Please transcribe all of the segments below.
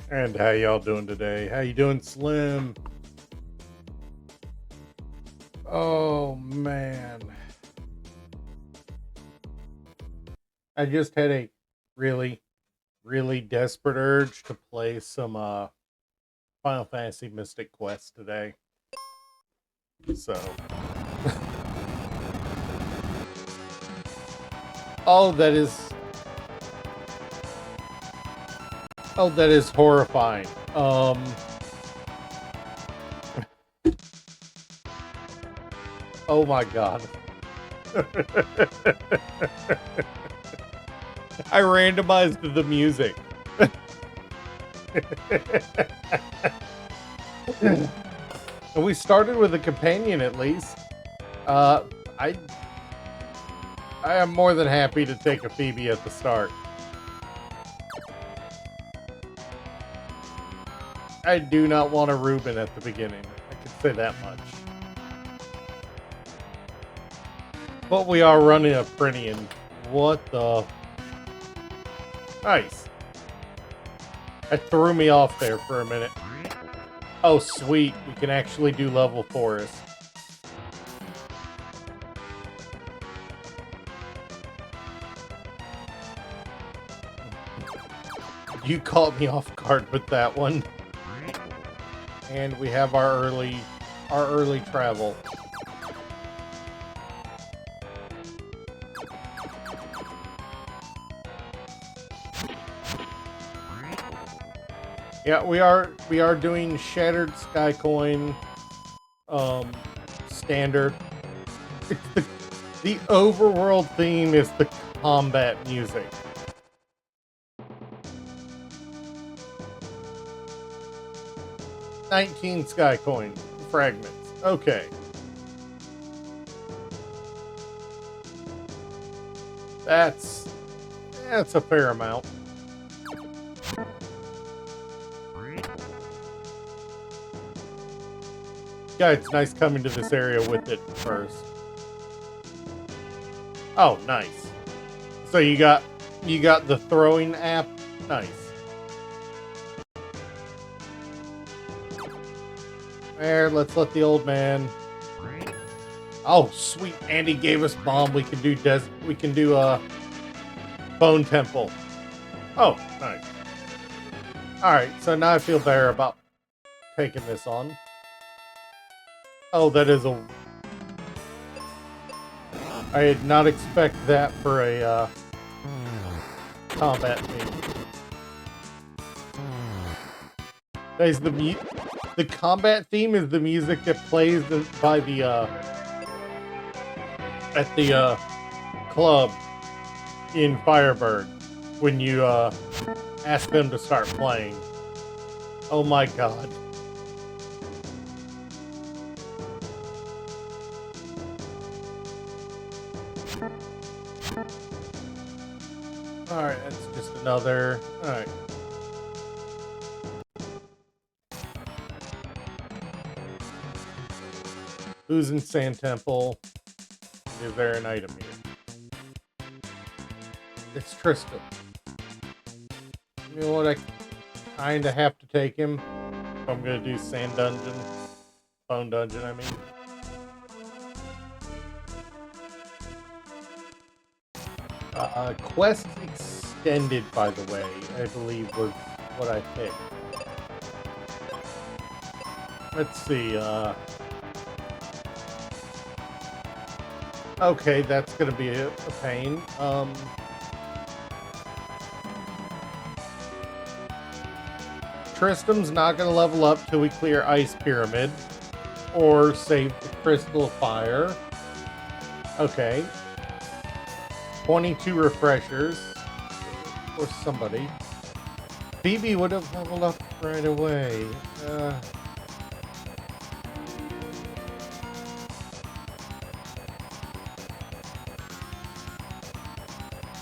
And how y'all doing today? How you doing, Slim? Oh man, I just had a really, really desperate urge to play some Final Fantasy Mystic Quest today. So, oh, that is horrifying. Oh my god. I randomized the music. And we started with a companion at least. Uh, I I am more than happy to take a Phoebe at the start. I do not want a Reuben at the beginning. I can say that much. But we are running a Prinian. What the? Nice. That threw me off there for a minute. Oh, sweet. We can actually do level forest. You caught me off guard with that one. And we have our early travel. Yeah, we are doing Shattered Sky Coin standard. The overworld theme is the combat music. $19 Sky Coin fragments. Okay. That's a fair amount. Yeah, it's nice coming to this area with it first. Oh, nice. So you got the throwing app. Nice. There, let's let the old man. Oh, sweet! Andy gave us bomb. We can do Bone Temple. Oh, nice. All right, so now I feel better about taking this on. Oh, that is a. I did not expect that for a combat theme. That is the combat theme is the music that plays by the at the club in Firebird when you ask them to start playing. Oh my god. Alright, that's just another. Alright. Who's in Sand Temple? Is there an item here? It's Tristan. You know what? I kinda have to take him if I'm gonna do Sand Dungeon. Bone Dungeon, I mean. Quest Extended, by the way, I believe was what I picked. Let's see, okay, that's gonna be a pain. Tristram's not gonna level up till we clear Ice Pyramid. Or save the Crystal Fire. Okay. 22 refreshers. Or somebody. Phoebe would have leveled up right away.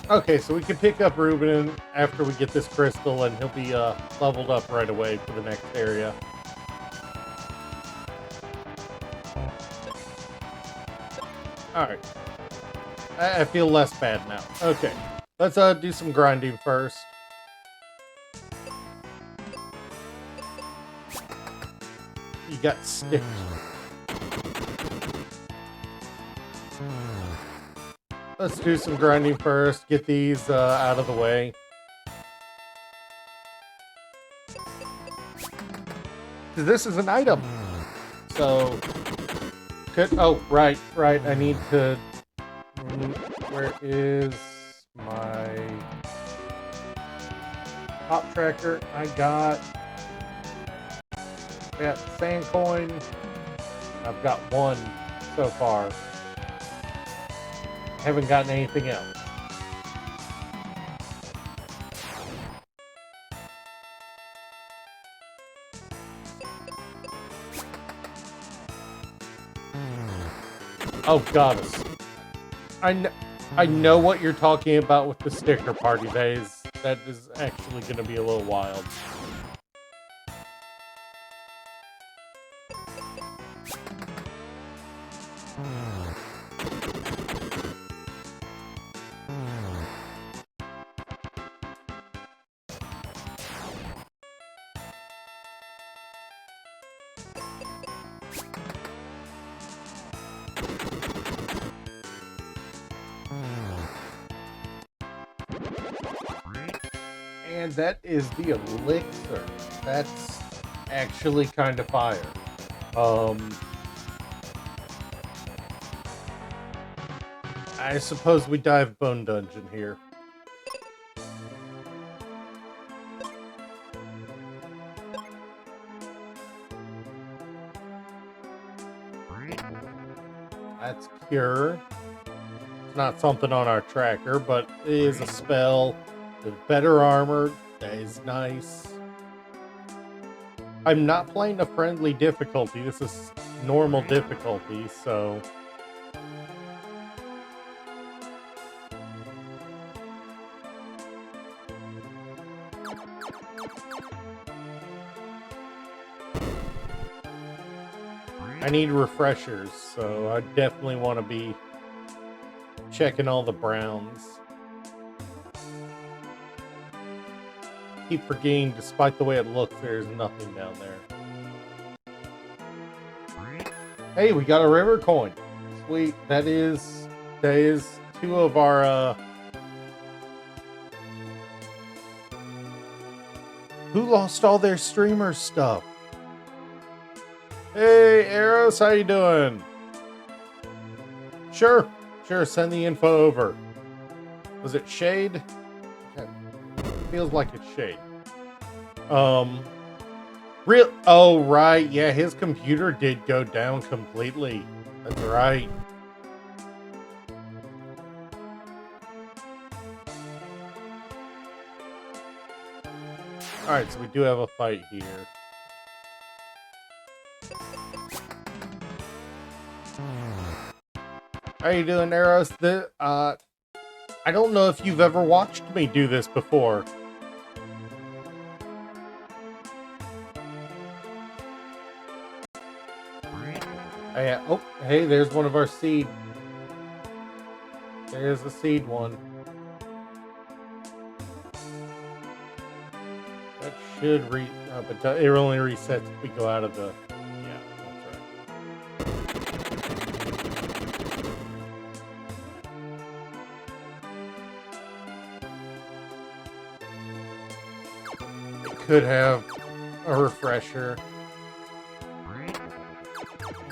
Okay, so we can pick up Reuben after we get this crystal, and he'll be leveled up right away for the next area. Alright. I feel less bad now. Okay. Let's do some grinding first. you got stickers. Let's do some grinding first. Get these out of the way. This is an item. So, oh, right. I need to. Where is my top tracker? I got sand coin. I've got one so far. Haven't gotten anything else. Oh, goddess. I know what you're talking about with the sticker party. That is actually going to be a little wild. And that is the elixir. That's actually kind of fire. I suppose we dive Bone Dungeon here. That's Cure. It's not something on our tracker, but it is a spell with better armor. That is nice. I'm not playing a friendly difficulty. This is normal difficulty, so... I need refreshers, so I definitely want to be checking all the browns. Keep forgetting, despite the way it looks, there's nothing down there. Hey, we got a river coin. Sweet. That is two of our who lost all their streamer stuff? Hey, Eros, how you doing? Sure, send the info over. Was it Shade? Okay. Feels like it's Shade. Oh, right, yeah, his computer did go down completely. That's right. Alright, so we do have a fight here. How you doing, Eros? I don't know if you've ever watched me do this before. Oh, hey, there's one of our seed. There's the seed one. That should but it only resets if we go out of the... Yeah, that's right. It could have a refresher.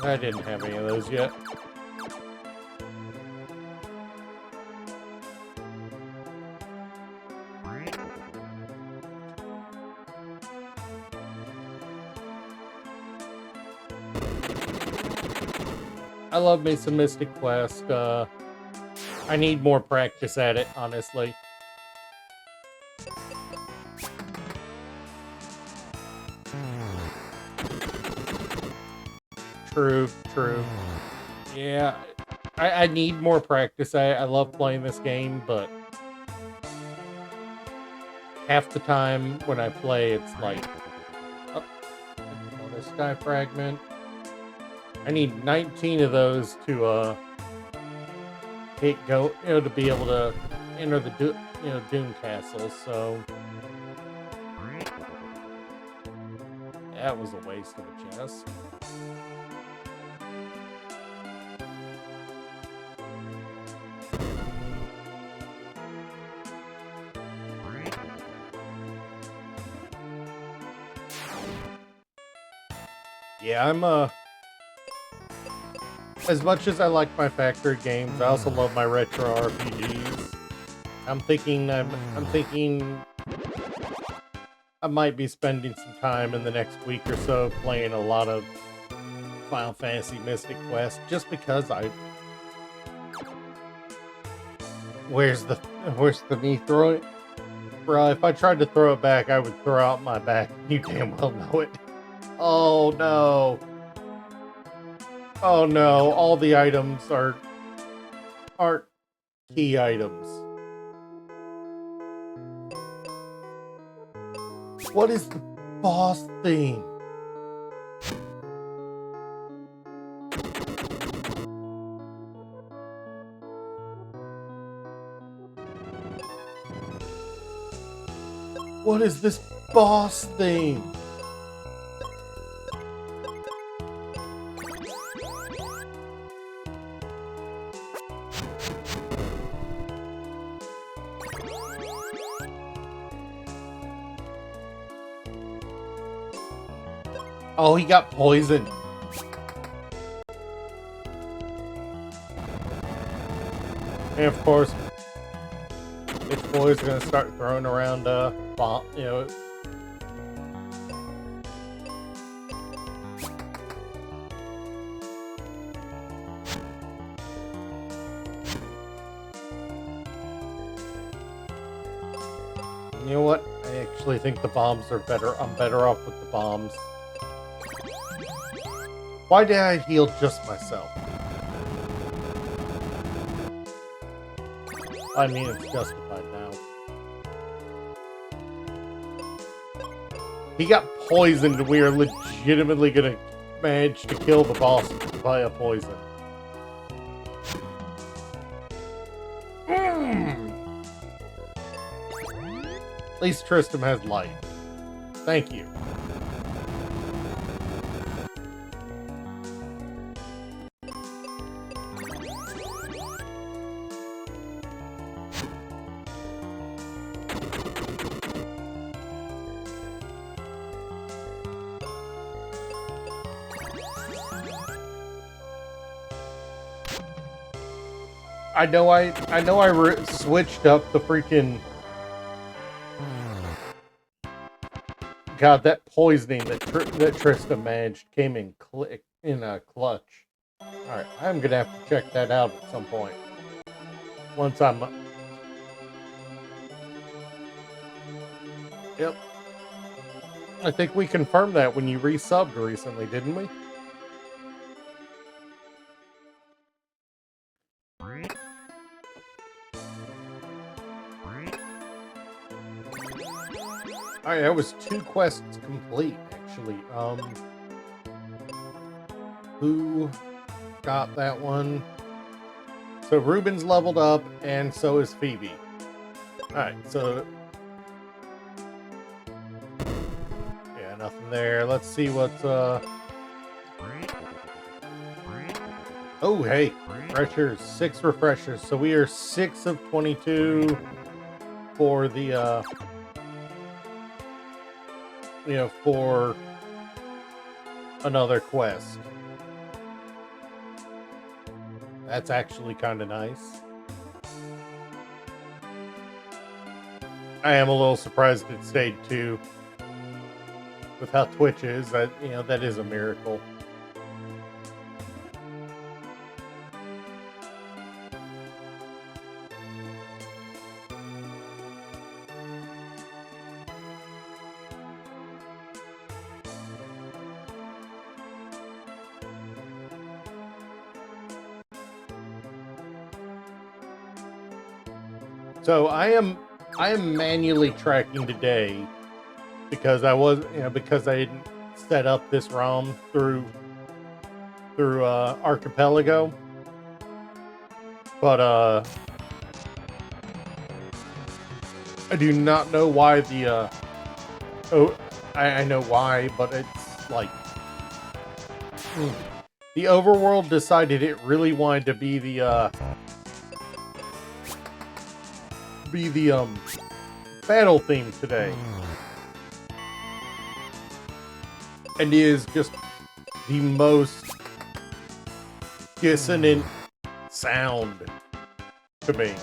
I didn't have any of those yet. I love me some Mystic Quest. I need more practice at it, honestly. True. Yeah, I need more practice. I love playing this game, but half the time when I play, it's like, oh, another sky fragment. I need 19 of those to to be able to enter the Doom Castle. So That was a waste of a chest. Yeah, I'm as much as I like my factory games, I also love my retro RPGs. I'm thinking I might be spending some time in the next week or so playing a lot of Final Fantasy Mystic Quest, just because where's the knee throw it? Bro, if I tried to throw it back, I would throw out my back. You damn well know it. Oh no. Oh no, all the items aren't key items. What is the boss theme? What is this boss theme? Oh, he got poisoned. And of course, Bitch Boy's gonna start throwing around bomb, you know. You know what? I actually think the bombs are better. I'm better off with the bombs. Why did I heal just myself? I mean, it's justified now. He got poisoned. We are legitimately gonna manage to kill the boss via poison. At least Tristram has light. Thank you. I know I switched up the freaking... God, that poisoning that Tristram managed came in a clutch. Alright, I'm gonna have to check that out at some point. Once I'm... Yep. I think we confirmed that when you resubbed recently, didn't we? Alright, that was 2 quests complete, actually. Who got that one? So Ruben's leveled up, and so is Phoebe. Alright, so... yeah, nothing there. Let's see what's, oh, hey! Refreshers. 6 refreshers. So we are 6 of 22 for the, you know, for another quest. That's actually kind of nice. I am a little surprised it stayed 2 with how Twitch is. That, you know, that is a miracle. So I am manually tracking today because because I didn't set up this ROM through Archipelago. But I do not know why the I know why, but it's like the overworld decided it really wanted to be the battle theme today. And is just the most dissonant sound to me.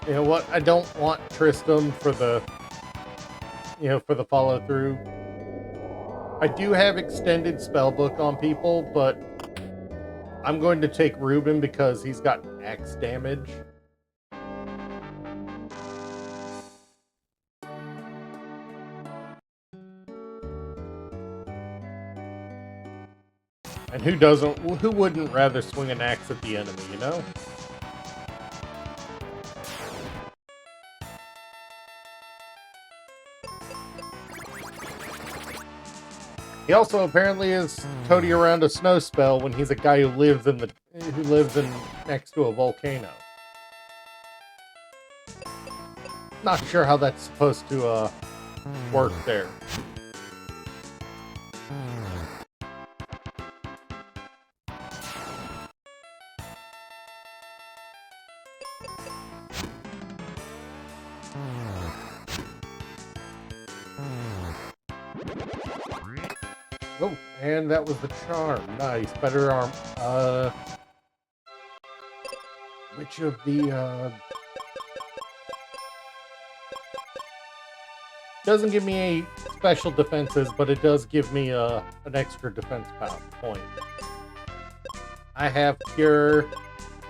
You know what? I don't want Tristram for the follow through. I do have extended spellbook on people, but I'm going to take Ruben because he's got axe damage. And who wouldn't rather swing an axe at the enemy, you know? He also apparently is toting around a snow spell when he's a guy who lives in next to a volcano. Not sure how that's supposed to work there. Oh, and that was the charm. Nice. Better arm. Which of the, doesn't give me any special defenses, but it does give me, an extra defense point. I have Cure.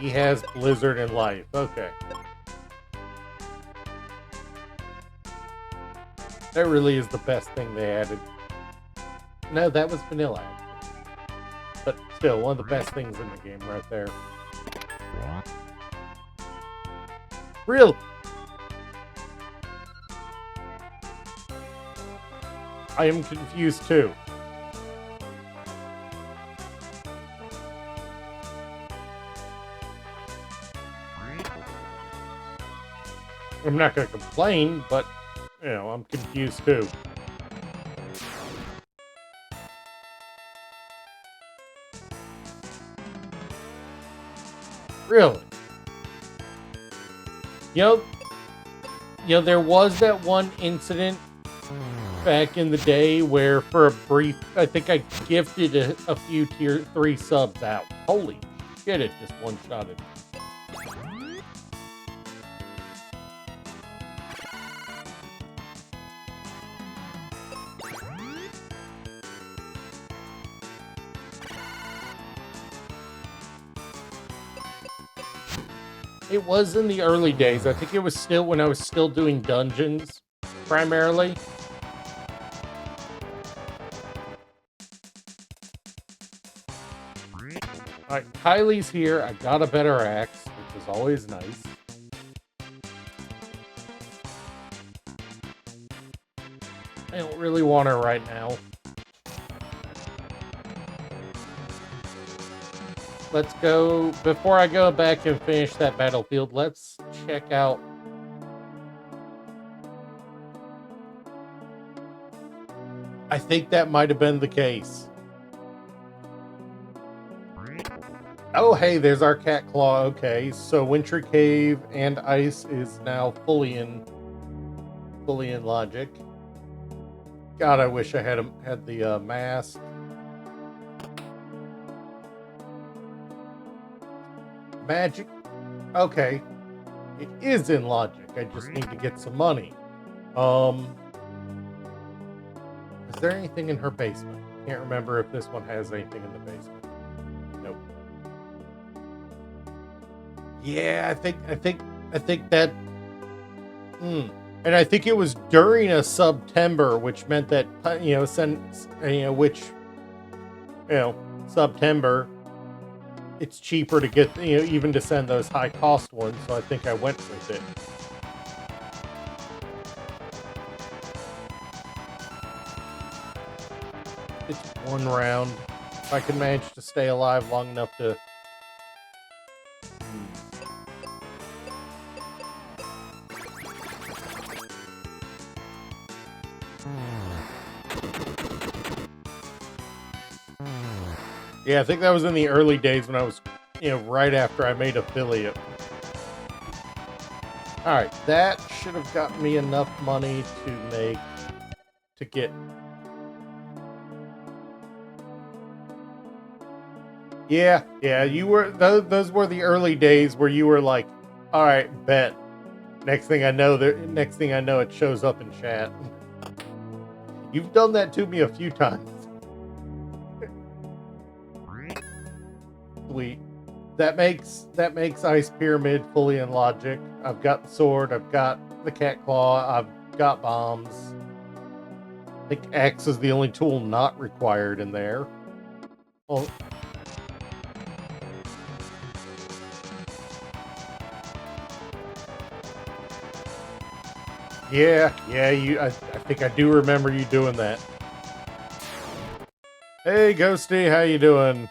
He has Blizzard and Life. Okay. That really is the best thing they added. No, that was vanilla, actually. But still, one of the best things in the game right there. Really? I am confused too. I'm not going to complain, but, you know, I'm confused too. Really? You know, there was that one incident back in the day where for a brief, I think I gifted a few tier 3 subs out. Holy shit, it just one-shotted. It was in the early days. I think it was still when I was still doing dungeons, primarily. Alright, Kylie's here. I got a better axe, which is always nice. I don't really want her right now. Let's go, before I go back and finish that battlefield, let's check out. I think that might have been the case. Oh, hey, there's our cat claw. Okay, so Wintry Cave and Ice is now fully in logic. God, I wish I had the mask. Magic. Okay, it is in logic. I just need to get some money. Is there anything in her basement? Can't remember if this one has anything in the basement. Nope. Yeah, I think that. And I think it was during a September, which meant that September. It's cheaper to get, even to send those high cost ones, so I think I went with it. It's one round. If I can manage to stay alive long enough to... Yeah, I think that was in the early days when I was, right after I made affiliate. Alright, that should have gotten me enough money to get... Yeah, you were, those were the early days where you were like, alright, bet. Next thing I know, it shows up in chat. You've done that to me a few times. Sweet. That makes Ice Pyramid fully in logic. I've got the sword, I've got the cat claw, I've got bombs. I think X is the only tool not required in there. Well, yeah, I think I do remember you doing that. Hey, Ghosty, how you doing?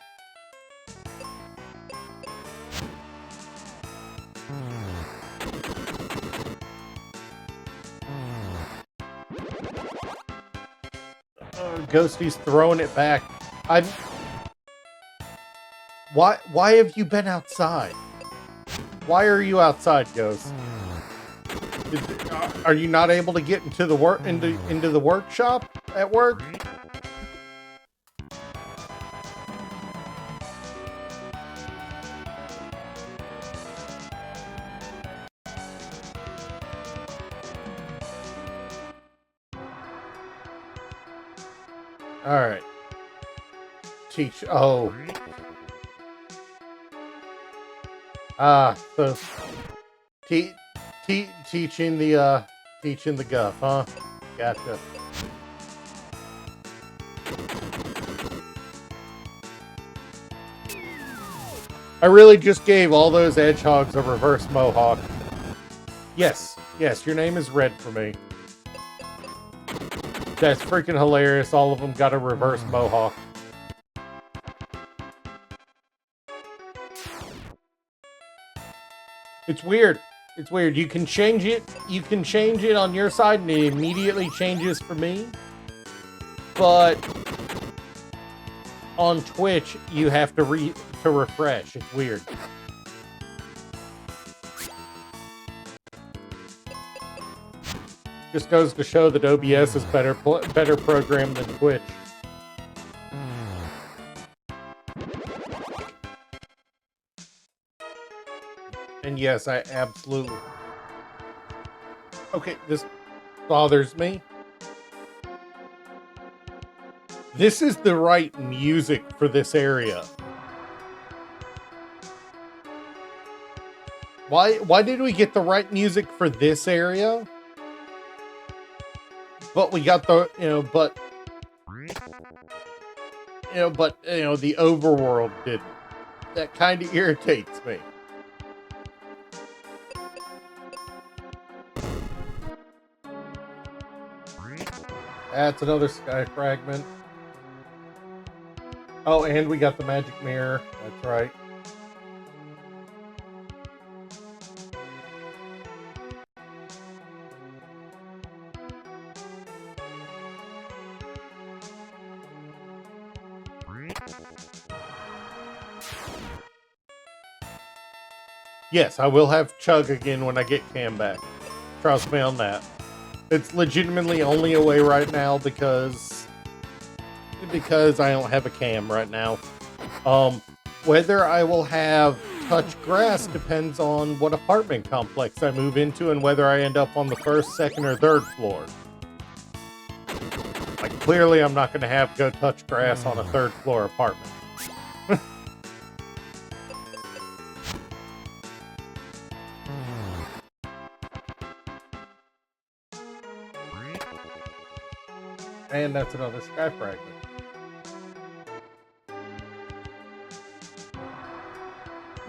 Ghosty's throwing it back. Why have you been outside? Why are you outside, Ghost? Are you not able to get into the workshop at work? All right. Teach. Oh. So teaching the guff, huh? Gotcha. I really just gave all those hedgehogs a reverse mohawk. Yes, your name is Red for me. That's freaking hilarious. All of them got a reverse mohawk. It's weird. It's weird. You can change it. You can change it on your side, and it immediately changes for me. But on Twitch, you have to refresh. It's weird. Just goes to show that OBS is better programmed than Twitch. And yes, I absolutely... Okay, this bothers me. This is the right music for this area. Why did we get the right music for this area? But we got the, the overworld didn't. That kind of irritates me. That's another sky fragment. Oh, and we got the magic mirror. That's right. Yes, I will have Chug again when I get Cam back. Trust me on that. It's legitimately only away right now because I don't have a Cam right now. Whether I will have touch grass depends on what apartment complex I move into and whether I end up on the first, second, or third floor. Like, clearly I'm not going to have go touch grass on a third floor apartment. And that's another sky fragment.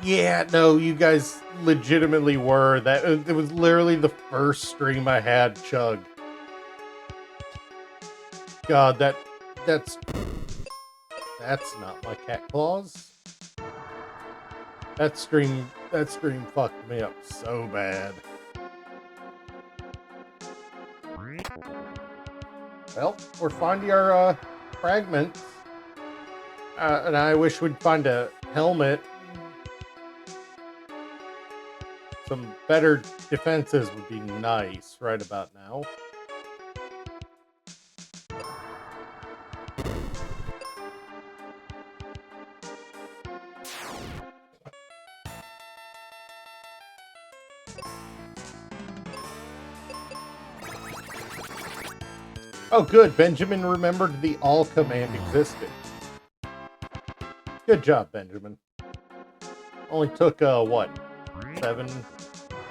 Yeah, no, you guys legitimately were. It was literally the first stream I had, Chug. God, that's not my cat claws. That stream fucked me up so bad. Well, we're finding our fragments. And I wish we'd find a helmet. Some better defenses would be nice right about now. Oh, good. Benjamin remembered the all command existed. Good job, Benjamin. Only took, what? 7,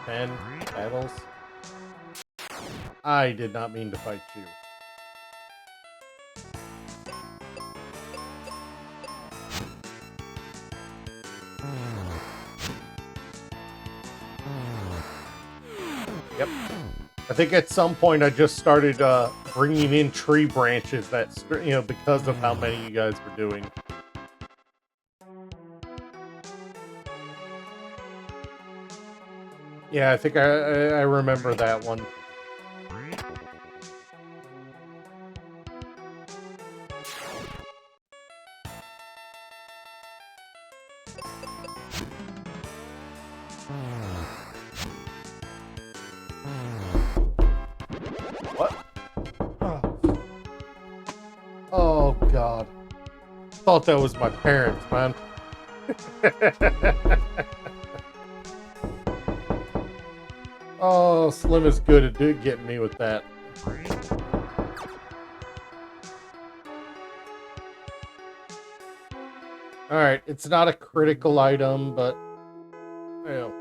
10 battles? I did not mean to fight you. Yep. I think at some point I just started bringing in tree branches that, because of how many you guys were doing. Yeah, I think I remember that one. What? Oh, God. Thought that was my parents, man. Oh, Slim is good at getting me with that. Alright, it's not a critical item, but... You know.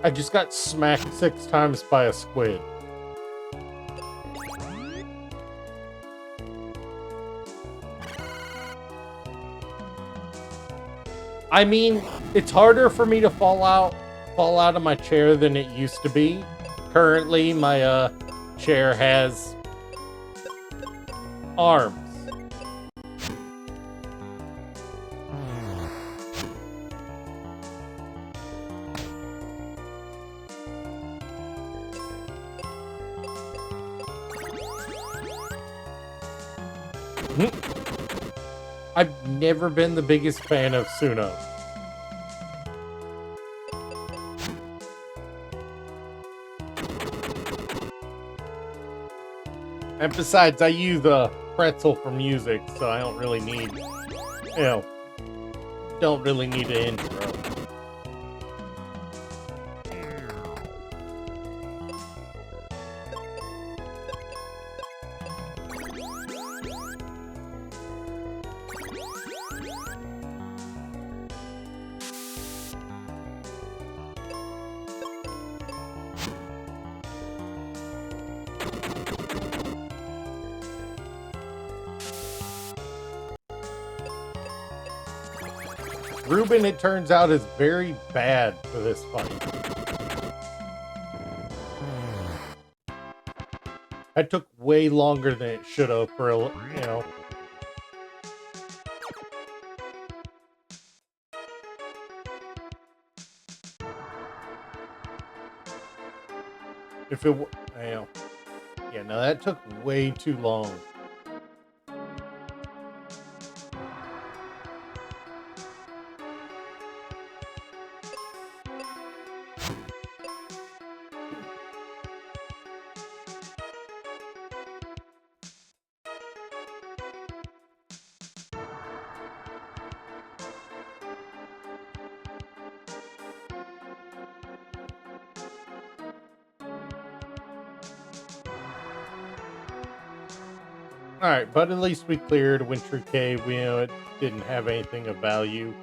I just got smacked 6 times by a squid. I mean, it's harder for me to fall out of my chair than it used to be. Currently, my chair has arms. I've never been the biggest fan of Suno. And besides, I use a pretzel for music, so I don't really need, don't really need an intro. Ruben, it turns out, is very bad for this fight. That took way longer than it should have for, If it, yeah, no, that took way too long. Alright, but at least we cleared Wintry Cave. It didn't have anything of value.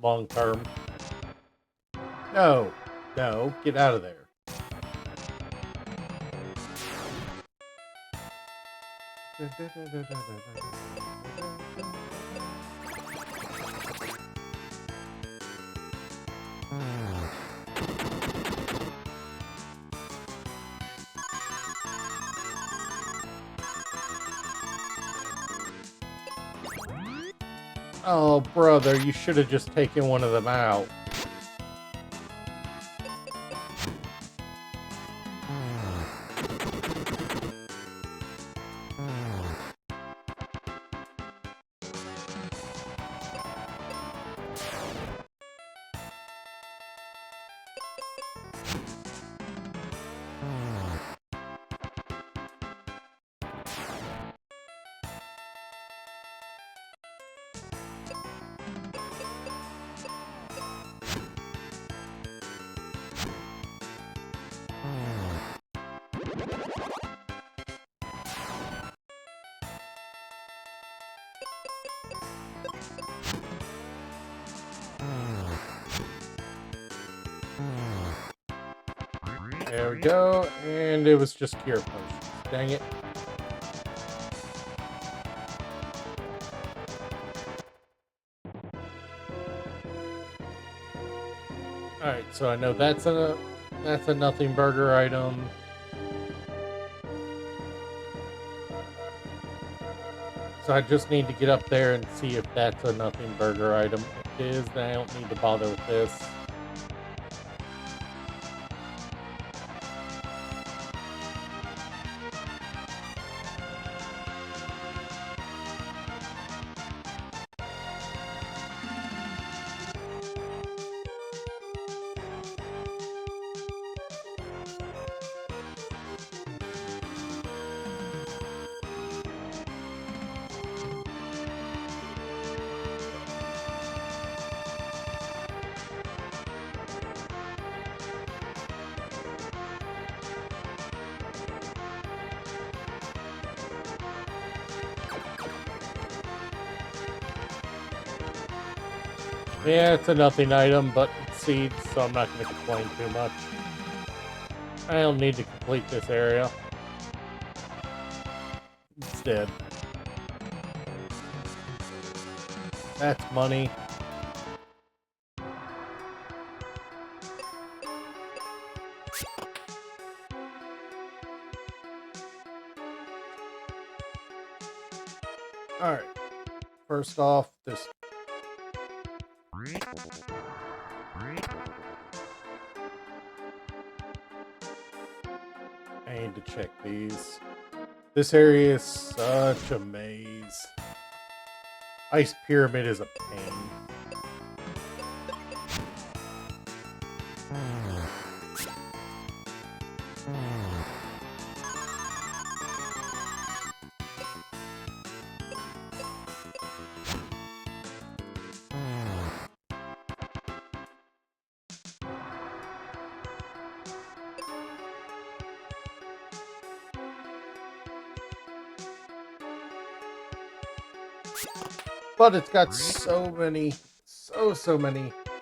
Long term. No, get out of there. Oh, brother, you should have just taken one of them out. There we go, and it was just cure potions. Dang it. Alright, so I know that's a nothing burger item. So I just need to get up there and see if that's a nothing burger item. If it is, then I don't need to bother with this. Yeah, it's a nothing item, but it's seeds, so I'm not going to complain too much. I don't need to complete this area. Instead. That's money. Alright. First off, this... I need to check these. This area is such a maze. Ice Pyramid is a pain. But it's got so many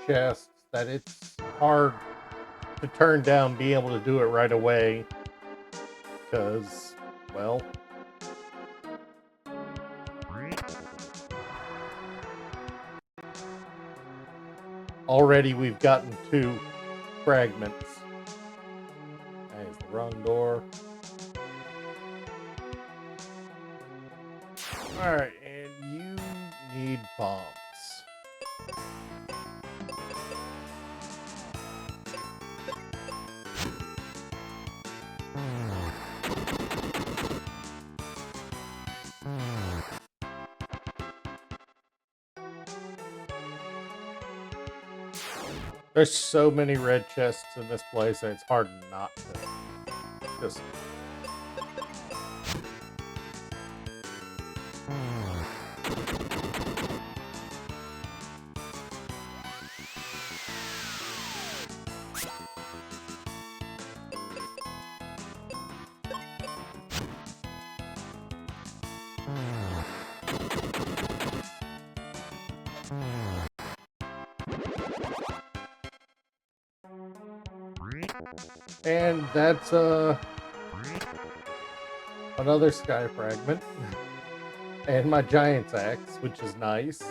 chests that it's hard to turn down being able to do it right away. Because, well... already we've gotten 2 fragments. That is the wrong door. Alright, and you need bombs. There's so many red chests in this place that it's hard not to just... And that's another sky fragment. And my giant's axe, which is nice.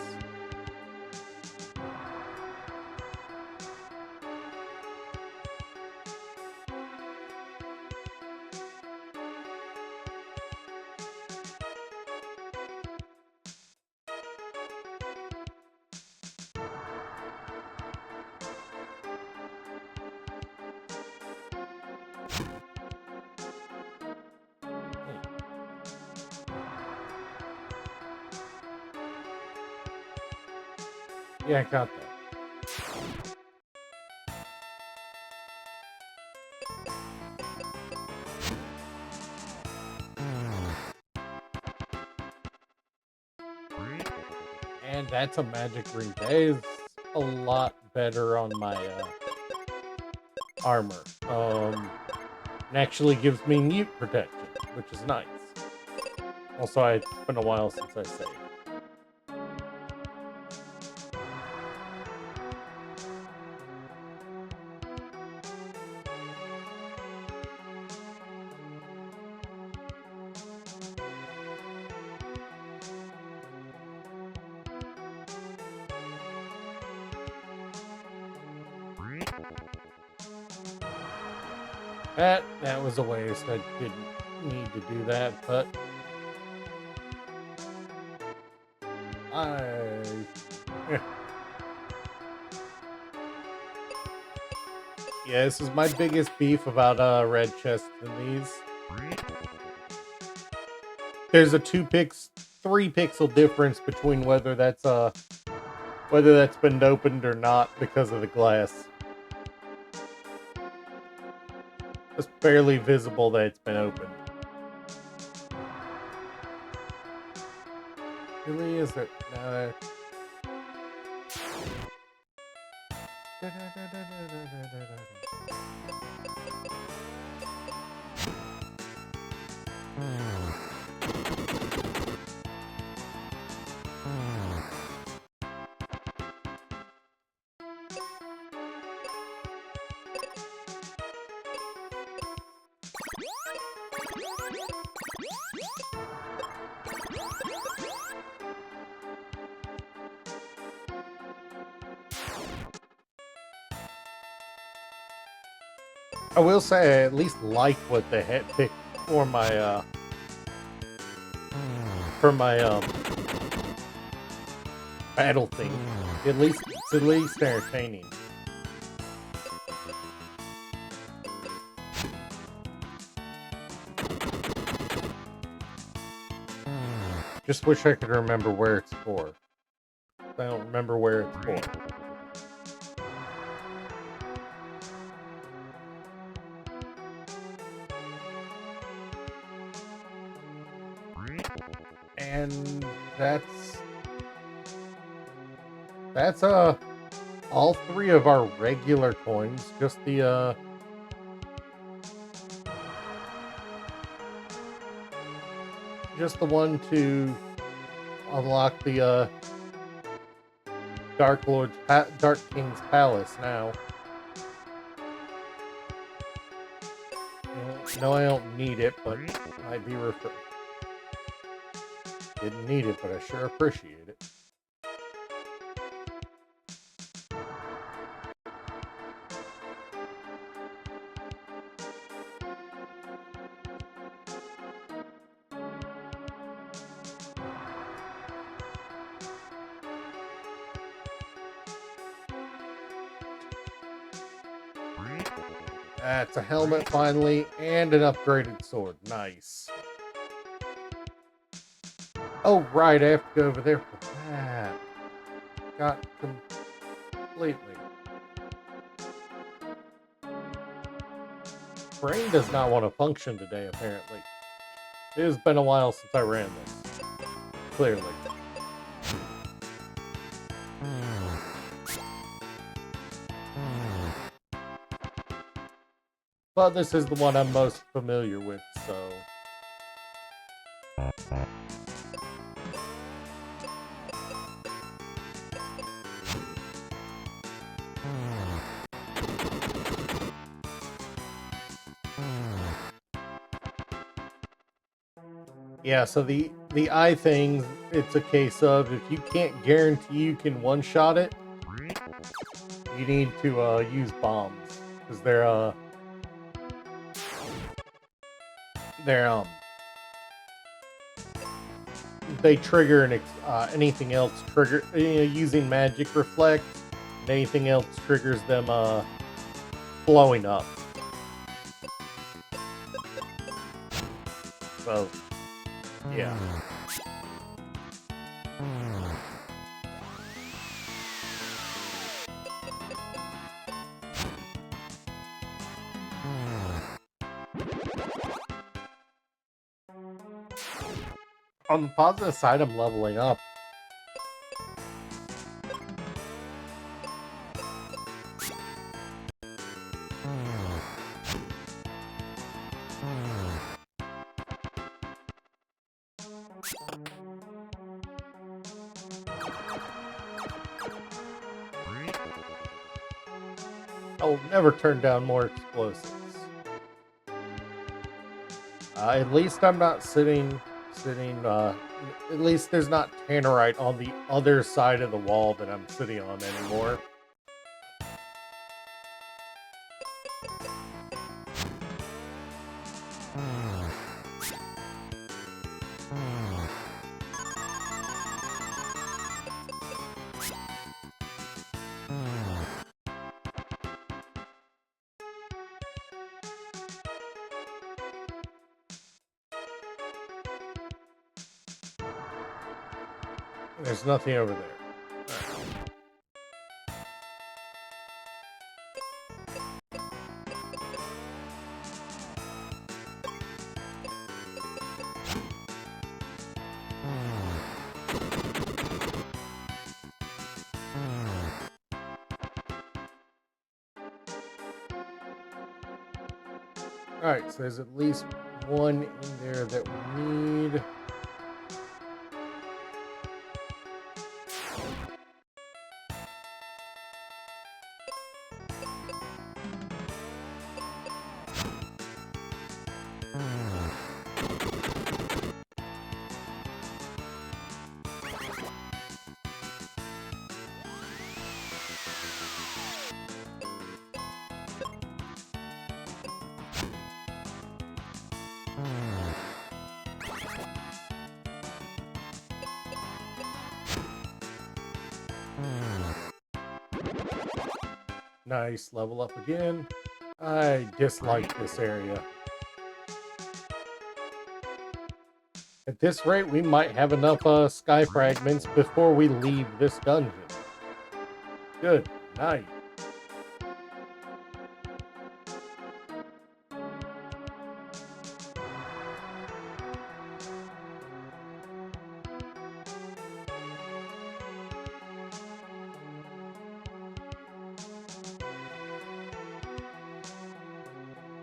Yeah, I got that. And that's a magic ring. That is a lot better on my armor. It actually gives me mute protection, which is nice. Also, it's been a while since I saved. That was a waste. I didn't need to do that, but yeah, this is my biggest beef about red chests in these. There's a 3 pixel difference between whether that's been opened or not because of the glass. It's barely visible that it's been opened. Really, is it? I will say I at least like what they had picked for my battle thing. It's at least entertaining. Just wish I could remember where it's for. I don't remember where it's for. And that's all 3 of our regular coins, just the one to unlock the Dark King's Palace now. No, I don't need it, but might be didn't need it, but I sure appreciate it. That's a helmet finally, and an upgraded sword. Nice. Oh, right, I have to go over there for that. Got completely. Brain does not want to function today, apparently. It has been a while since I ran this. Clearly. But this is the one I'm most familiar with, so... Yeah, so the eye thing, it's a case of if you can't guarantee you can one-shot it, you need to use bombs, because they trigger anything else using magic reflect, and anything else triggers them blowing up. So yeah. On the positive side, I'm leveling up. I'll never turn down more explosives. At least I'm not sitting. At least there's not tannerite on the other side of the wall that I'm sitting on anymore. There's nothing over there. Alright, so there's at least one in there that we need. Nice, level up again. I dislike this area. At this rate, we might have enough sky fragments before we leave this dungeon. Good night.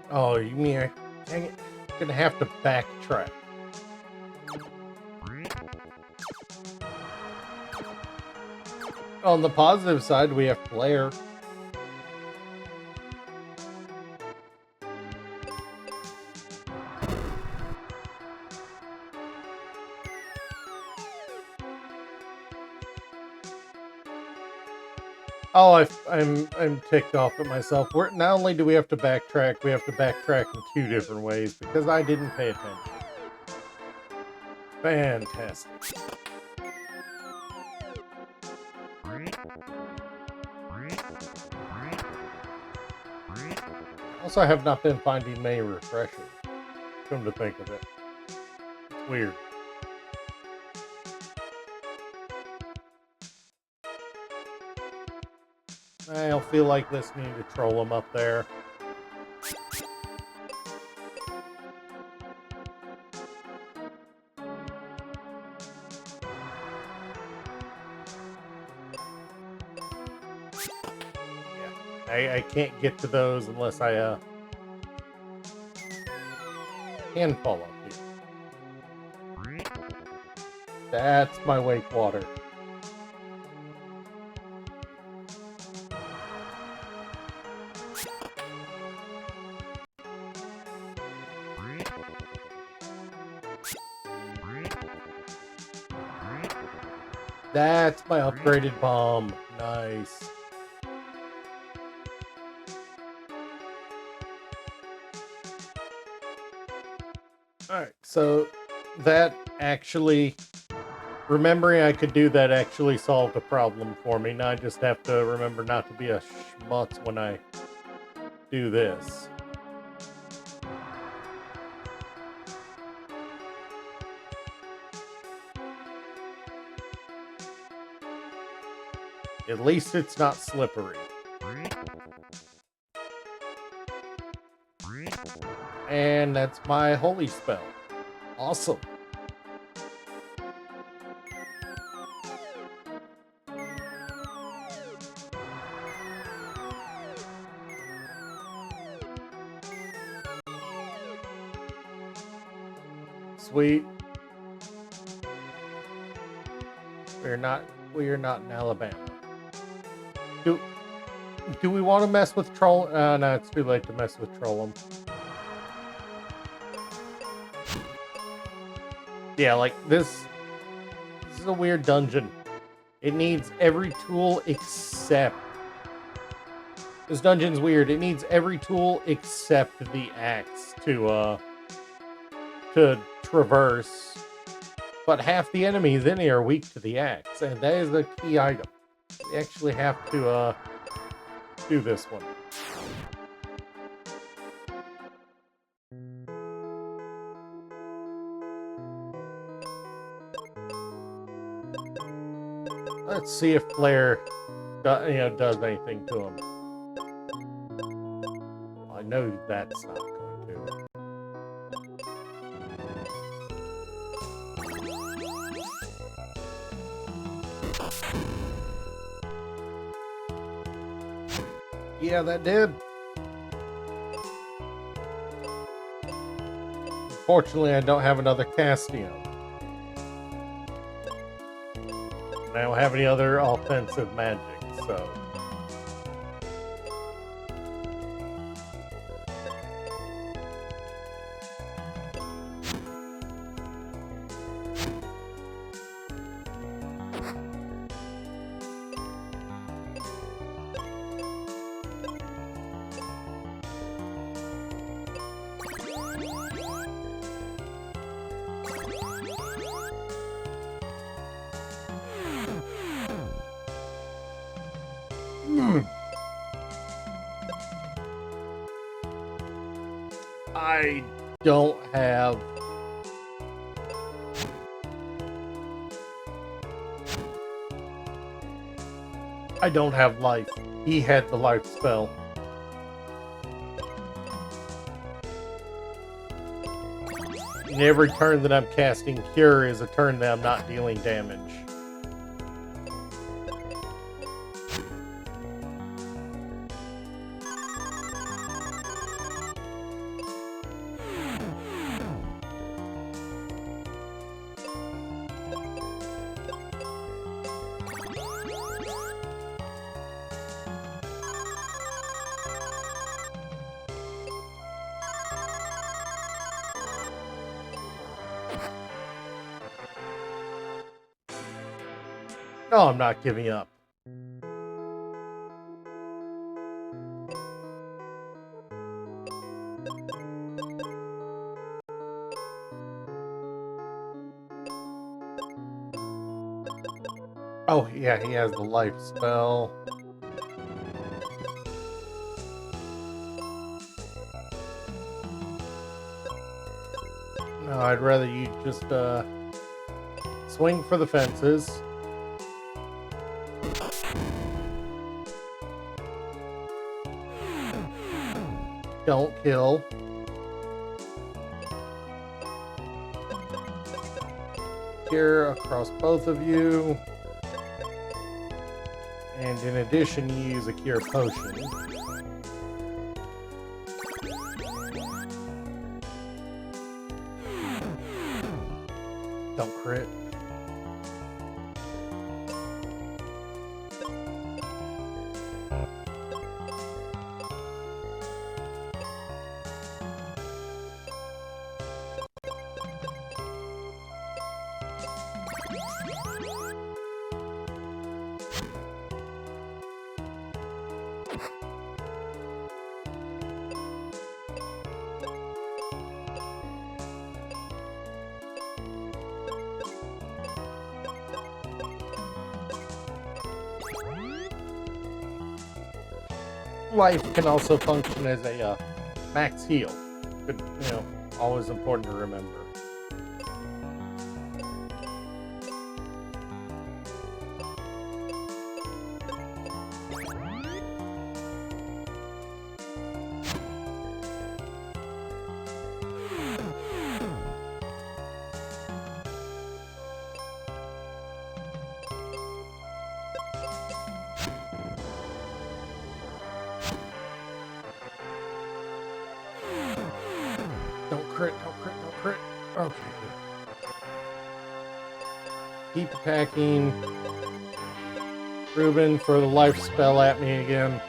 Oh, you mean dang it, I'm gonna have to backtrack. On the positive side, we have Flare. Oh, I'm ticked off at myself. Not only do we have to backtrack, we have to backtrack in 2 different ways because I didn't pay attention. Fantastic. Also, I have not been finding many refreshers. Come to think of it. It's weird. I don't feel like listening to troll him up there. I can't get to those unless I can fall up here. That's my wake water. That's my upgraded bomb. Nice. Alright, so that actually, remembering I could do that actually solved a problem for me. Now I just have to remember not to be a schmutz when I do this. At least it's not slippery. And that's my holy spell. Awesome. sweet. We're not in Alabama. Do we want to mess with Troll? No, it's too late to mess with Trollum. Yeah, like this is a weird dungeon. It needs every tool except... This dungeon's weird. It needs every tool except the axe to traverse. But half the enemies in here are weak to the axe, and that is the key item. We actually have to do this one. Let's see if Flare does anything to him. I know that's not going to. Yeah, that did. Unfortunately, I don't have another Castium. I don't have any other offensive magic, so... I don't have... I don't have life. He had the life spell. And every turn that I'm casting Cure is a turn that I'm not dealing damage. No, I'm not giving up. Oh, yeah, he has the life spell. No, I'd rather you just swing for the fences. Don't kill. Cure across both of you. And in addition, you use a cure potion. Don't crit. Life can also function as a max heal. Good, always important to remember. Don't crit, don't crit, don't crit. Okay. Keep attacking. Ruben, throw the life spell at me again.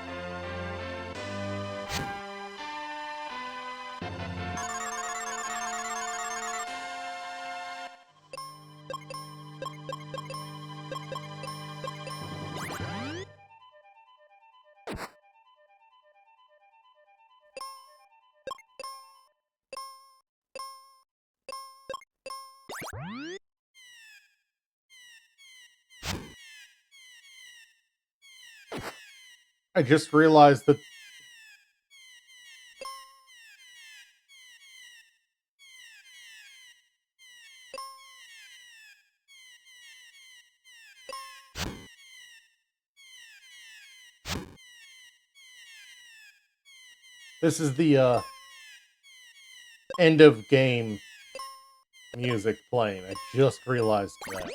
I just realized that this is the end of game music playing. I just realized that.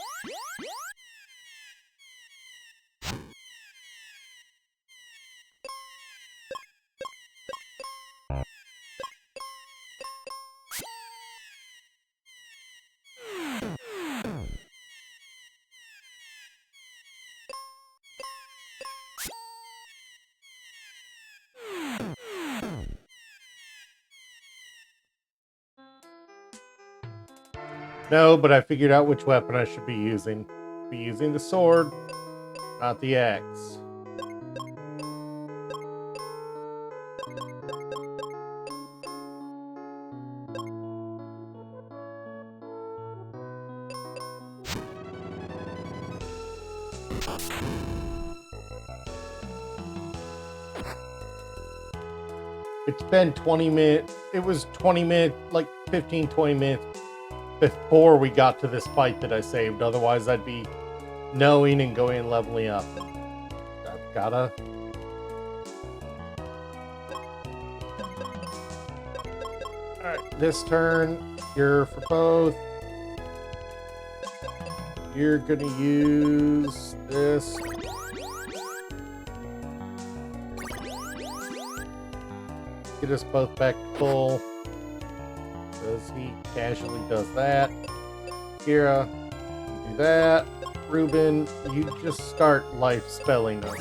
No, but I figured out which weapon I should be using. Be using the sword, not the axe. It's been 20 minutes. It was 20 minutes, like 15, 20 minutes before we got to this fight that I saved. Otherwise, I'd be knowing and going and leveling up. I've gotta. Alright, this turn, you're for both. You're gonna use this. Get us both back to full. Because he casually does that. Kira, you do that. Ruben, you just start life spelling us.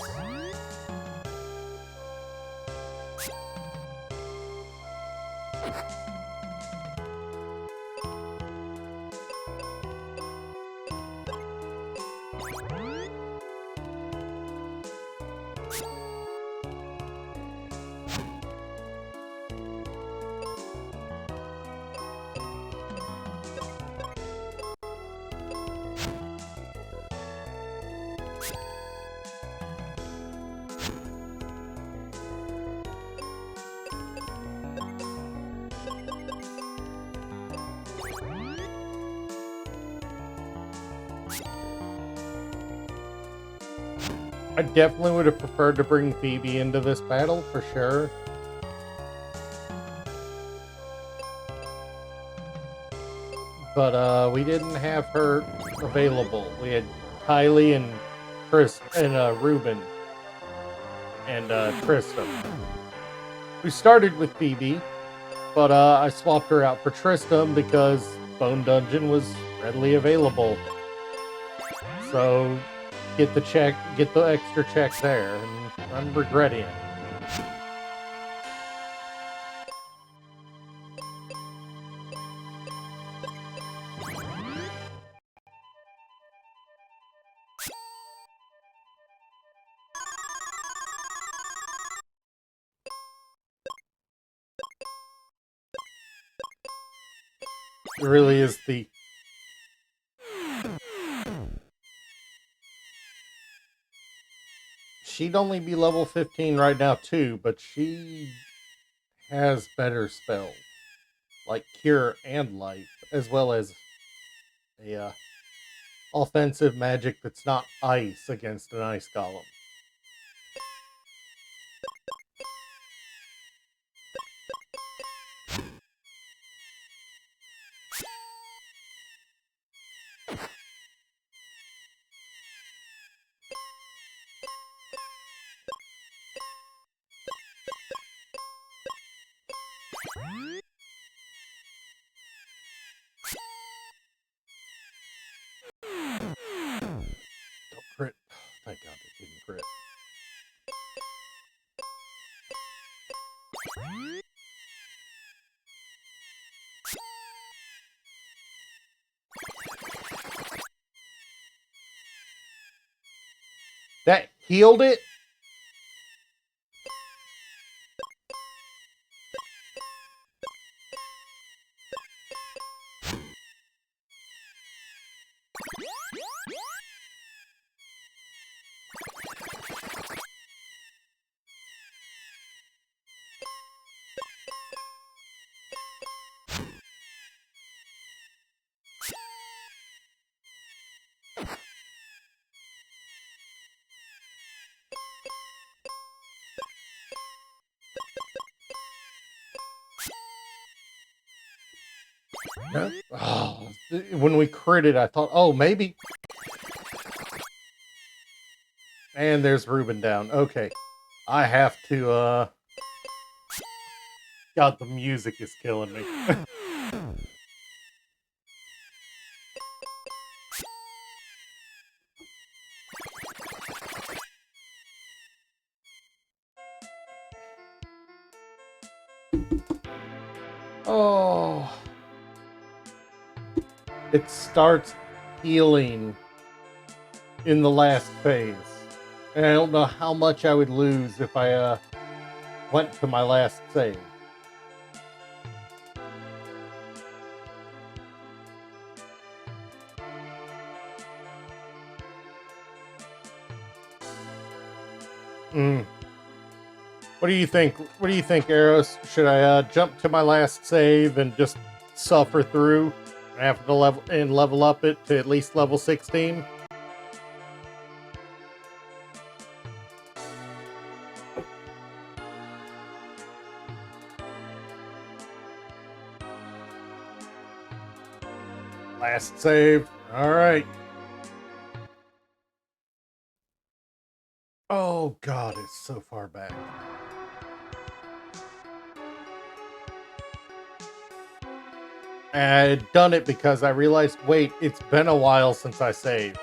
I definitely would have preferred to bring Phoebe into this battle, for sure. But we didn't have her available. We had Kylie and Chris and Ruben and Tristram. We started with Phoebe, but I swapped her out for Tristram because Bone Dungeon was readily available. So get the extra check there, and I'm regretting it. It really is the she'd only be level 15 right now too, but she has better spells like cure and life, as well as a offensive magic that's not ice against an ice golem. thank God it didn't crit. That healed it? No? Oh, when we critted, I thought, oh, maybe. And there's Ruben down. Okay. I have to, God, the music is killing me. Oh. It starts healing in the last phase. And I don't know how much I would lose if I went to my last save. What do you think? What do you think, Eros? Should I jump to my last save and just suffer through after the level up it to at least level 16? Last save. All right. Oh God, it's so far back. I had done it because I realized, wait, it's been a while since I saved.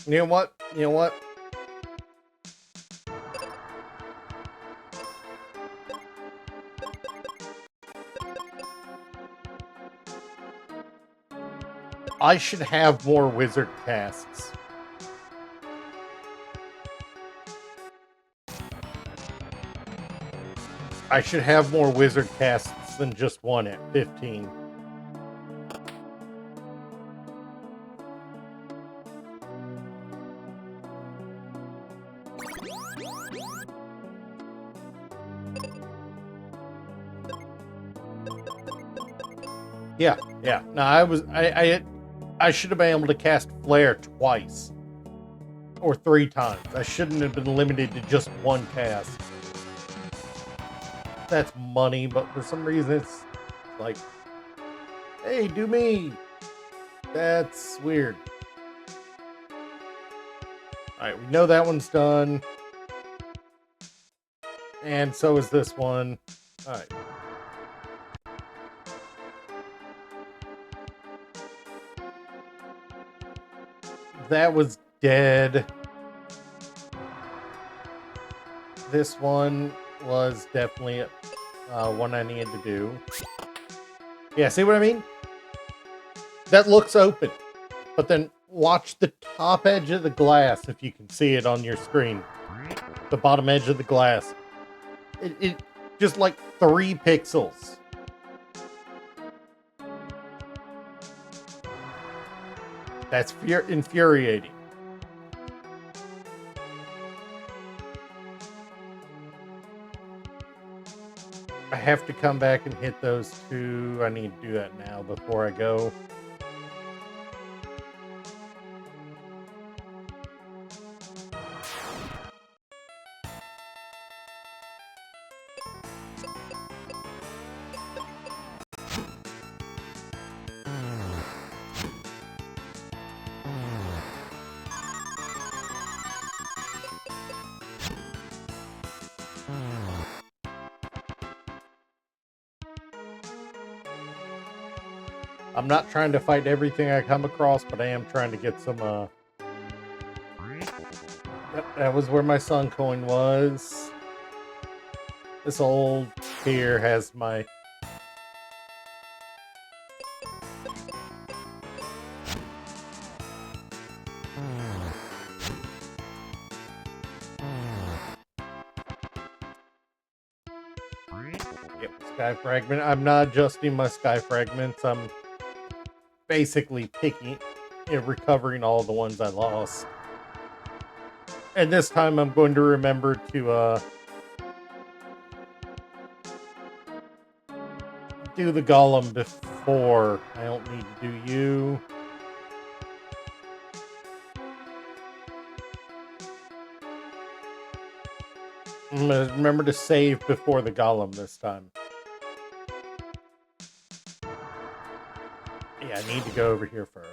You know what? You know what? I should have more wizard casts. I should have more wizard casts than just one at 15. Yeah, yeah. No, I should have been able to cast Flare twice. Or 3 times. I shouldn't have been limited to just one cast. That's money, but for some reason it's like, hey, do me. That's weird. Alright, we know that one's done. And so is this one. Alright. That was dead. This one was definitely one I needed to do. Yeah, see what I mean? That looks open. But then watch the top edge of the glass if you can see it on your screen. The bottom edge of the glass. It just like 3 pixels. That's infuriating. I have to come back and hit those 2. I need to do that now before I go. I'm not trying to fight everything I come across, but I am trying to get some, Yep, that was where my sun coin was. This old pier has my... Yep, sky fragment. I'm not adjusting my sky fragments. I'm basically picking and recovering all the ones I lost. And this time I'm going to remember to do the golem before. I don't need to do you. I'm gonna remember to save before the golem this time. Yeah, I need to go over here first.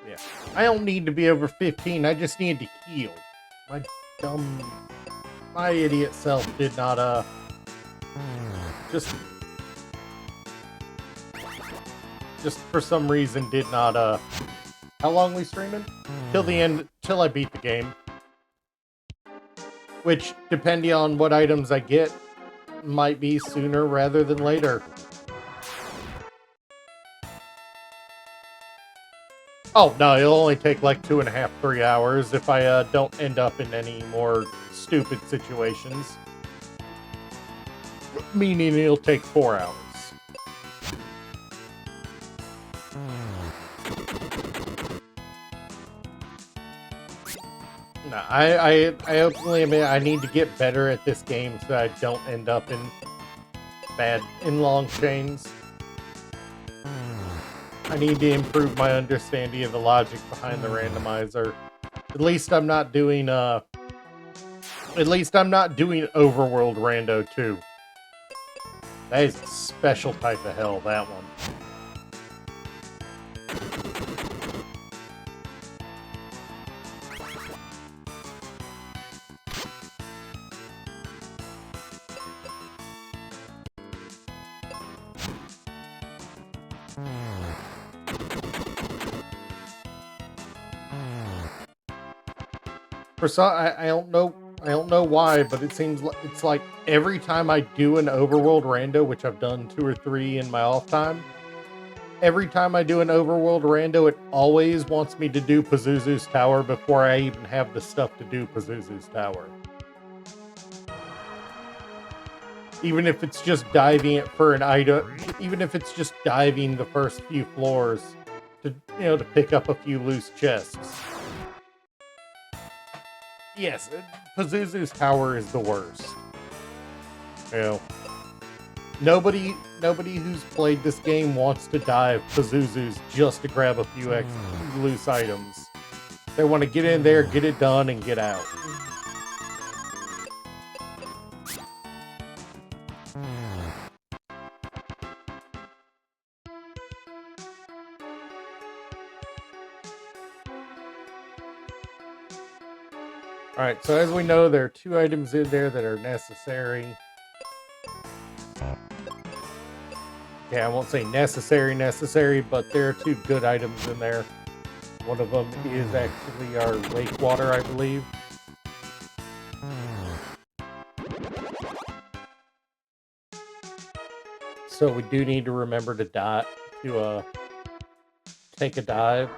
Yeah, I don't need to be over 15. I just need to heal. My idiot self did not, just for some reason did not, how long we streaming? Till the end, till I beat the game. Which, depending on what items I get, might be sooner rather than later. Oh, no, it'll only take like 2.5, 3 hours if I don't end up in any more stupid situations. Meaning it'll take 4 hours. No, I openly admit I need to get better at this game so I don't end up in long chains. I need to improve my understanding of the logic behind the randomizer. At least I'm not doing Overworld Rando 2. That is a special type of hell, that one. For some, I don't know why, but it seems like it's like every time I do an Overworld Rando, which I've done 2 or 3 in my off time, every time I do an Overworld Rando, it always wants me to do Pazuzu's Tower before I even have the stuff to do Pazuzu's Tower. Even if it's just diving it for an item, even if it's just diving the first few floors to, to pick up a few loose chests. Yes, Pazuzu's Tower is the worst. Nobody who's played this game wants to dive Pazuzu's just to grab a few extra loose items. They want to get in there, get it done, and get out. Alright, so as we know, there are 2 items in there that are necessary. Okay, I won't say necessary, but there are 2 good items in there. One of them is actually our lake water, I believe. So we do need to remember to take a dive.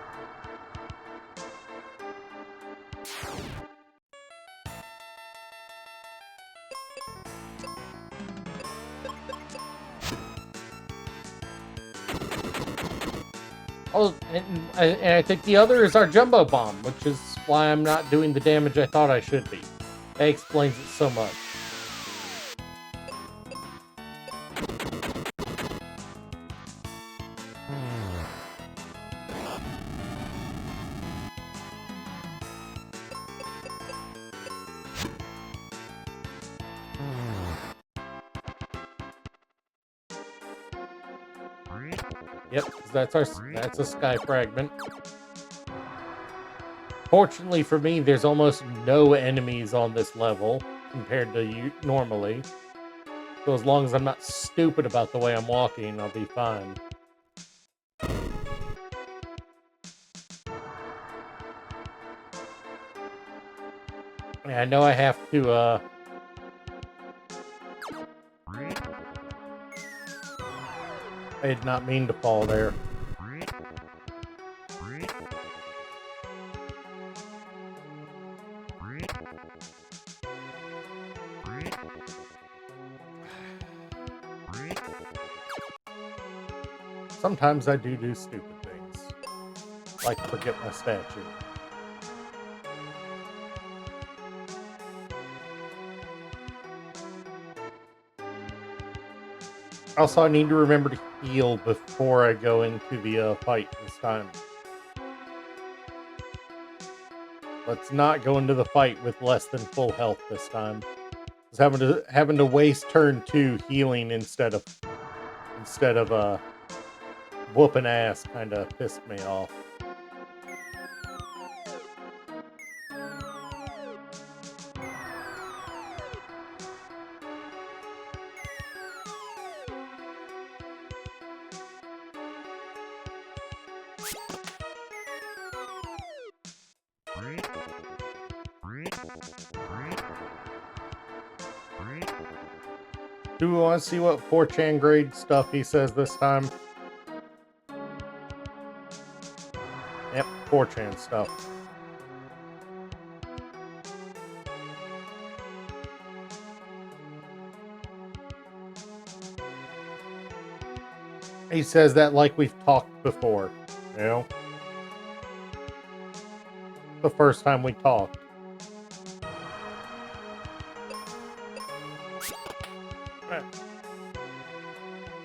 Oh, and I think the other is our jumbo bomb, which is why I'm not doing the damage I thought I should be. That explains it so much. Yep, that's a sky fragment. Fortunately for me, there's almost no enemies on this level compared to you normally. So as long as I'm not stupid about the way I'm walking, I'll be fine. Yeah, I know I have to, I did not mean to fall there. Sometimes I do stupid things. Like forget my statue. Also, I need to remember to heal before I go into the fight this time. Let's not go into the fight with less than full health this time. Because having to waste turn 2 healing instead of whooping ass kind of pissed me off. Do we want to see what 4chan grade stuff he says this time? Yep, 4chan stuff. He says that like we've talked before, you know? The first time we talked.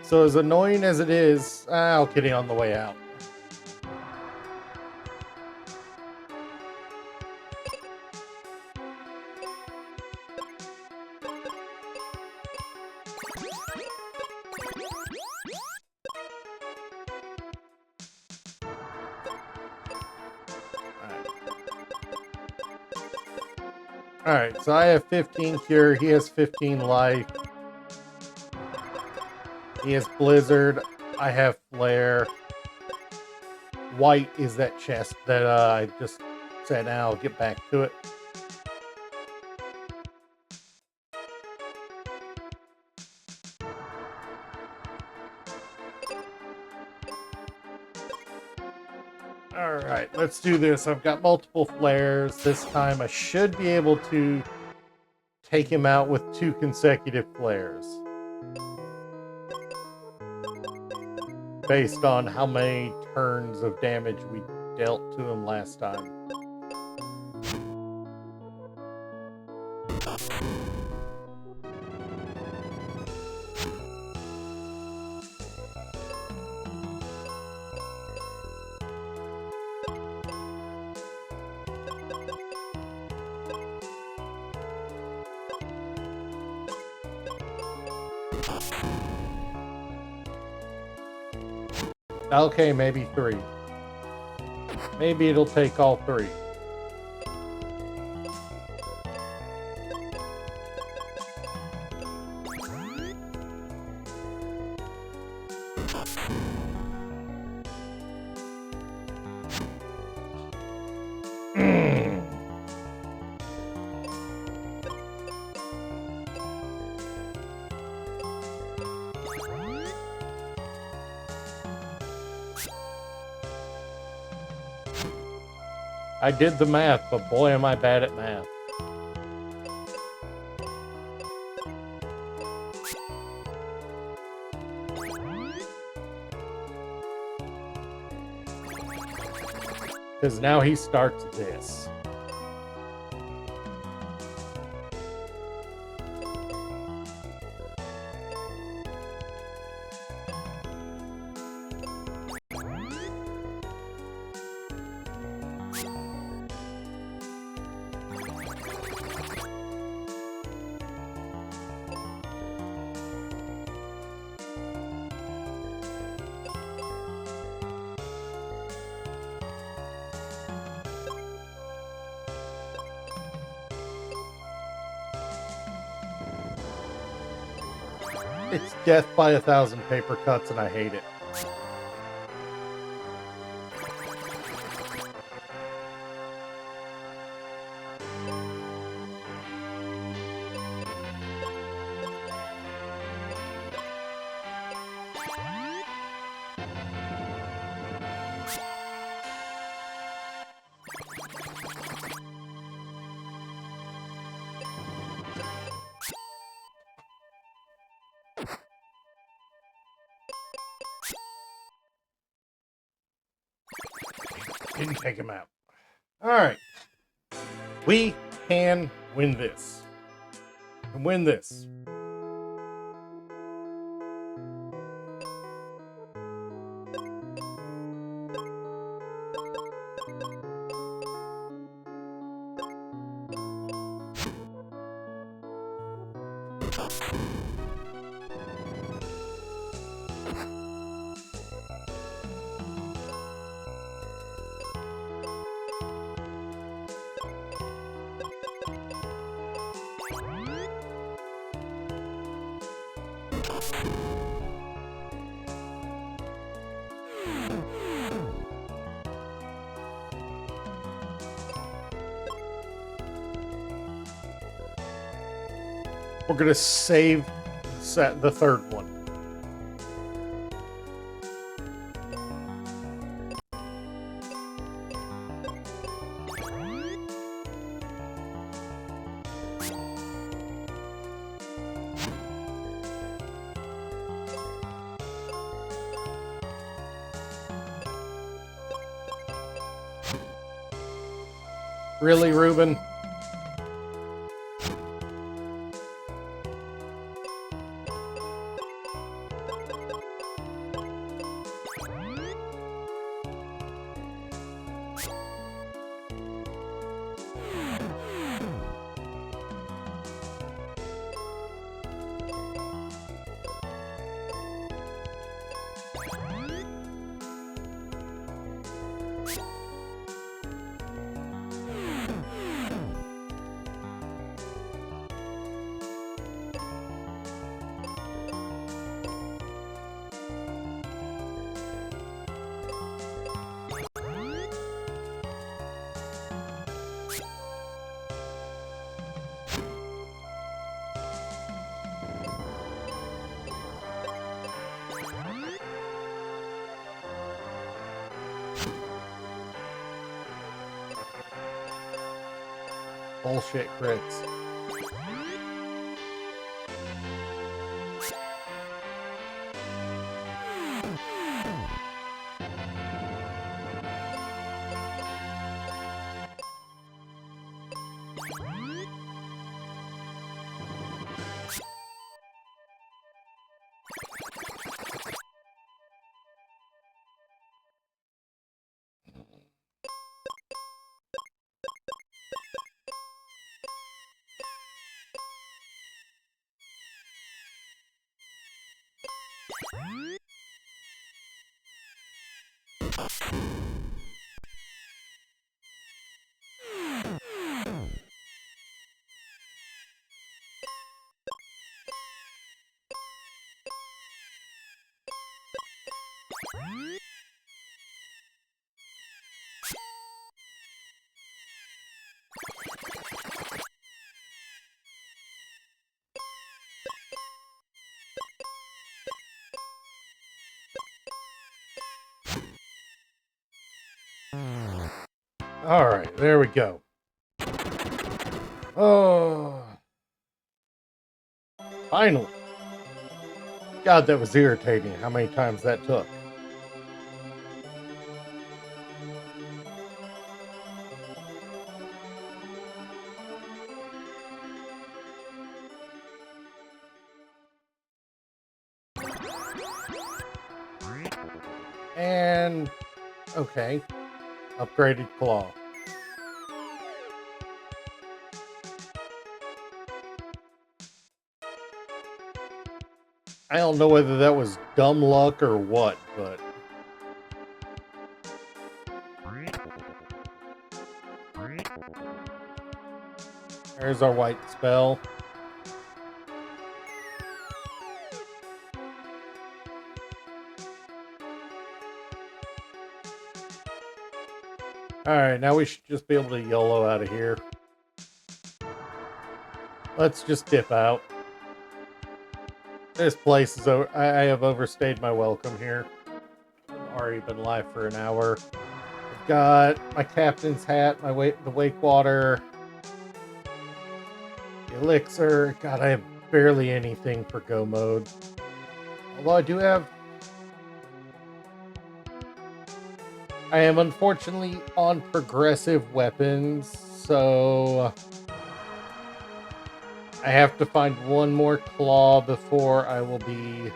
So as annoying as it is, I'll get it on the way out. Alright, so I have 15 cure, he has 15 life. He has Blizzard, I have Flare. White is that chest that I just said, now I'll get back to it. Alright, let's do this. I've got multiple flares. This time I should be able to take him out with 2 consecutive flares. Based on how many turns of damage we dealt to him last time. Okay, maybe 3. Maybe it'll take all 3. I did the math, but boy am I bad at math. Because now he starts this. It's death by 1,000 paper cuts, and I hate it. Didn't take him out. All right. We can win this. And win this. We're going to save the third one. Really, Ruben? Bullshit crits. All right, there we go. Oh, finally. God, that was irritating how many times that took. And, okay, upgraded claw. I don't know whether that was dumb luck or what, but... There's our white spell. Alright, now we should just be able to YOLO out of here. Let's just dip out. This place is over. I have overstayed my welcome here. I've already been live for an hour. I've got my captain's hat, the wake water, the elixir. God, I have barely anything for go mode. Although I do have... I am unfortunately on progressive weapons, so... I have to find one more claw before I will be...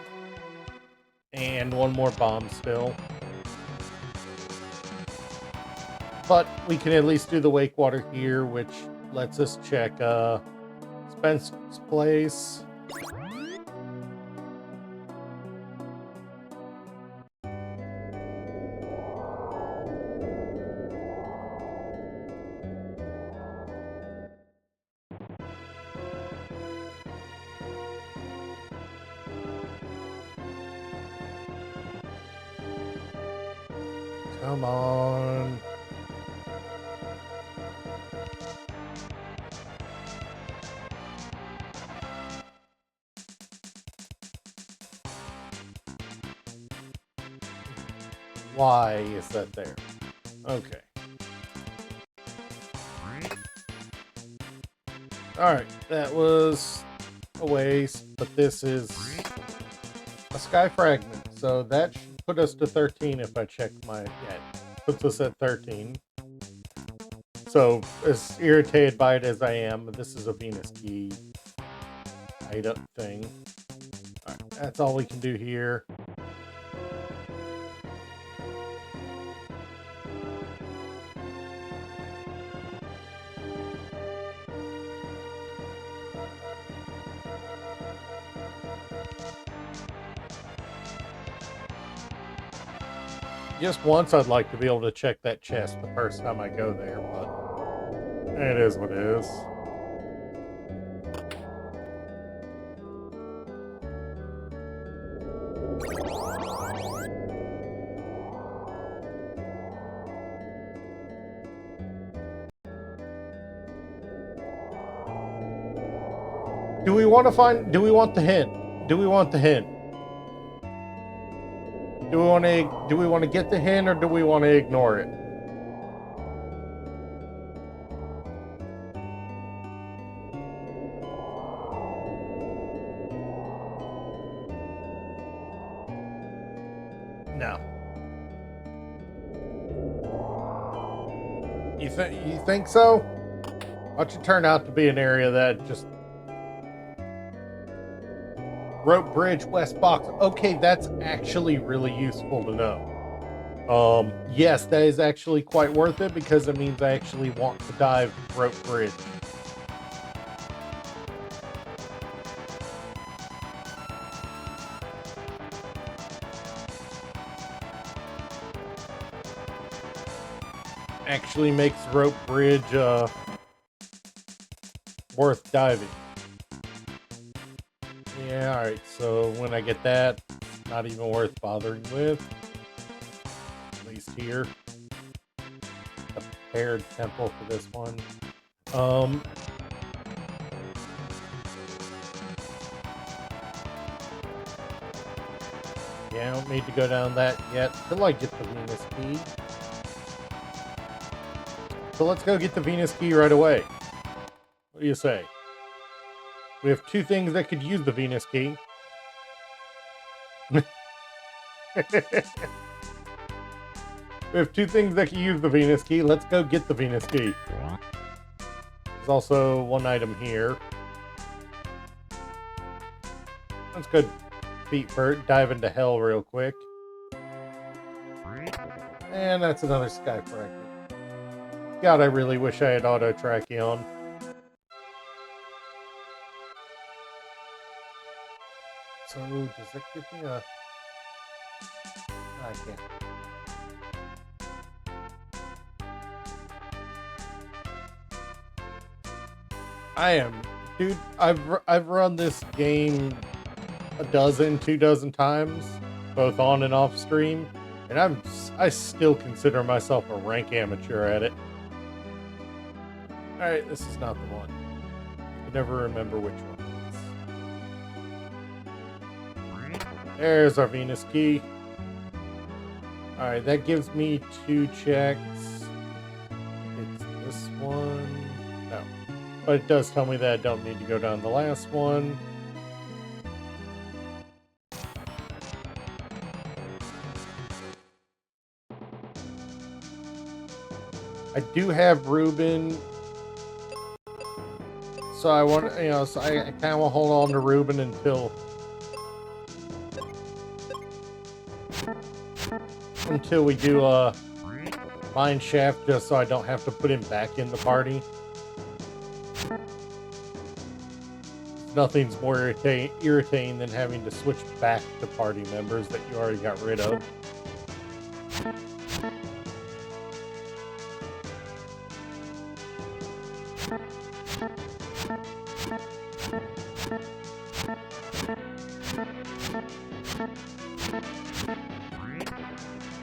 And one more bomb still. But we can at least do the wake water here, which lets us check Spencer's place. Come on. Why is that there? Okay. Alright, that was a waste, but this is a sky fragment, so that should put us to 13 if I check my... Yeah, puts us at 13. So, as irritated by it as I am, this is a Venus key item thing. Alright, that's all we can do here. Just once I'd like to be able to check that chest the first time I go there, but it is what it is. Do we want the hint? Do we want the hint? Do we want to get the hint, or do we want to ignore it? No. You think so? Watch it turn out to be an area that just... Rope Bridge, West Box. Okay, that's actually really useful to know. Yes, that is actually quite worth it, because it means I actually want to dive Rope Bridge. Actually makes Rope Bridge worth diving. Yeah, alright, so when I get that, not even worth bothering with. At least here. A paired temple for this one. Yeah, I don't need to go down that yet till I get the Venus key. So let's go get the Venus key right away. What do you say? We have two things that could use the Venus key. We have two things that can use the Venus key. Let's go get the Venus key. There's also one item here. Let's go dive into hell real quick. And that's another sky fragment. God, I really wish I had auto Tracheon. So, does that give me a... I can't. I am... Dude, I've run this game 2 dozen times, both on and off stream, And I still consider myself a rank amateur at it. Alright, this is not the one. I can never remember which one it is. There's our Venus key. Alright, that gives me 2 checks. It's this one. No. But it does tell me that I don't need to go down the last one. I do have Reuben. So I want, so I kind of want to hold on to Reuben until we do a mine shaft, just so I don't have to put him back in the party. Nothing's more irritating than having to switch back to party members that you already got rid of.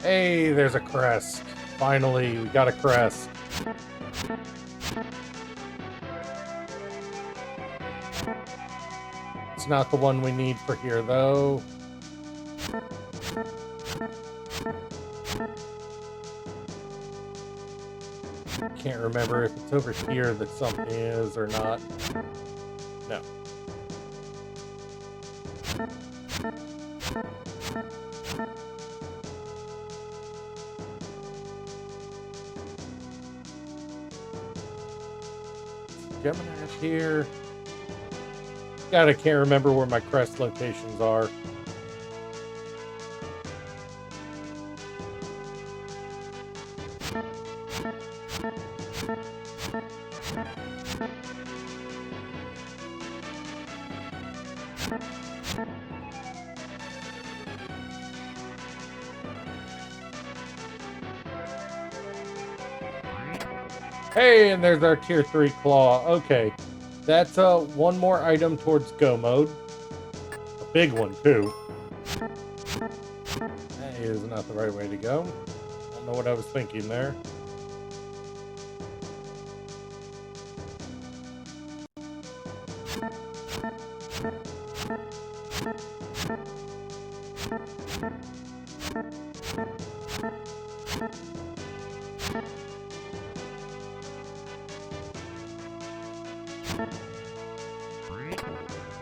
Hey, there's a crest. Finally, we got a crest. It's not the one we need for here, though. Can't remember if it's over here that something is or not. No. Gemini's here. God, I can't remember where my crest locations are. Hey, and there's our tier 3 claw. Okay, that's one more item towards go mode. A big one too. That is not the right way to go. I don't know what I was thinking there.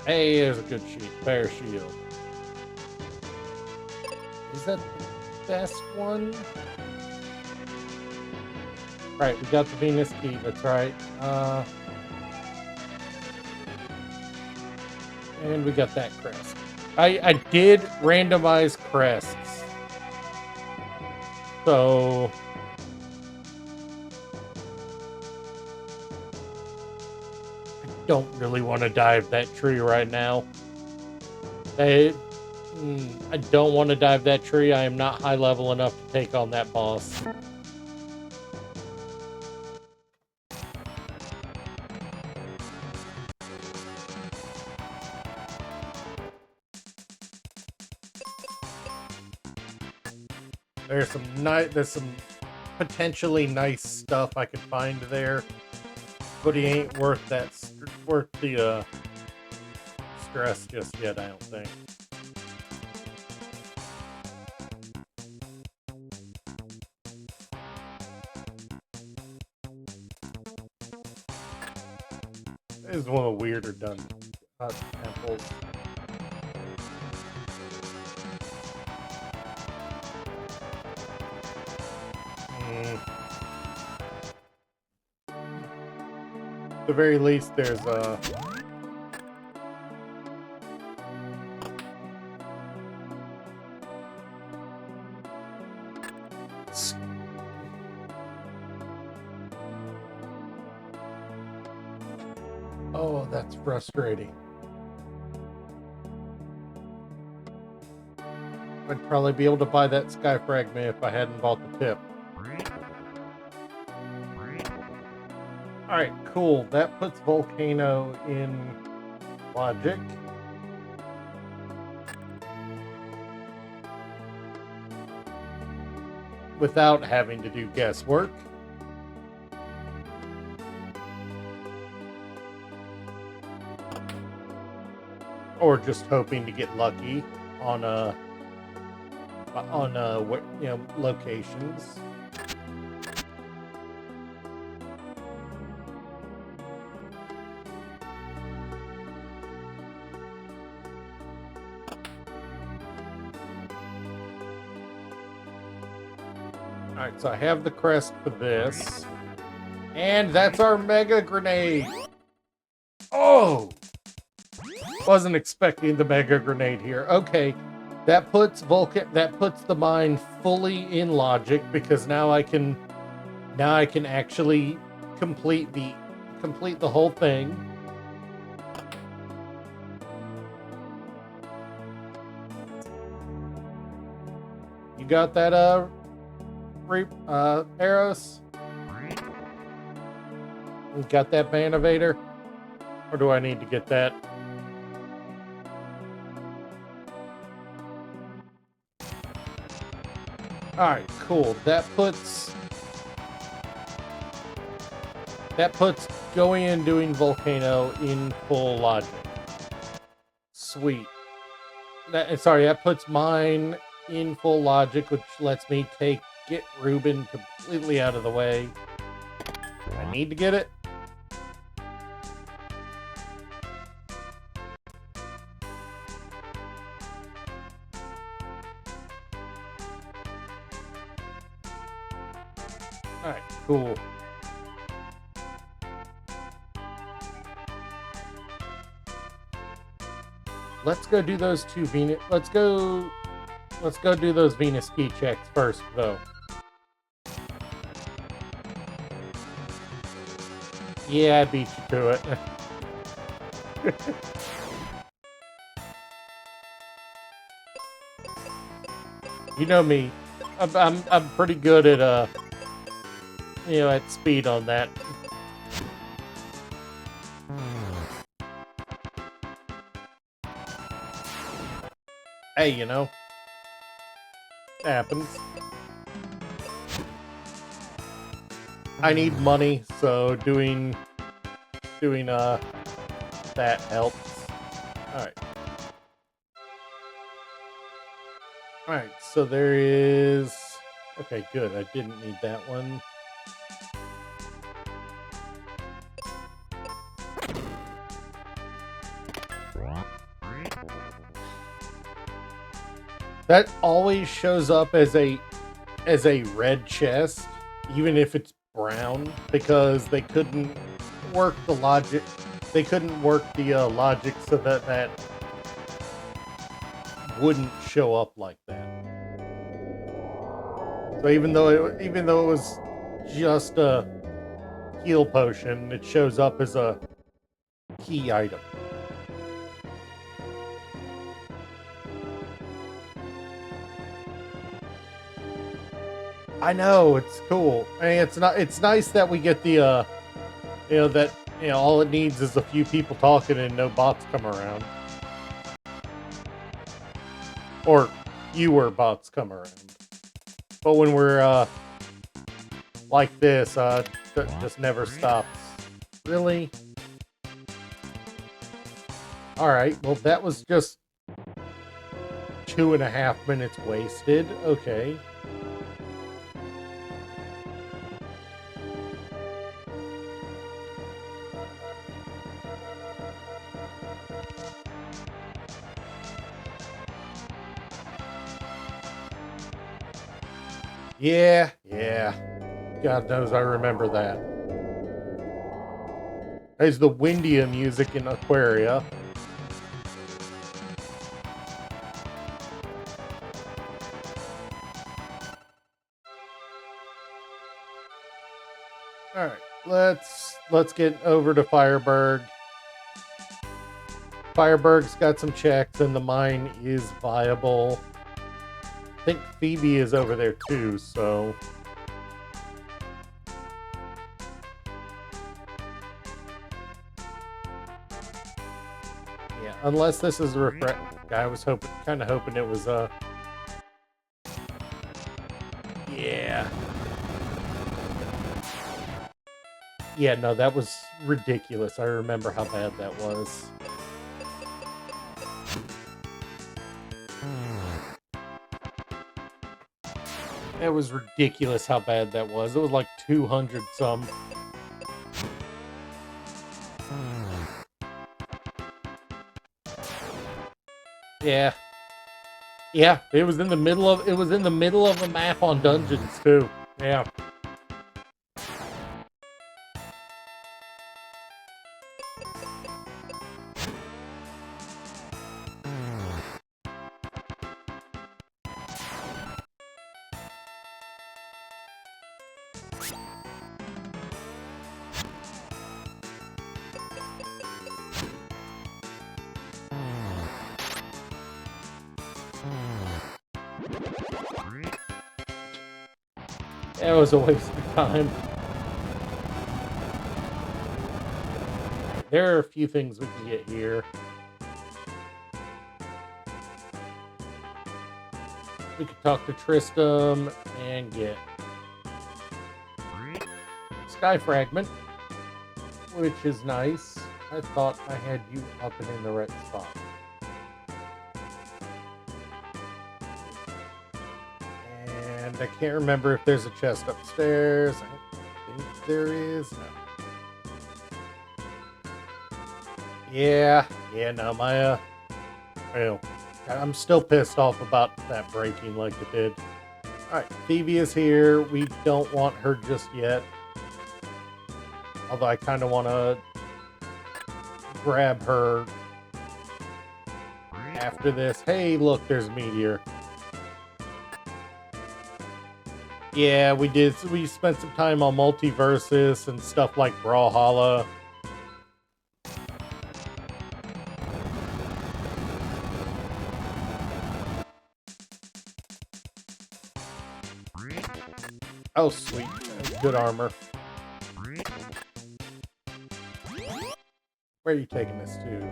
Hey, there's a good bear shield. Is that the best one? Right, we got the Venus key, that's right. And we got that crest. I did randomize crests. So don't really want to dive that tree right now. I don't want to dive that tree. I am not high level enough to take on that boss. There's some potentially nice stuff I could find there. But he ain't worth the stress just yet, I don't think. This is one of the weirder done temples. At the very least, there's oh, that's frustrating. I'd probably be able to buy that sky fragment if I hadn't bought the tip. Alright, cool. That puts Volcano in logic. without having to do guesswork. Or just hoping to get lucky on locations. Alright, so I have the crest for this. And that's our mega grenade! Oh! Wasn't expecting the mega grenade here. Okay, that puts the mine fully in logic, because now I can actually complete the whole thing. You got that Eros? You got that Banovator? Or do I need to get that? Alright, cool. That puts going and doing Volcano in full logic. Sweet. That puts mine in full logic, which lets me get Reuben completely out of the way. I need to get it. Alright, cool. Let's go do those two Venus. Let's go do those Venus key checks first, though. Yeah, I beat you to it. You know me. I'm pretty good at at speed on that. Hey, happens. I need money, so doing that helps. Alright, so there is... Okay, good. I didn't need that one. That always shows up as a red chest, even if it's brown, because they couldn't work the logic. They couldn't work the logic so that wouldn't show up like that. So even though it was just a heal potion, it shows up as a key item. I know, it's cool. I mean, it's nice that we get the all it needs is a few people talking and no bots come around. Or fewer bots come around. But when we're like this, just never stops. Really? Alright, well that was just 2.5 minutes wasted. Okay. Yeah. God knows I remember that. There's the Windia music in Aquaria. Alright, let's get over to Fireburg. Fireburg's got some checks and the mine is viable. I think Phoebe is over there too, so... Yeah, unless this is a refresh... I was kind of hoping it was, Yeah. Yeah, no, that was ridiculous. I remember how bad that was. It was ridiculous how bad that was. It was like 200 some. Yeah. Yeah, it was in the middle of a map on dungeons too. Yeah. It was a waste of time. There are a few things we can get here. We could talk to Tristram and get Sky Fragment, which is nice. I thought I had you up and in the right spot. And I can't remember if there's a chest upstairs. I don't think there is. No. Yeah, no, well, I'm still pissed off about that breaking like it did. Alright, Phoebe is here. We don't want her just yet. Although I kind of want to grab her after this. Hey, look, there's Meteor. Yeah, we did. We spent some time on Multiversus and stuff like Brawlhalla. Oh, sweet. Good armor. Where are you taking this to?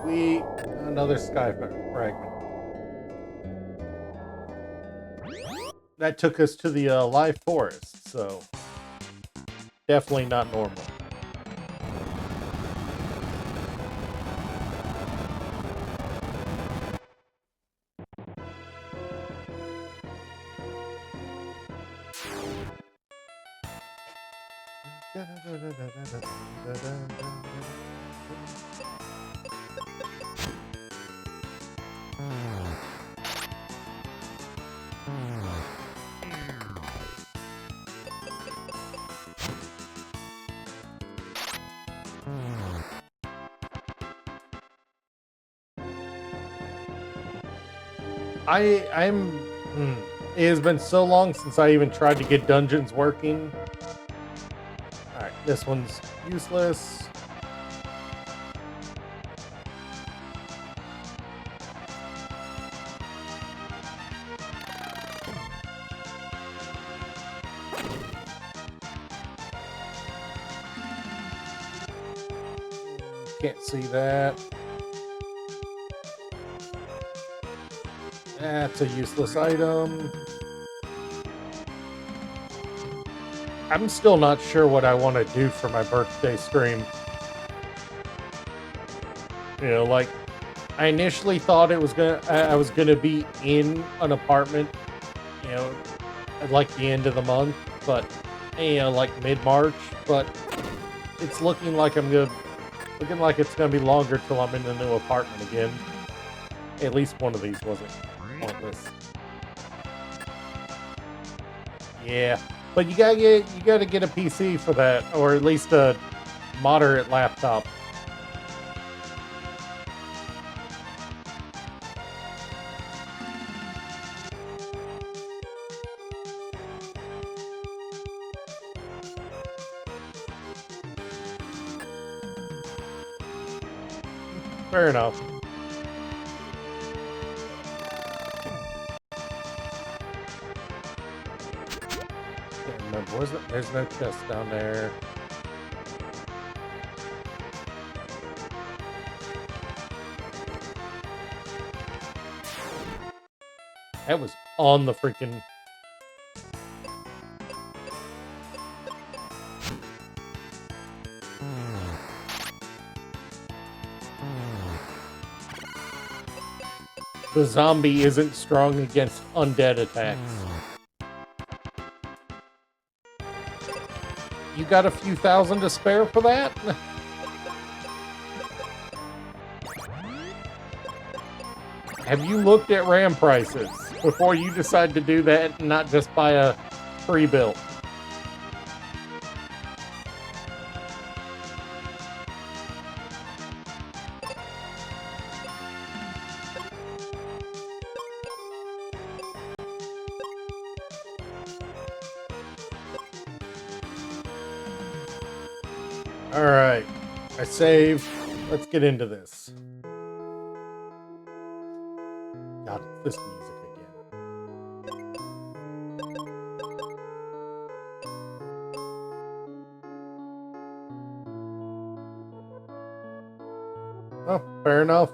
Sweet. Another Sky Fragment. That took us to the live forest, so definitely not normal. It has been so long since I even tried to get dungeons working. Alright, this one's useless. Can't see that. That's a useless item. I'm still not sure what I want to do for my birthday stream. You know, like, I initially thought I was gonna be in an apartment, you know, at like the end of the month, but you know, like mid-March. But it's looking like it's gonna be longer till I'm in the new apartment again. At least one of these wasn't pointless. Yeah, but you gotta get a PC for that, or at least a moderate laptop. Fair enough. Can't remember. There's no chest down there. That was on the freaking... the zombie isn't strong against undead attacks. You got a few thousand to spare for that? Have you looked at RAM prices before you decide to do that and not just buy a pre-built? Alright, I saved. Let's get into this. God, it's this music again. Oh, fair enough.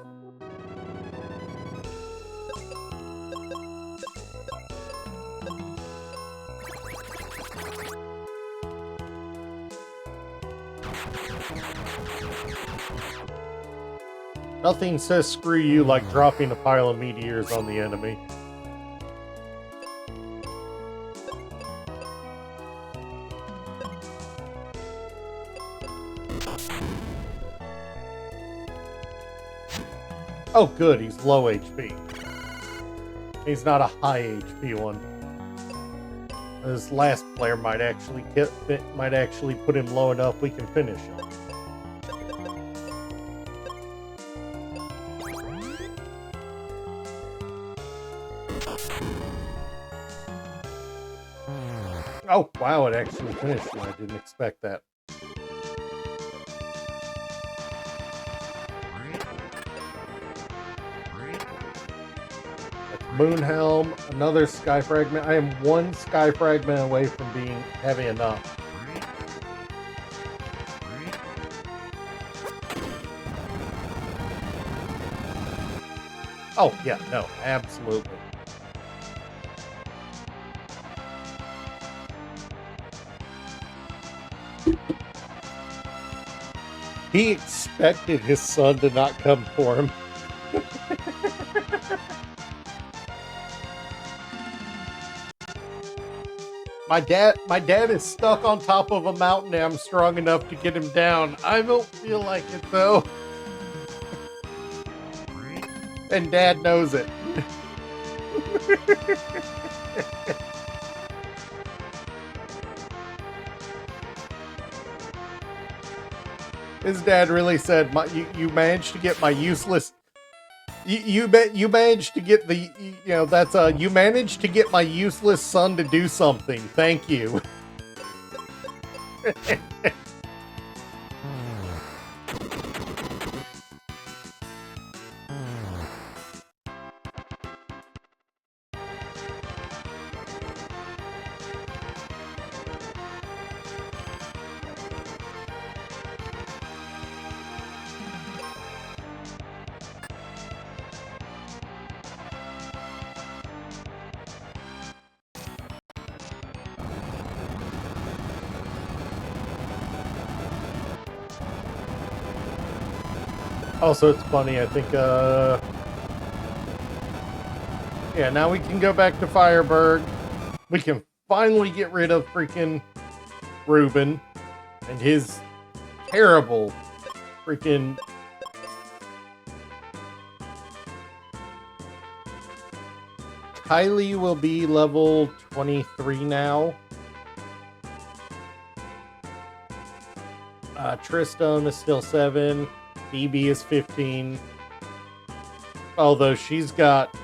Nothing says screw you like dropping a pile of meteors on the enemy. Oh good, he's low HP. He's not a high HP one. This last player might actually put him low enough we can finish him. Oh, wow, it actually finished. I didn't expect that. That's Moonhelm, another Sky Fragment. I am one Sky Fragment away from having enough. Oh, yeah, no, absolutely. He expected his son to not come for him. My dad is stuck on top of a mountain and I'm strong enough to get him down. I don't feel like it though. And Dad knows it. His dad really said, "You managed to get my useless. You managed to get the you managed to get my useless son to do something. Thank you." Also, it's funny, I think, yeah, now we can go back to Fireburg. We can finally get rid of freaking Reuben and his terrible freaking... Kylie will be level 23 now. Tristram is still 7. Phoebe is 15. Although she's got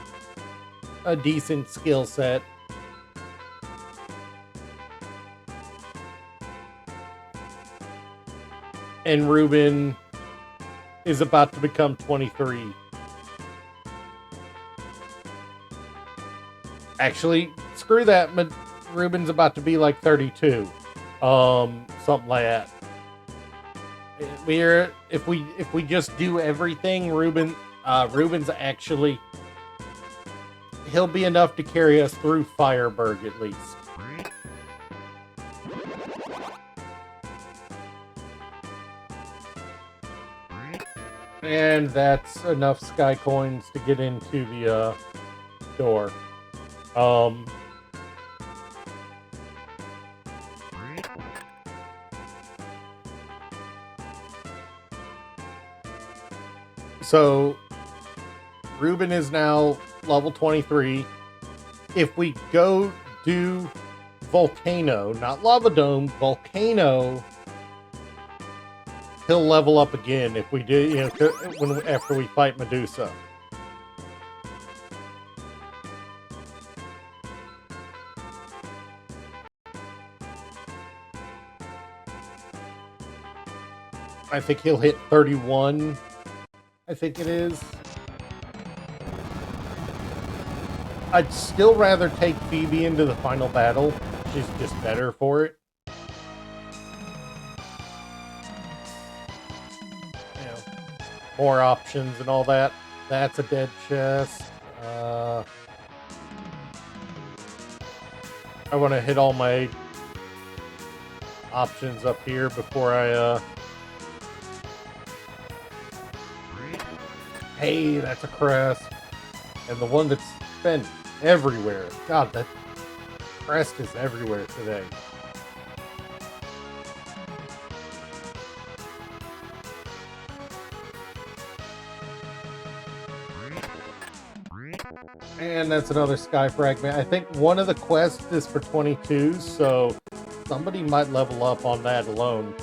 a decent skill set. And Reuben is about to become 23. Actually, screw that. Reuben's about to be like 32. Something like that. If we just do everything, Reuben's actually, he'll be enough to carry us through Fireburg at least. And that's enough sky coins to get into the door. So Ruben is now level 23. If we go do Volcano, not Lava Dome, Volcano, he'll level up again if we do, after we fight Medusa. I think he'll hit 31. I think it is. I'd still rather take Phoebe into the final battle. She's just better for it. You know, more options and all that. That's a dead chest. I want to hit all my options up here before I Hey, that's a crest. And the one that's been everywhere. God, that crest is everywhere today. And that's another sky fragment. I think one of the quests is for 22, so somebody might level up on that alone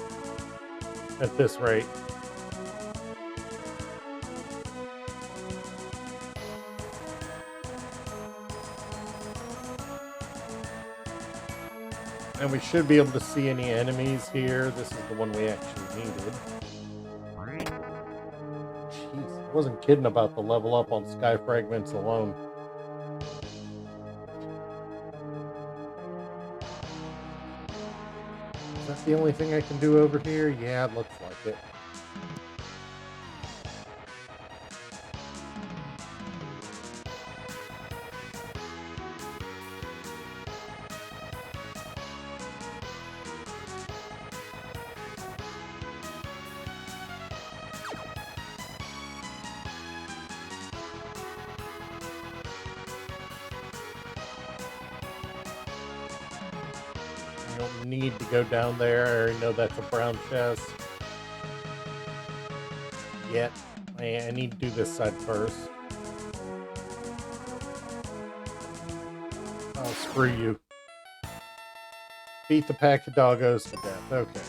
at this rate. And we should be able to see any enemies here. This is the one we actually needed. Jeez, I wasn't kidding about the level up on sky fragments alone. Is that the only thing I can do over here? Yeah, it looks like it. Don't need to go down there. I already know that's a brown chest. Yet. I need to do this side first. Oh, screw you. Beat the pack of doggos to death. Okay.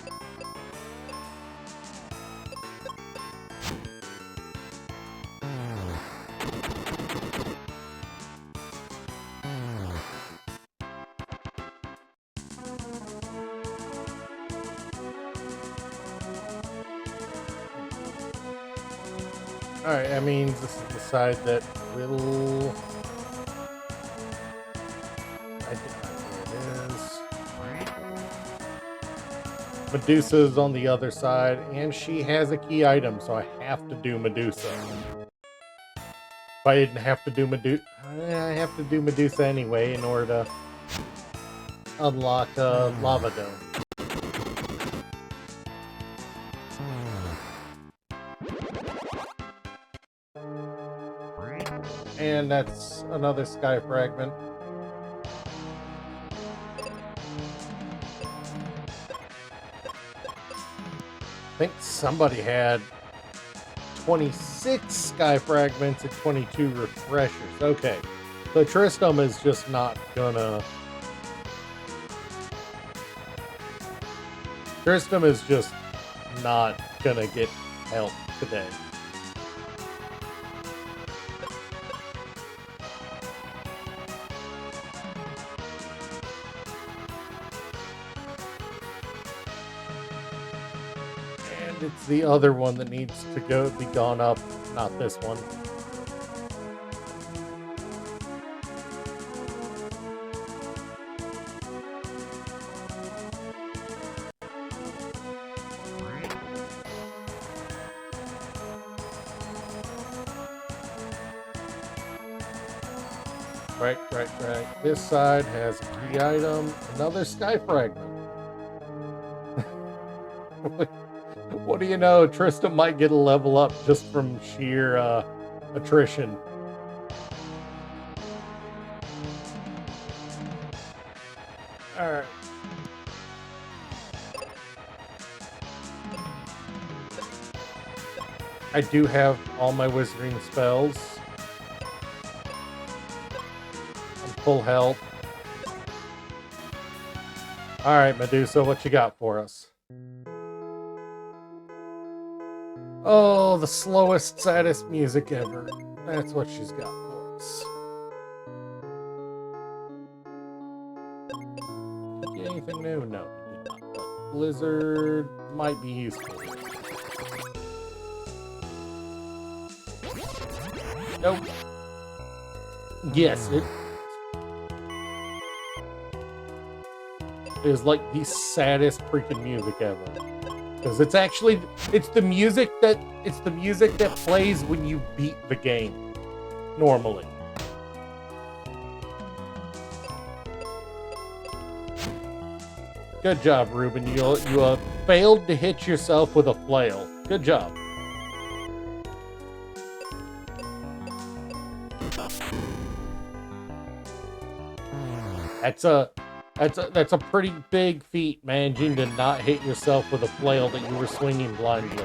Alright, that means this is the side that will... I think that's where it is. Medusa's on the other side, and she has a key item, so I have to do Medusa. If I didn't have to do Medusa... I have to do Medusa anyway in order to unlock Lava Dome. And that's another sky fragment. I think somebody had 26 sky fragments and 22 refreshers. Okay. So Tristram is just not gonna... Tristram is just not gonna get help today. It's the other one that needs to be gone up, not this one. Right. This side has a key item, another sky fragment. What do you know? Tristan might get a level up just from sheer attrition. Alright. I do have all my wizarding spells. I'm full health. Alright, Medusa, what you got for us? Oh, the slowest, saddest music ever. That's what she's got for us. Did you get anything new? No, you did not. But Blizzard might be useful. Nope. Yes, it is like the saddest freaking music ever. Because it's actually the music that plays when you beat the game normally. Good job, Ruben. You failed to hit yourself with a flail. Good job. That's a pretty big feat, managing to not hit yourself with a flail that you were swinging blindly.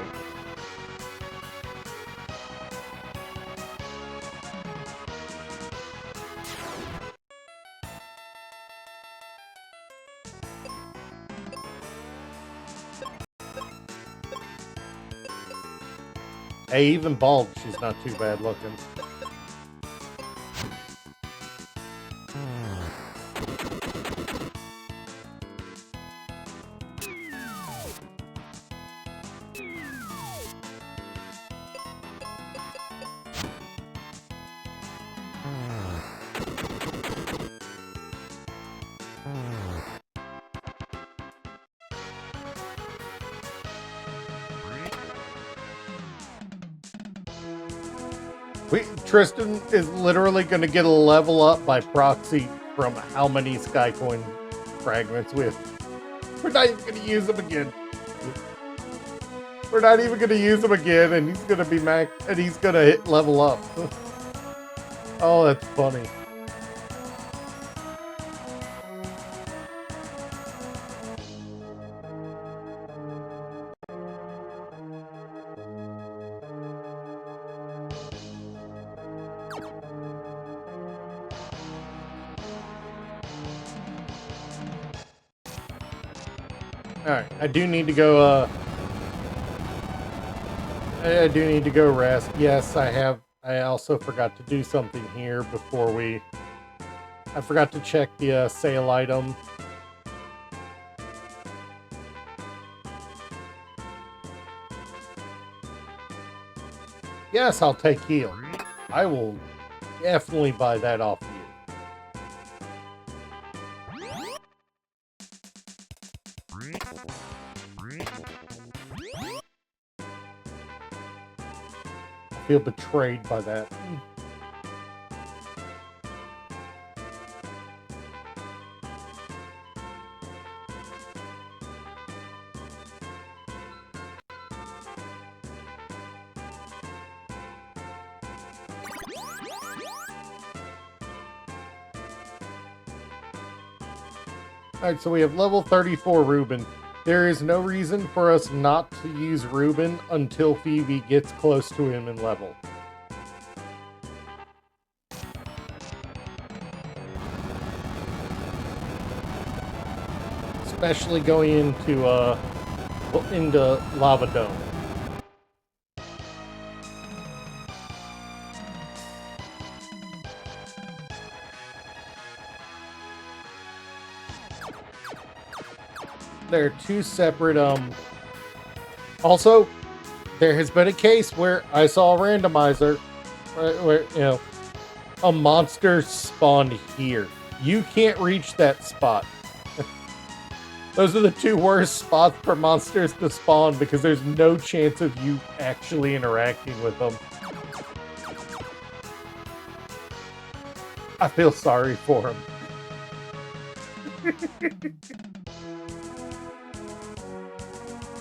Hey, even bald, she's not too bad looking. Tristan is literally going to get a level up by proxy from how many Skycoin fragments we have. We're not even going to use them again. We're not even going to use them again, and he's going to be max, and he's going to hit level up. Oh, that's funny. Alright, I do need to go, I do need to go rest. Yes, I have. I also forgot to do something here before I forgot to check the sale item. Yes, I'll take heal. I will definitely buy that off you. I feel betrayed by that. Alright, so we have level 34 Ruben. There is no reason for us not to use Ruben until Phoebe gets close to him in level. Especially going into Lava Dome. They're two separate, Also, there has been a case where I saw a randomizer where, you know, a monster spawned here. You can't reach that spot. Those are the two worst spots for monsters to spawn because there's no chance of you actually interacting with them. I feel sorry for him.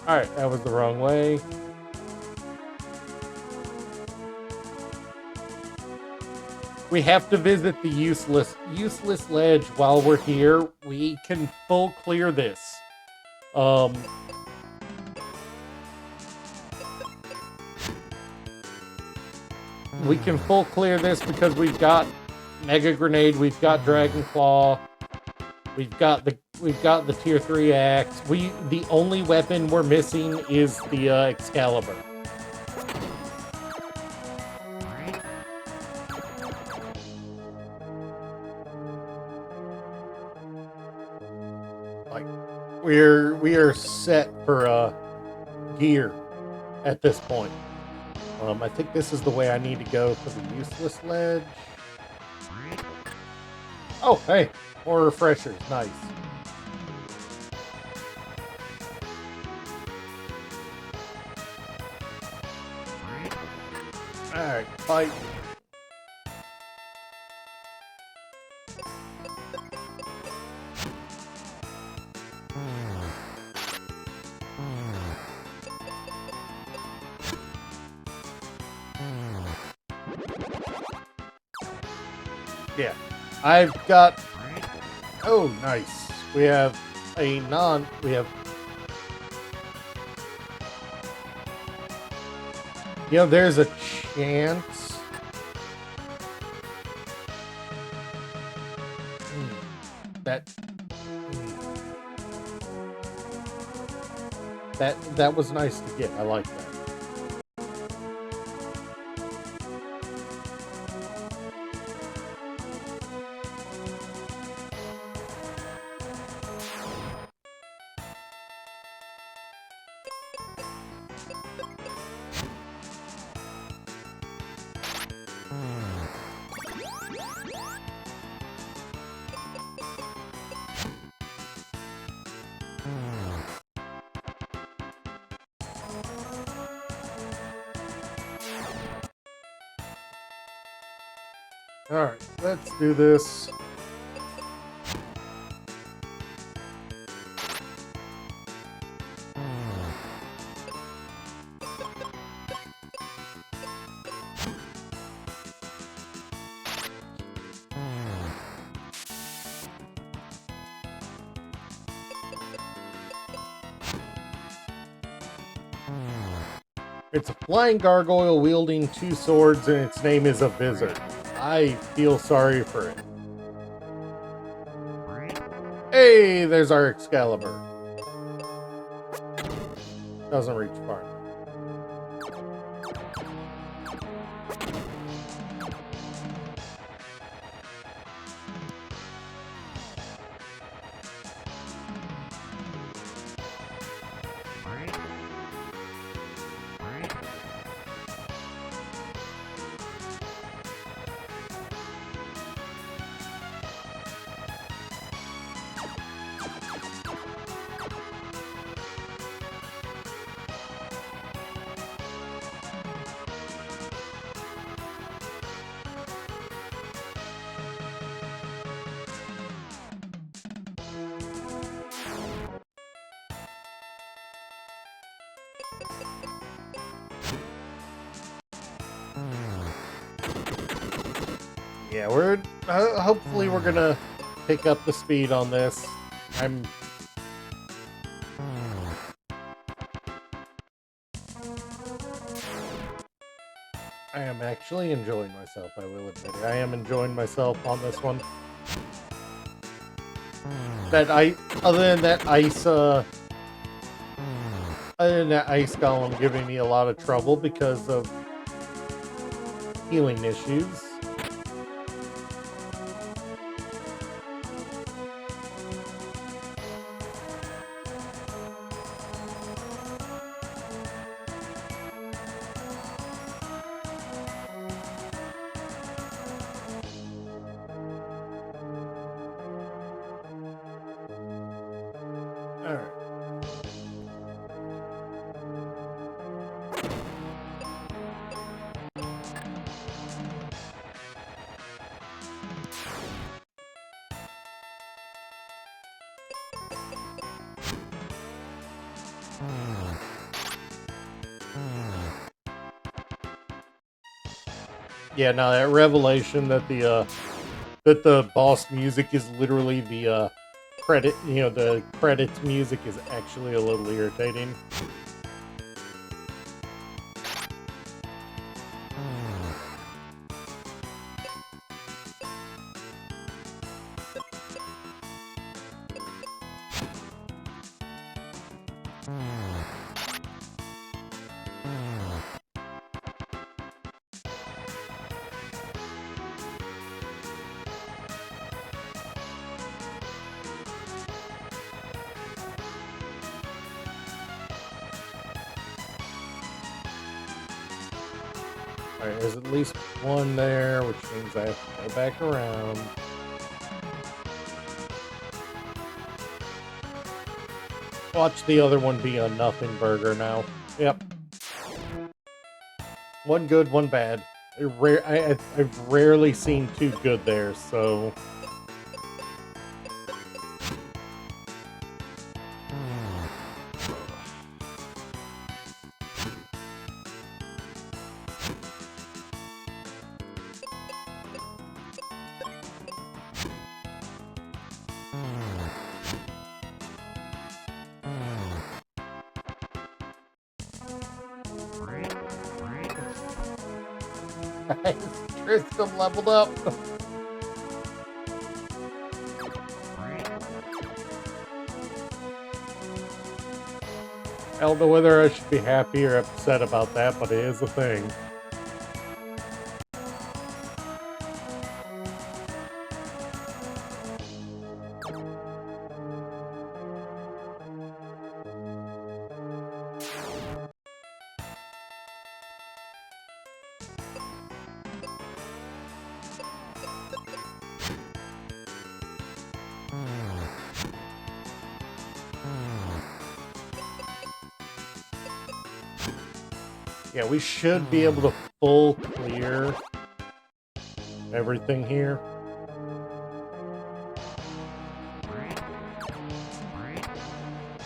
Alright, that was the wrong way. We have to visit the useless ledge while we're here. We can full clear this. We can full clear this because we've got Mega Grenade, we've got Dragon Claw, we've got the tier 3 axe. The only weapon we're missing is the Excalibur. Like we are set for gear at this point. I think this is the way I need to go for the useless ledge. Oh, hey, more refreshers, nice. Alright, fight. Yeah, I've got... Oh, nice. We have a we have... You know, there's a chance... That was nice to get. I like that. Alright, let's do this. It's a flying gargoyle wielding 2 swords, and its name is a Vizard. I feel sorry for it. Hey, there's our Excalibur. Doesn't reach far. Yeah, we're hopefully we're gonna pick up the speed on this. I am actually enjoying myself, I will admit it. I am enjoying myself on this one. Other than that ice golem giving me a lot of trouble because of healing issues. Alright. Yeah, no, that revelation that the boss music is literally the credit, the credits music is actually a little irritating. Alright, there's at least one there, which means I have to go back around. Watch the other one be a nothing burger now. Yep. One good, one bad. I've rarely seen two good there, so... Tristram leveled up. I don't know whether I should be happy or upset about that, but it is a thing. Yeah, we should be able to full clear everything here.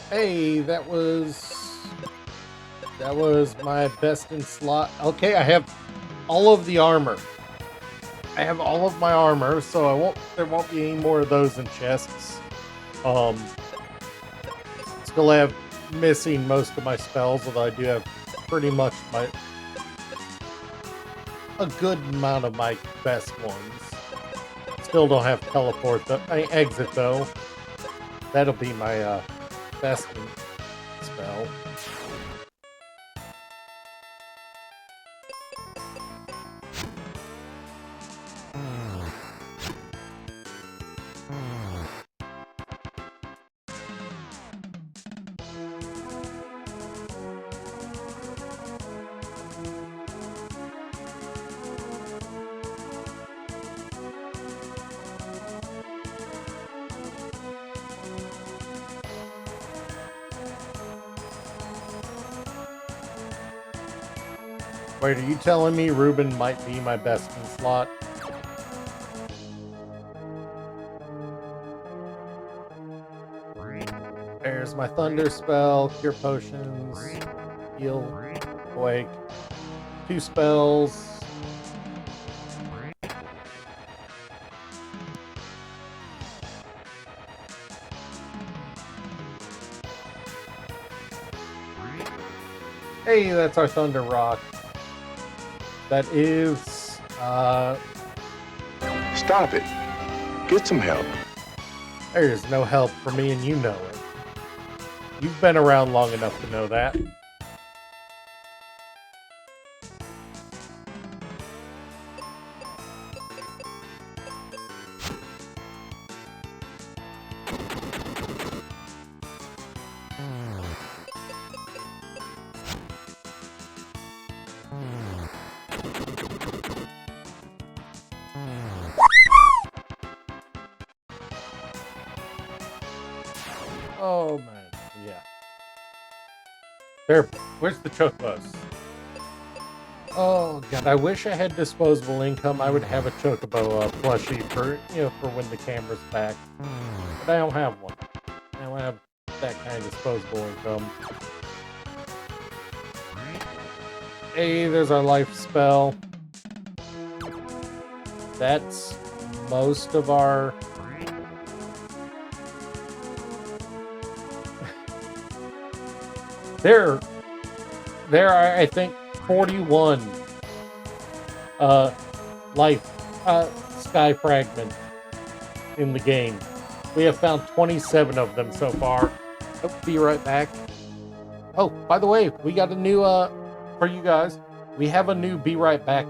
Hey, that was my best in slot. Okay, I have all of the armor. I have all of my armor, so there won't be any more of those in chests. Still have missing most of my spells, although I do have pretty much a good amount of my best ones. Still don't have teleport though. Exit though. That'll be my best spell. Wait, are you telling me Ruben might be my best in slot? There's my Thunder spell, Cure Potions, Heal, Awake, 2 spells. Hey, that's our Thunder Rock. That is, Stop it. Get some help. There's no help for me, and you know it. You've been around long enough to know that. Oh man, yeah. There, where's the chocobos? Oh god, I wish I had disposable income. I would have a chocobo plushie for for when the camera's back, but I don't have one. I don't have that kind of disposable income. Hey, there's our life spell. that's most of our... There are, I think, 41 life sky fragments in the game. We have found 27 of them so far. I'll be right back. Oh, by the way, we got a new for you guys. We have a new Be Right Back.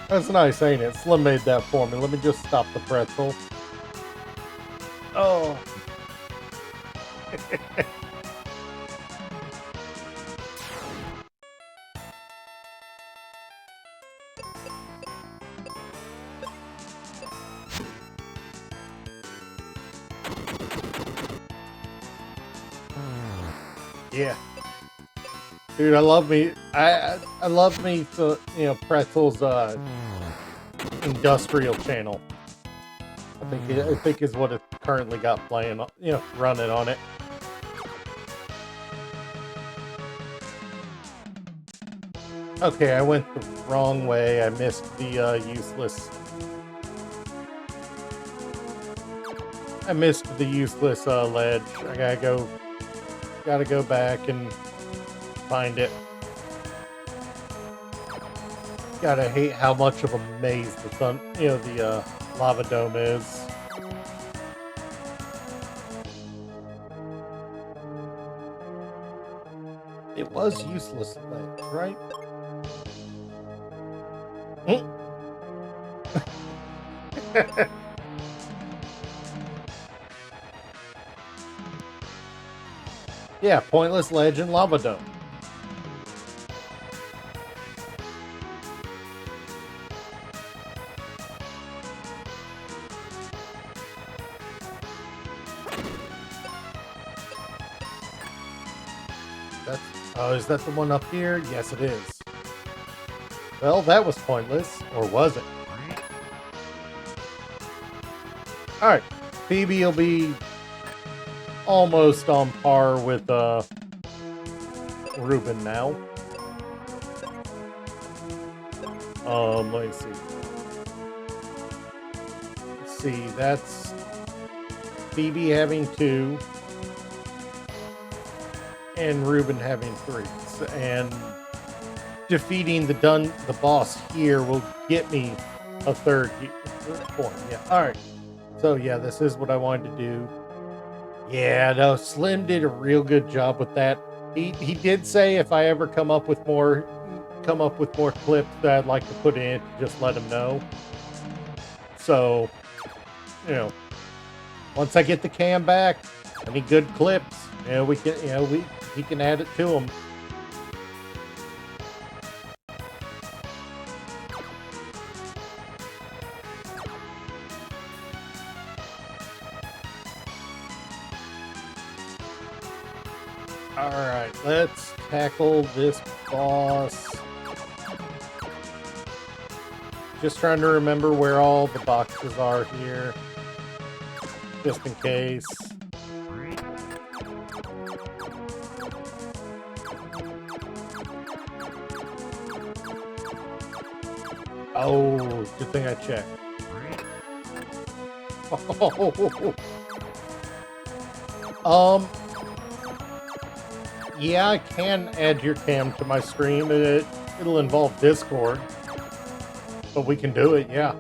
That's nice, ain't it? Slim made that for me. Let me just stop the pretzel. Oh. Yeah. Dude, I love me. I love me to, Pretzel's industrial channel. I think is what it currently got playing, running on it. Okay, I went the wrong way. I missed the useless. I missed the useless ledge. I gotta go back and find it. Gotta hate how much of a maze the lava dome is. It was useless, right? Yeah, pointless ledge and lava dome. Oh, is that the one up here? Yes, it is. Well, that was pointless. Or was it? Alright. Phoebe will be almost on par with Ruben now. Let me see. Let's see, that's Phoebe having 2. And Ruben having 3, and defeating the boss here will get me a third point. Yeah, all right. So yeah, this is what I wanted to do. Yeah, no, Slim did a real good job with that. He did say if I ever come up with more clips that I'd like to put in, just let him know. So, once I get the cam back, any good clips, we can, he can add it to them. Alright, let's tackle this boss. Just trying to remember where all the boxes are here. Just in case. Oh, good thing I checked. Yeah, I can add your cam to my stream. It'll involve Discord. But we can do it, yeah.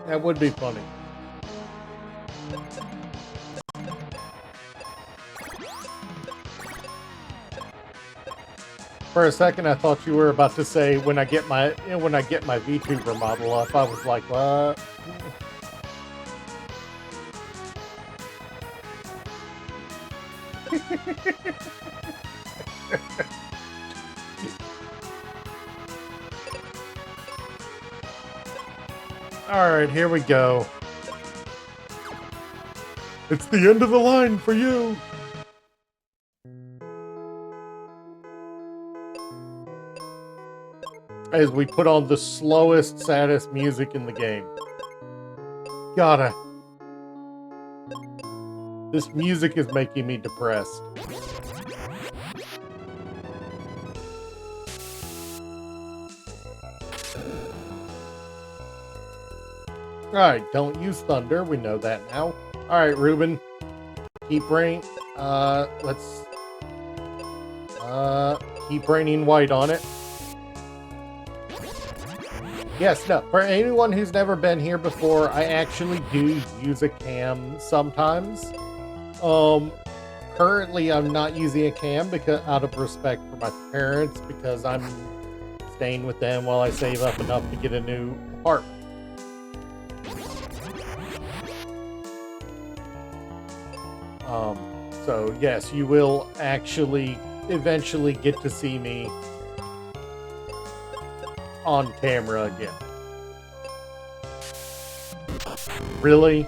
That would be funny. For a second, I thought you were about to say when I get my VTuber model up. I was like, what? All right, here we go. It's the end of the line for you. As we put on the slowest, saddest music in the game. Gotta. This music is making me depressed. Alright, don't use thunder. We know that now. Alright, Ruben. Keep rain. Let's... keep raining white on it. Yes, no, for anyone who's never been here before, I actually do use a cam sometimes. Currently I'm not using a cam because out of respect for my parents, because I'm staying with them while I save up enough to get a new apartment. So yes, you will actually eventually get to see me on camera again. Really?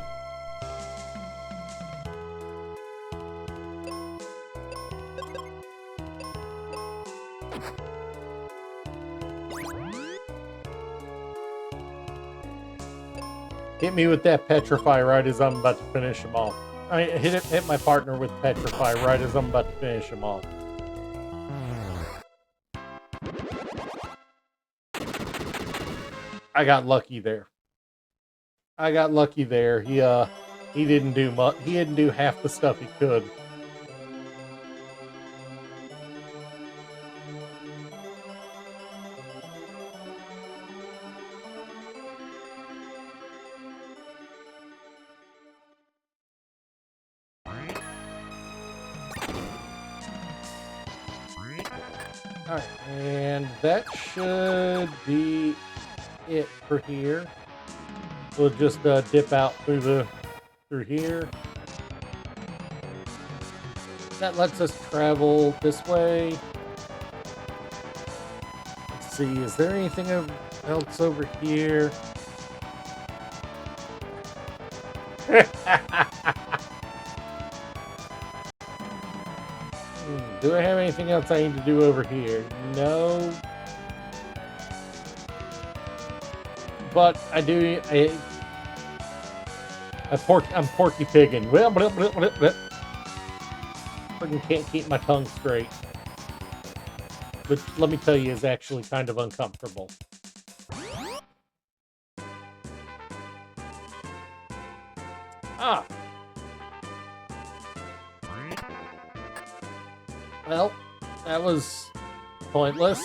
Hit me with that petrify right as I'm about to finish them off. I hit my partner with petrify right as I'm about to finish them off. I got lucky there. I got lucky there. He didn't do much. He didn't do half the stuff he could. Alright, and that should be it for here. We'll just dip out through here. That lets us travel this way. Let's see, is there anything else over here? Do I have anything else I need to do over here? No. But I do. I'm porky pigging. Freaking can't keep my tongue straight. Which, let me tell you, is actually kind of uncomfortable. Ah. Well, that was pointless.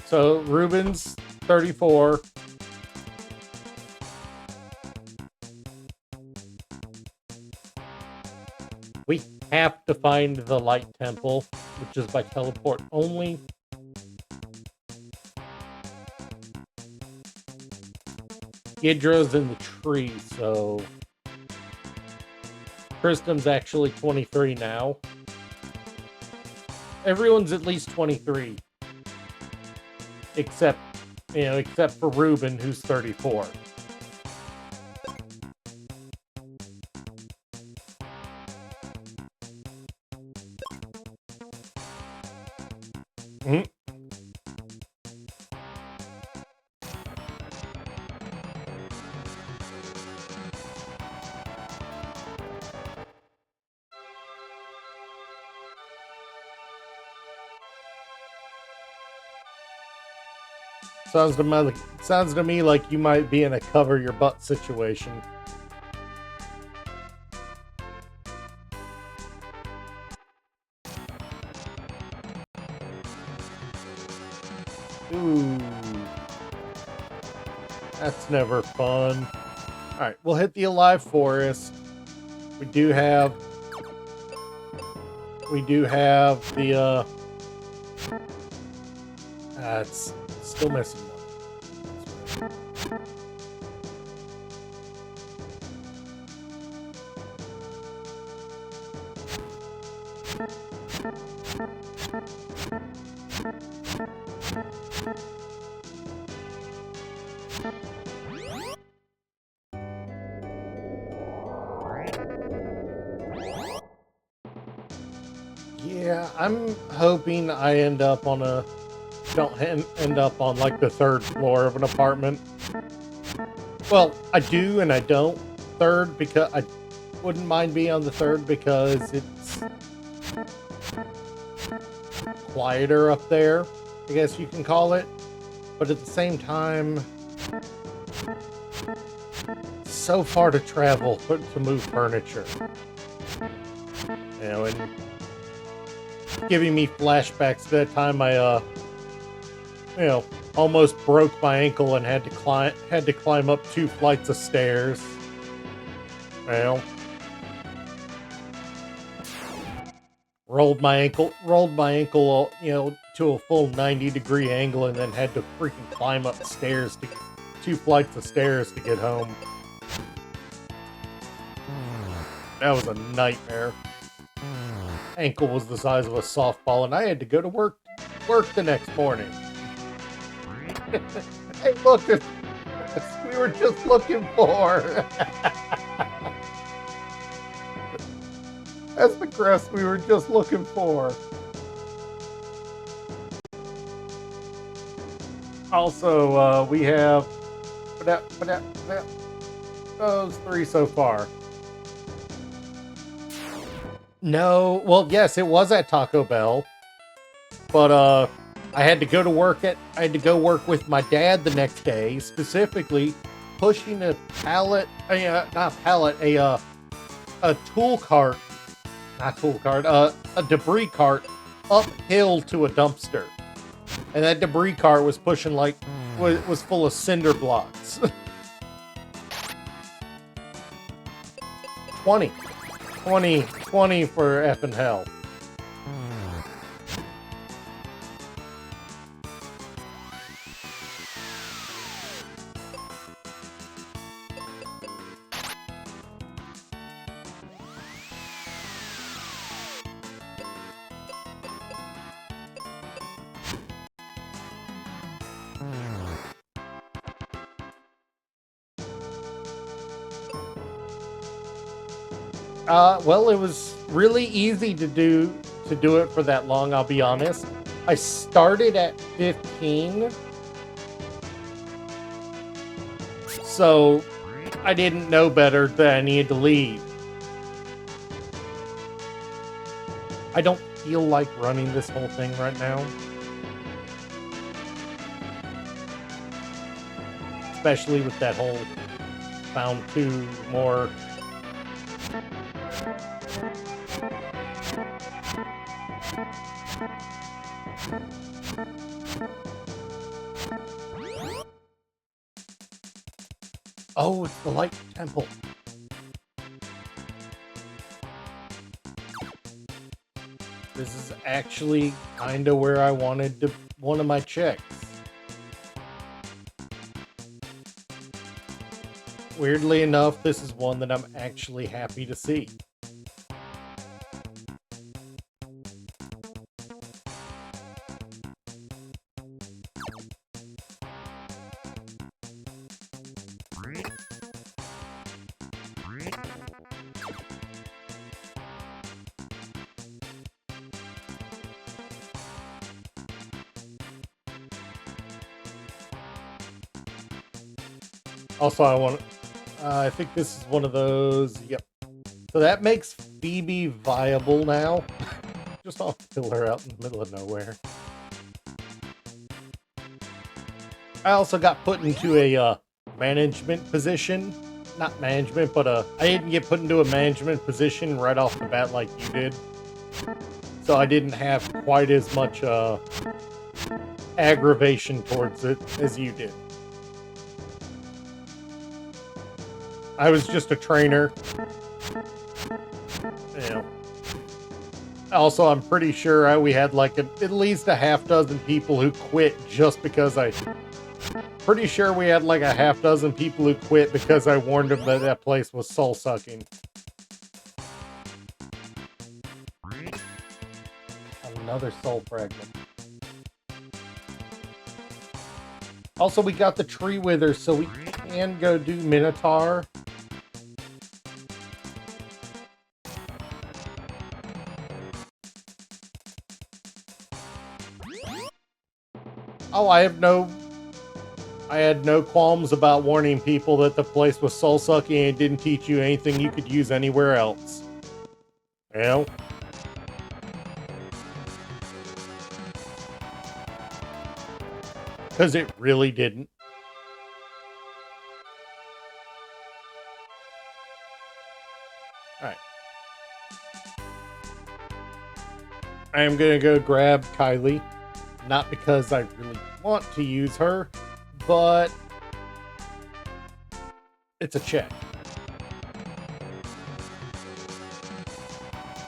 So, Ruben's 34. We have to find the Light Temple, which is by teleport only. Gidra's in the tree, so Tristram's actually 23 now. Everyone's at least 23. Except for Ruben, who's 34. Mm-hmm. Sounds to me like you might be in a cover your butt situation. Ooh. That's never fun. Alright, we'll hit the Alive Forest. We do have the it's still missing one. Yeah, I'm hoping I end up on end up on like the 3rd floor of an apartment. Well, I do and I don't. Third, because I wouldn't mind being on the 3rd because it's quieter up there, I guess you can call it. But at the same time, so far to travel to move furniture. You know, and giving me flashbacks to that time I almost broke my ankle and had to climb up 2 flights of stairs. Well, rolled my ankle, to a full 90-degree angle and then had to freaking climb up stairs to 2 flights of stairs to get home. That was a nightmare. Ankle was the size of a softball and I had to go to work the next morning. Hey, look, we were just looking for. That's the crest we were just looking for. Also, we have those 3 so far. No, well, yes, it was at Taco Bell, but I had to go work with my dad the next day, specifically pushing a debris cart uphill to a dumpster. And that debris cart was pushing was full of cinder blocks. 20 for effing hell. Well, it was really easy to do it for that long, I'll be honest. I started at 15. So I didn't know better that I needed to leave. I don't feel like running this whole thing right now. Especially with that whole found 2 more. Oh, it's the Light Temple. This is actually kind of where I wanted one of my chicks. Weirdly enough, this is one that I'm actually happy to see. Also, I think this is one of those. Yep. So that makes Phoebe viable now. Just I'll kill her out in the middle of nowhere. I also got put into a management position. Not management, but I didn't get put into a management position right off the bat like you did. So I didn't have quite as much aggravation towards it as you did. I was just a trainer. You know. Also, I'm pretty sure we had like at least a half dozen people who quit just because pretty sure we had like a half dozen people who quit because I warned them that that place was soul sucking. Another soul fragment. Also, we got the tree wither, so we can go do Minotaur. Oh, I had no qualms about warning people that the place was soul sucking and didn't teach you anything you could use anywhere else. You know? Because it really didn't. Alright. I am going to go grab Kylie. Not because I really want to use her, but it's a check.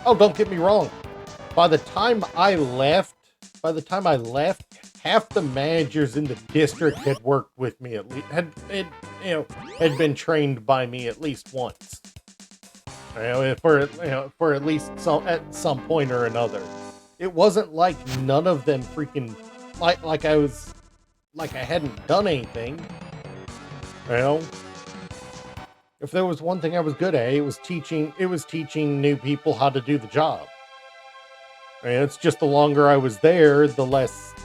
Oh, don't get me wrong. By the time I left, half the managers in the district had worked with me at least, had been trained by me at least once. For at least at some point or another. It wasn't like none of them freaking like I hadn't done anything. If there was one thing I was good at, it was teaching new people how to do the job. It's just the longer I was there, the less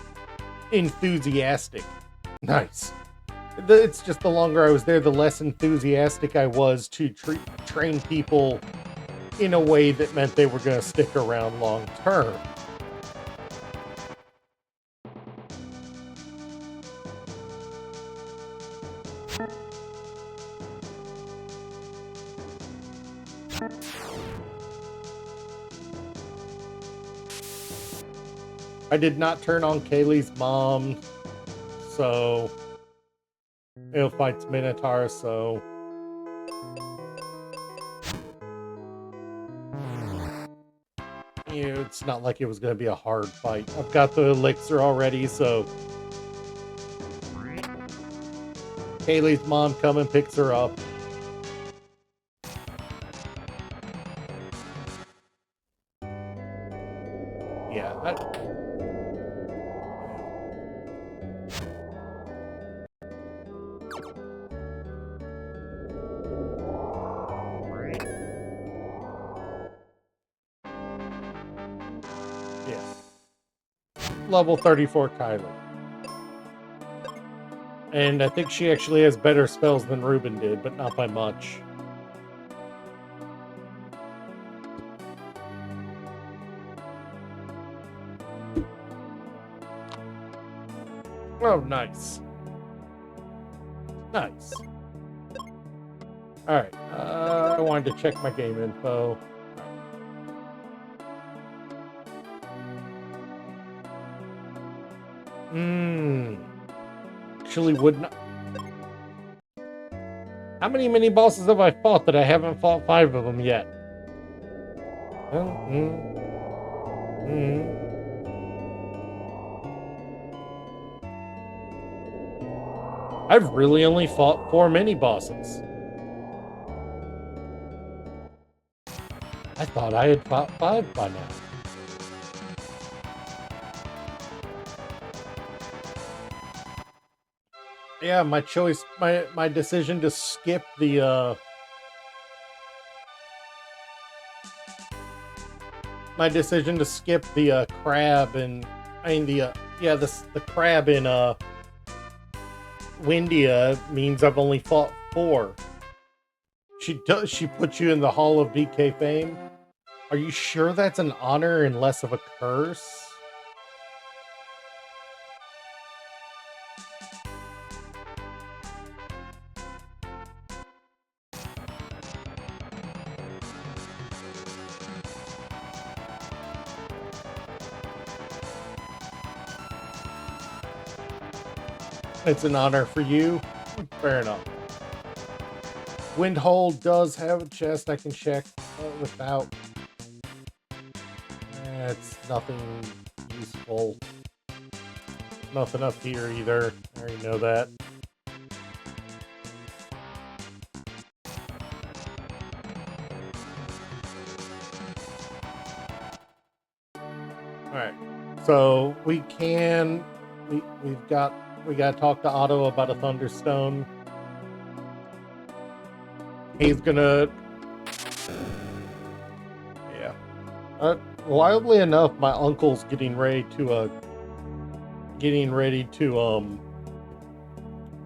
enthusiastic. Nice. It's just the longer I was there, the less enthusiastic I was to train people in a way that meant they were going to stick around long term. I did not turn on Kaylee's mom, so it fights Minotaur, so it's not like it was going to be a hard fight. I've got the elixir already, so Kaylee's mom come and picks her up. Yeah, level 34 Kylie. And I think she actually has better spells than Ruben did, but not by much. Oh, nice. Nice. Alright, I wanted to check my game info. Actually would not. How many mini bosses have I fought that I haven't fought 5 of them yet? I've really only fought 4 mini bosses. I thought I had fought 5 by now. Yeah, my choice, my decision to skip the crab and the crab in Windia means I've only fought 4. She put you in the Hall of DK Fame. Are you sure that's an honor and less of a curse? It's an honor for you. Fair enough. Windhole does have a chest I can check without. It's nothing useful. Nothing up here either. I already know that. Alright. So we gotta talk to Otto about a Thunderstone. He's gonna... Yeah. Wildly enough, my uncle's getting ready to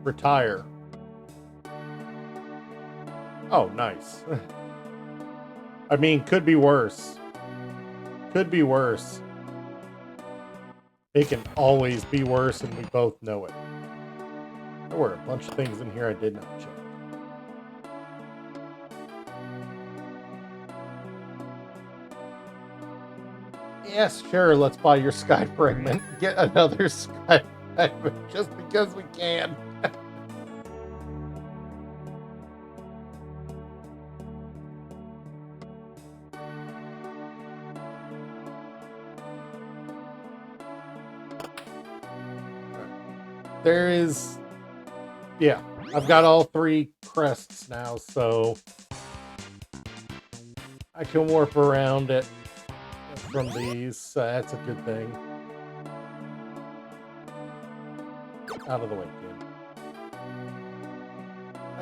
retire. Oh, nice. I mean, could be worse. Could be worse. It can always be worse, and we both know it. There were a bunch of things in here I did not check. Yes, sure, let's buy your sky fragment. Get another sky fragment just because we can. There is... Yeah, I've got all 3 crests now, so I can warp around it from these, so that's a good thing. Out of the way,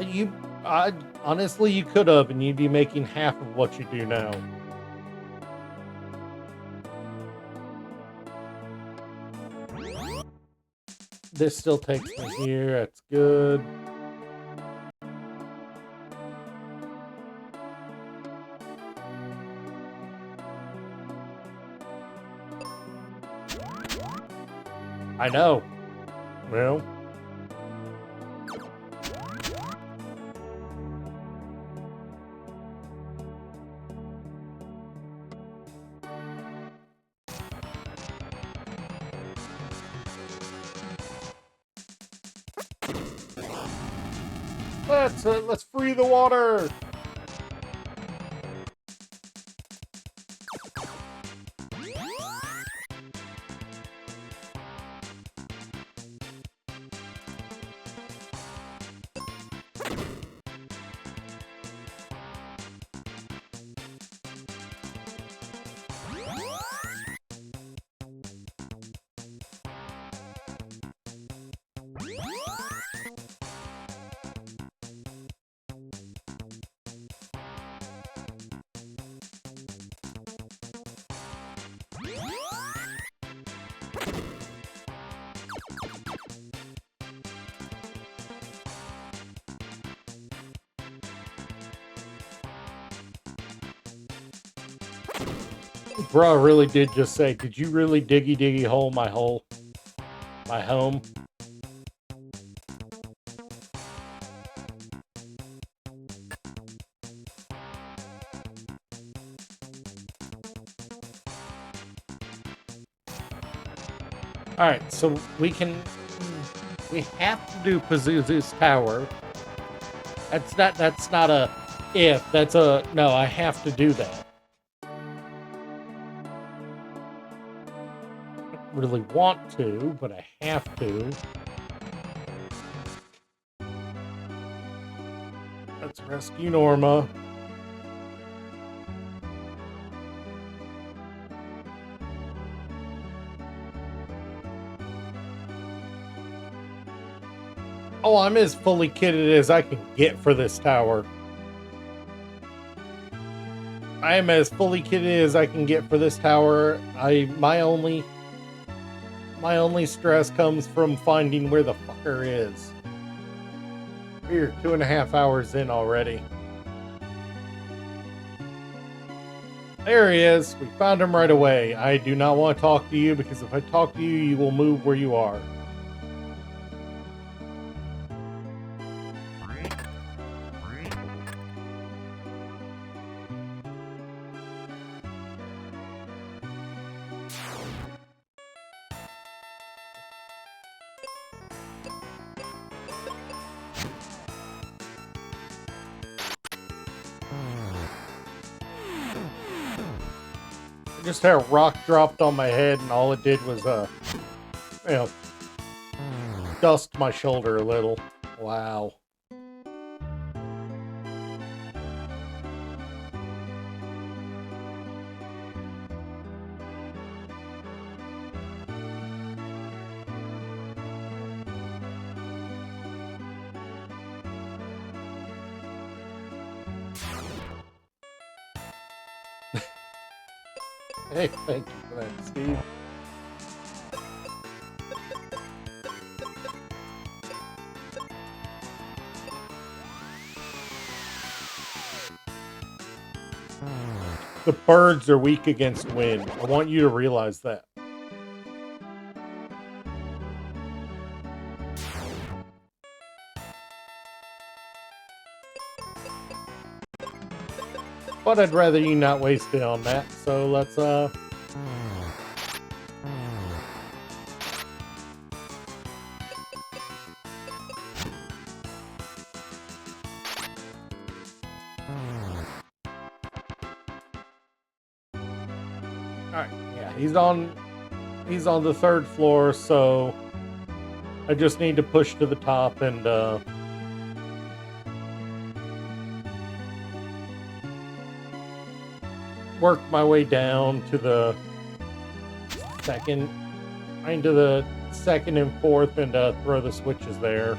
kid. Honestly, you could have, and you'd be making half of what you do now. This still takes me here, that's good. I know. Well. Let's free the water. Bruh really did just say, did you really diggy hole my hole? My home? Alright, so we have to do Pazuzu's Tower. That's not a if, that's a, no, I have to do that. Really want to, but I have to. Let's rescue Norma. Oh, I'm as fully kitted as I can get for this tower. I am as fully kitted as I can get for this tower. My only stress comes from finding where the fucker is. We're 2.5 hours in already. There he is. We found him right away. I do not want to talk to you because if I talk to you, you will move where you are. Just had a rock dropped on my head, and all it did was, dust my shoulder a little. Wow. Hey, thank you for that, Steve. The birds are weak against wind. I want you to realize that. But I'd rather you not waste it on that, so let's, Alright, yeah, he's on the 3rd floor, so I just need to push to the top and, work my way down to the second and 4th and throw the switches there.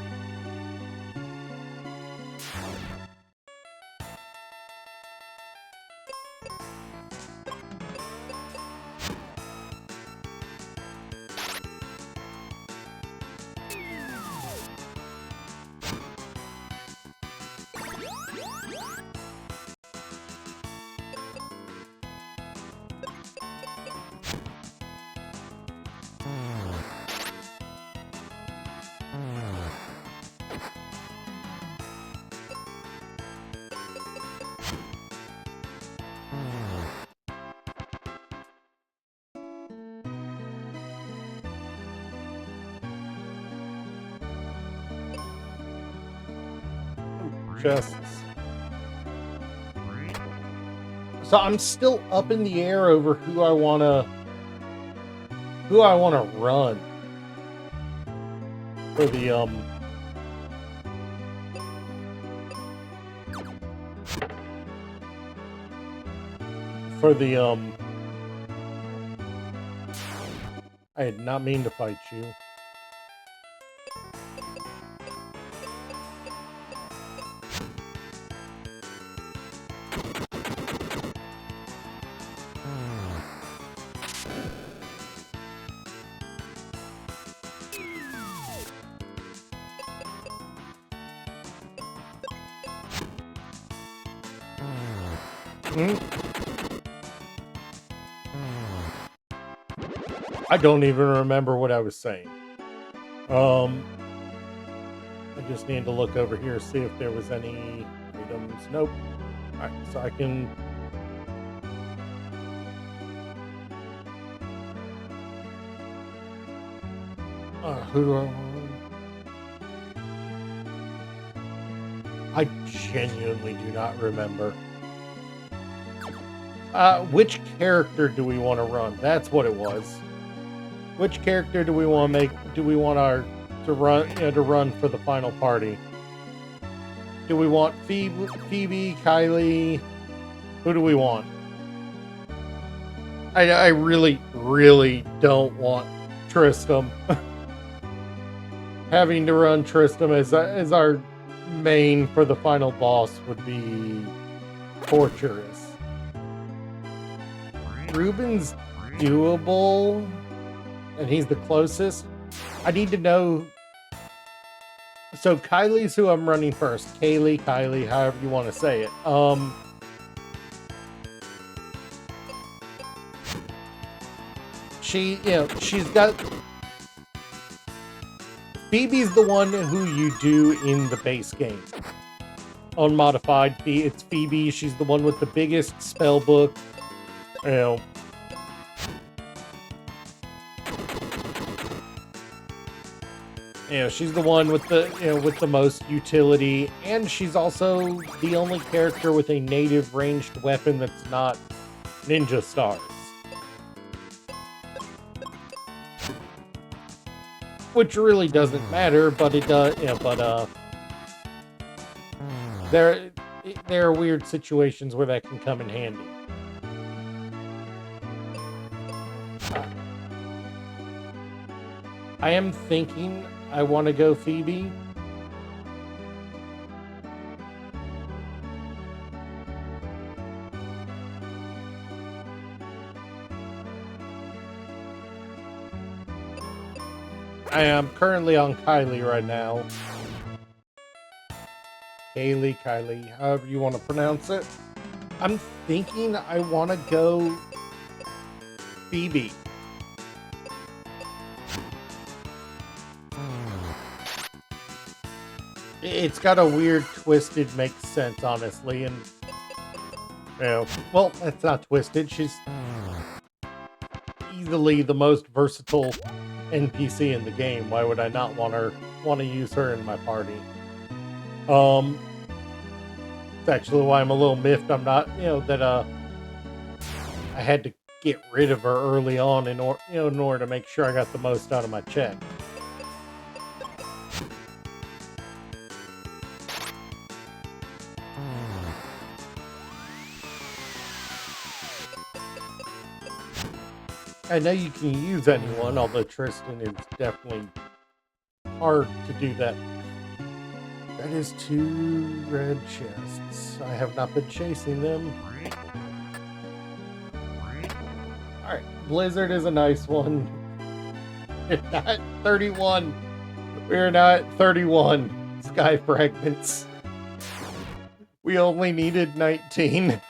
Chests. So I'm still up in the air over who I wanna run for the I did not mean to fight you. I don't even remember what I was saying. I just need to look over here, see if there was any items. Nope. Alright, so I can... who do I want? I genuinely do not remember. Which character do we want to run? That's what it was. Which character do we want to make? Do we want to run for the final party? Do we want Phoebe, Kylie? Who do we want? I really, really don't want Tristram. having to run Tristram as our main for the final boss would be torturous. Ruben's doable, and he's the closest. I need to know. So Kylie's who I'm running first. Kylie, however you want to say it. She's got. Phoebe's the one who you do in the base game. Unmodified, it's Phoebe. She's the one with the biggest spell book. She's the one with the most utility, and she's also the only character with a native ranged weapon that's not ninja stars. Which really doesn't matter, but it does. There are weird situations where that can come in handy. I am thinking I want to go Phoebe. I am currently on Kylie right now. Kylie, however you want to pronounce it. I'm thinking I want to go Phoebe. It's got a weird twisted makes sense, honestly, and well, that's not twisted. She's easily the most versatile NPC in the game. Why would I not want to use her in my party? It's actually why I'm a little miffed. I'm not, that I had to get rid of her early on in order to make sure I got the most out of my check. I know you can use anyone, although Tristan is definitely hard to do that. That is 2 red chests. I have not been chasing them. Alright, Blizzard is a nice one. We're not 31. We're not 31 Sky Fragments. We only needed 19.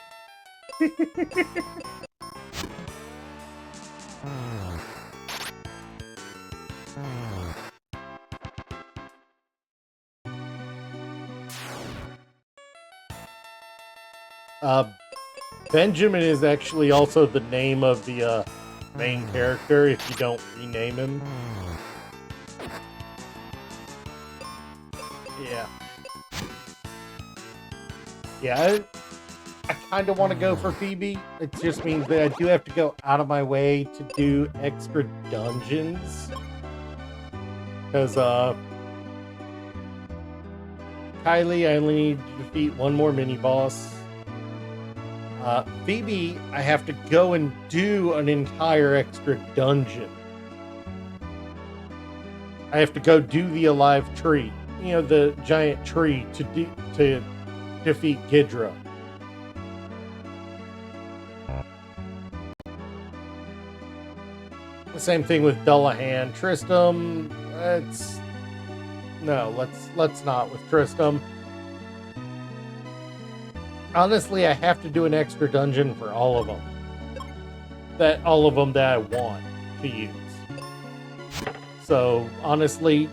Benjamin is actually also the name of the main character if you don't rename him. Yeah, I kind of want to go for Phoebe. It just means that I do have to go out of my way to do extra dungeons. Because, Kylie, I only need to defeat one more mini-boss. Phoebe, I have to go and do an entire extra dungeon. I have to go do the alive tree. The giant tree to defeat Ghidra. The same thing with Dullahan. Tristram, let's not with Tristram. Honestly, I have to do an extra dungeon for all of them. All of them that I want to use. So, honestly,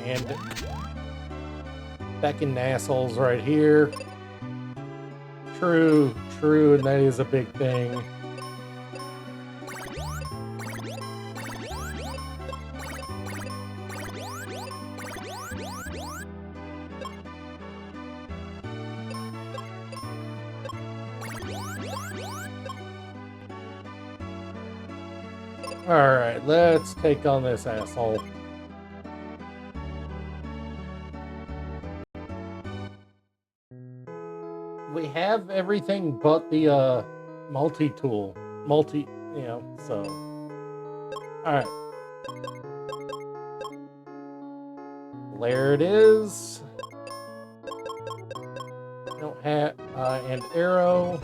and Beck and Nassau's right here. True, and that is a big thing. Alright, let's take on this asshole. We have everything but the multi-tool, you know, so. All right. There it is. Don't have, and arrow.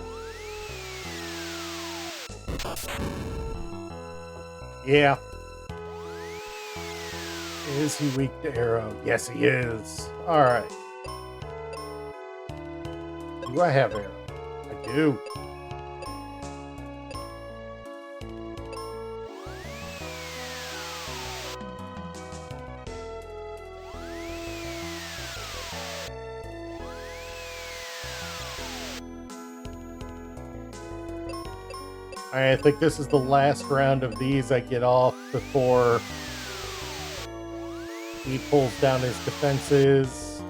Yeah. Is he weak to arrow? Yes, he is. All right. Do I have arrow? I do. I think this is the last round of these I get off before he pulls down his defenses.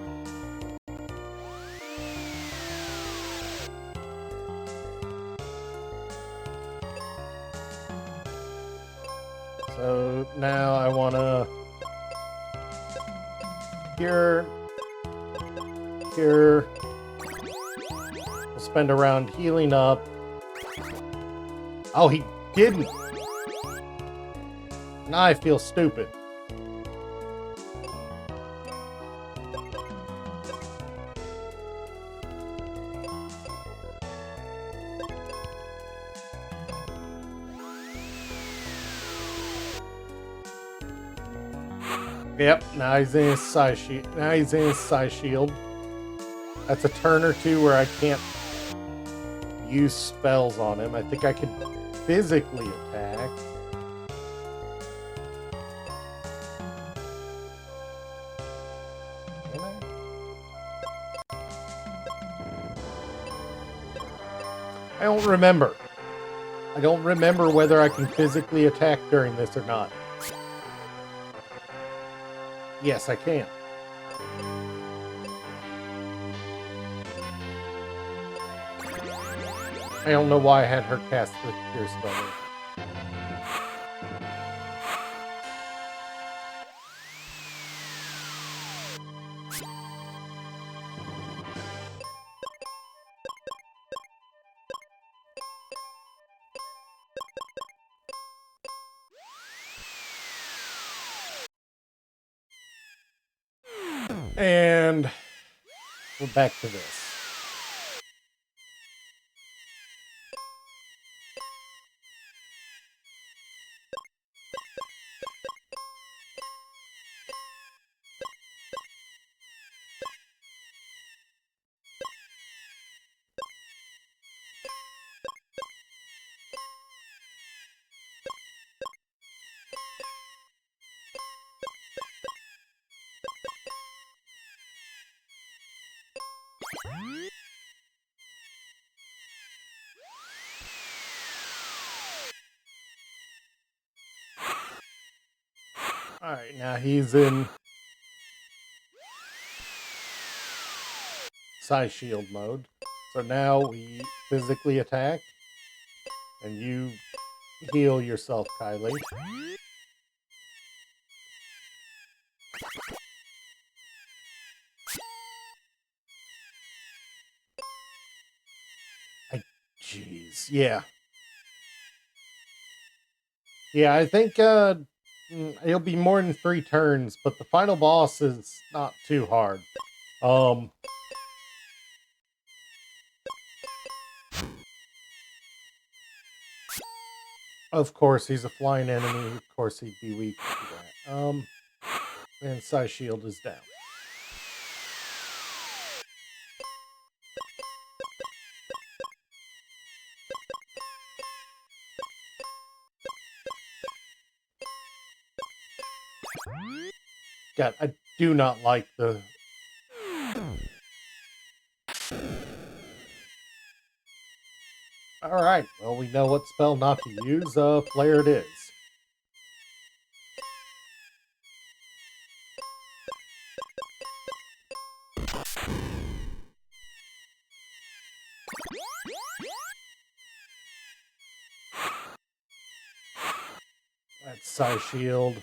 So now I want to cure. We'll spend a round healing up. Oh, he didn't. Now I feel stupid. Yep, now he's in his side shield. Now he's in his side shield. That's a turn or two where I can't use spells on him. I think I could physically attack. Can I? I don't remember. I don't remember whether I can physically attack during this or not. Yes, I can. I don't know why I had her cast the Cure Spell. And we're back to this. Alright, now he's in Psy Shield mode. So now we physically attack. And you heal yourself, Kylie. Jeez, yeah. Yeah, I think it'll be more than 3 turns, but the final boss is not too hard. Of course, he's a flying enemy. Of course, he'd be weak to that. And Psy Shield is down. God, I do not like the... Alright, well, we know what spell not to use. Flare it is. That's Psy Shield.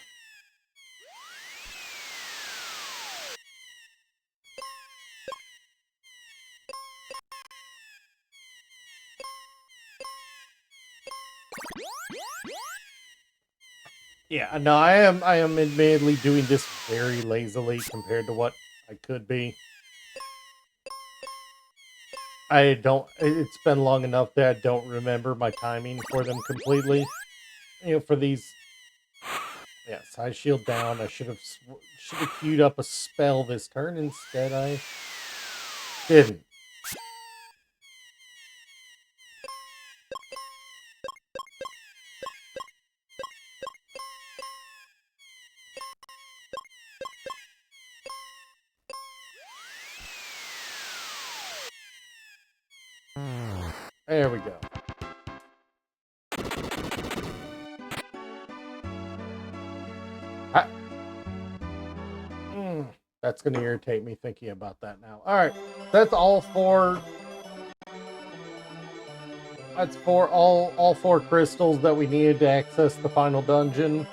Yeah, no, I am admittedly doing this very lazily compared to what I could be. I don't. It's been long enough that I don't remember my timing for them completely. You know, for these. Yeah, side shield down. I should have queued up a spell this turn. Instead, I didn't. There we go. I, that's going to irritate me thinking about that now. All right, that's all for. That's for all 4 crystals that we needed to access the final dungeon.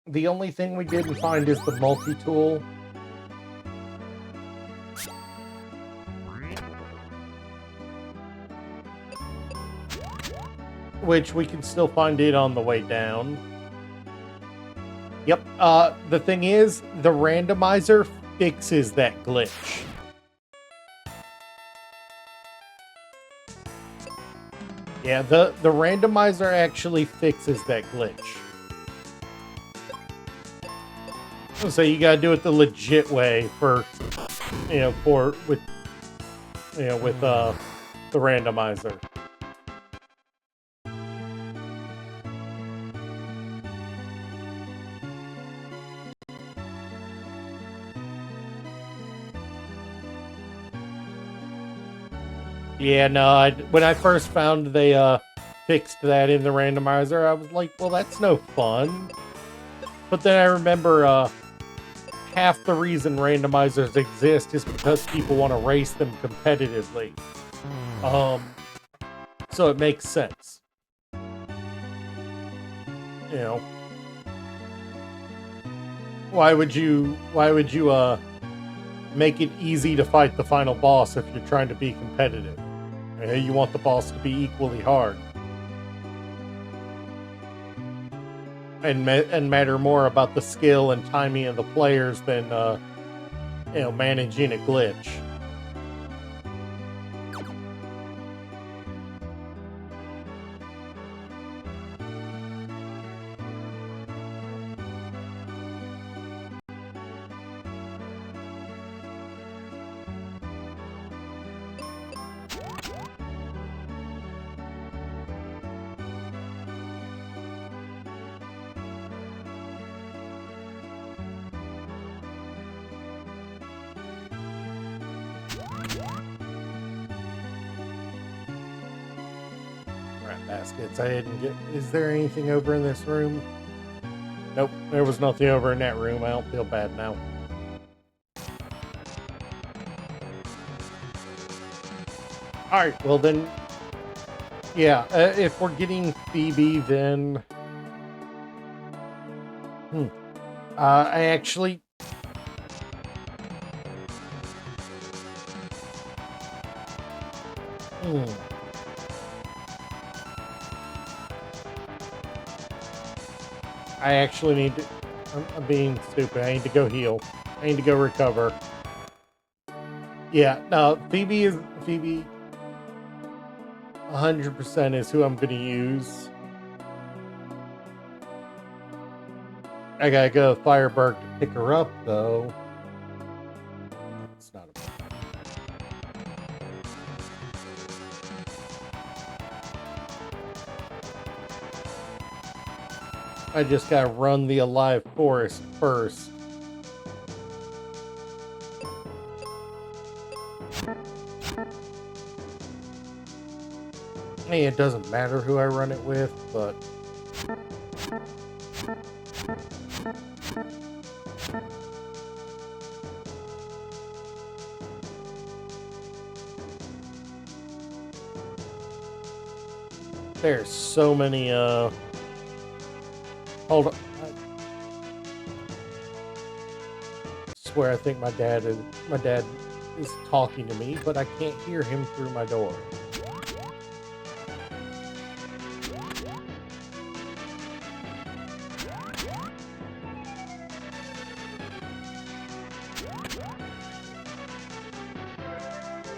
The only thing we didn't find is the multi-tool. Which we can still find it on the way down. Yep. The thing is, the randomizer fixes that glitch. Yeah, the randomizer actually fixes that glitch. So you gotta do it the legit way first, with the randomizer. Yeah, no, when I first found they fixed that in the randomizer, I was like, well, that's no fun. But then I remember half the reason randomizers exist is because people want to race them competitively. So it makes sense. You know, why would you make it easy to fight the final boss if you're trying to be competitive? You want the boss to be equally hard. And matter more about the skill and timing of the players than managing a glitch. Baskets. I didn't get. Is there anything over in this room? Nope, there was nothing over in that room. I don't feel bad now. Alright, well then. Yeah, if we're getting Phoebe, then. I actually. I actually need to. I'm being stupid. I need to go heal. I need to go recover. Yeah, no, Phoebe 100% is who I'm going to use. I gotta go to Fireberg to pick her up, though. It's not a problem. I just gotta run the Alive Forest first. Hey, it doesn't matter who I run it with, but... There's so many, Hold on. I swear I think my dad is talking to me, but I can't hear him through my door.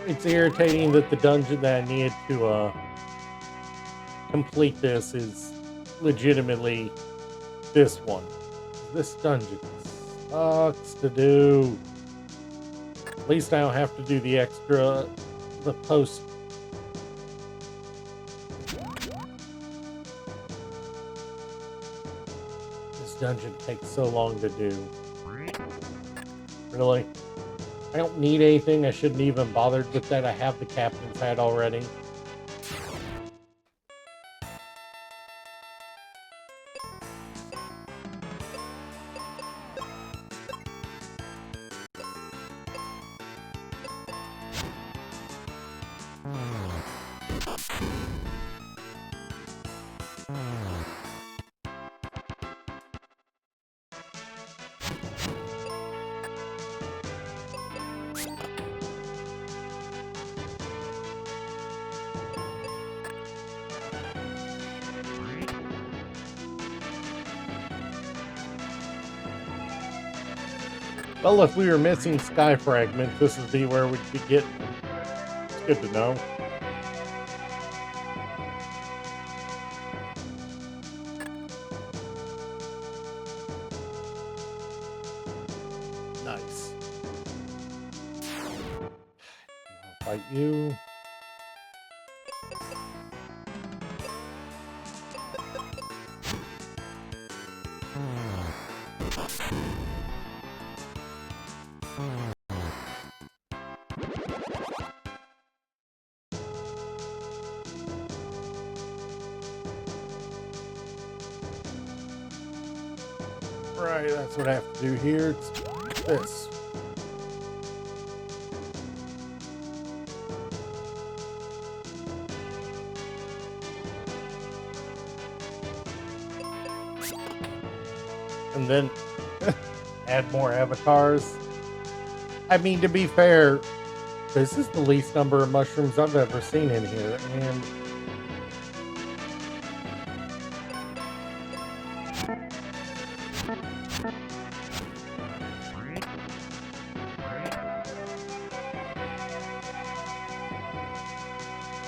It's irritating that the dungeon that I needed to complete this is legitimately this one. This dungeon sucks to do. At least I don't have to do the post. This dungeon takes so long to do. Really? I don't need anything. I shouldn't even bothered with that. I have the captain's hat already. Well, if we were missing sky fragments, this would be where we'd be getting them. It's good to know. Nice. I'll fight you. Right, that's what I have to do here. It's this. And then add more avatars. I mean, to be fair, this is the least number of mushrooms I've ever seen in here, and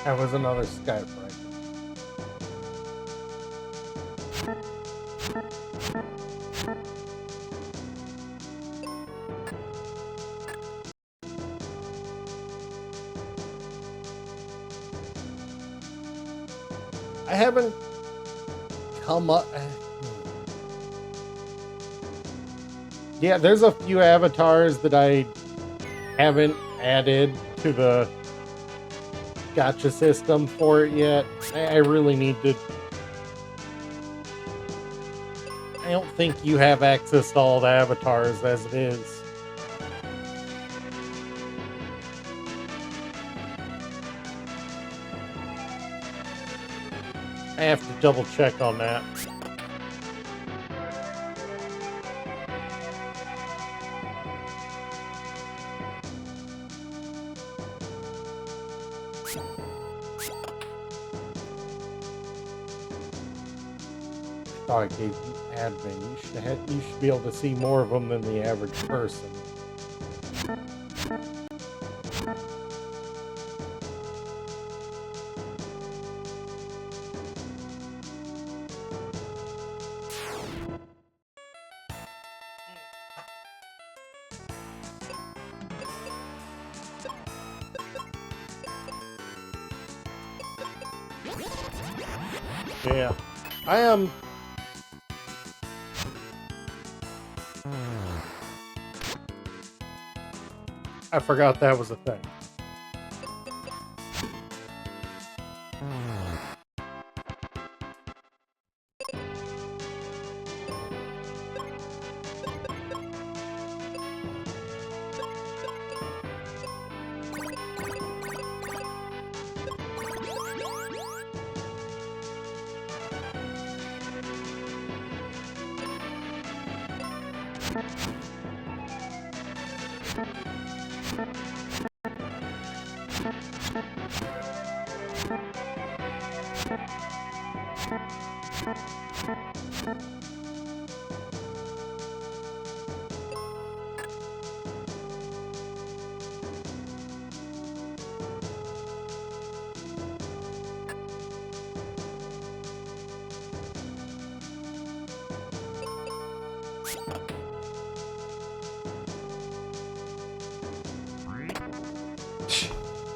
that was another sky fragment. I haven't come up. Yeah, there's a few avatars that I haven't added to the gacha system for it yet. I really need to. I don't think you have access to all the avatars as it is. I have to double check on that. I thought I gave you admin. You should be able to see more of them than the average person. Yeah, I am. I forgot that was a thing.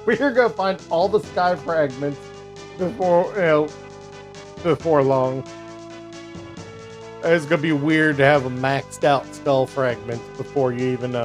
We're gonna find all the sky fragments before long. It's gonna be weird to have a maxed out skull fragment before you even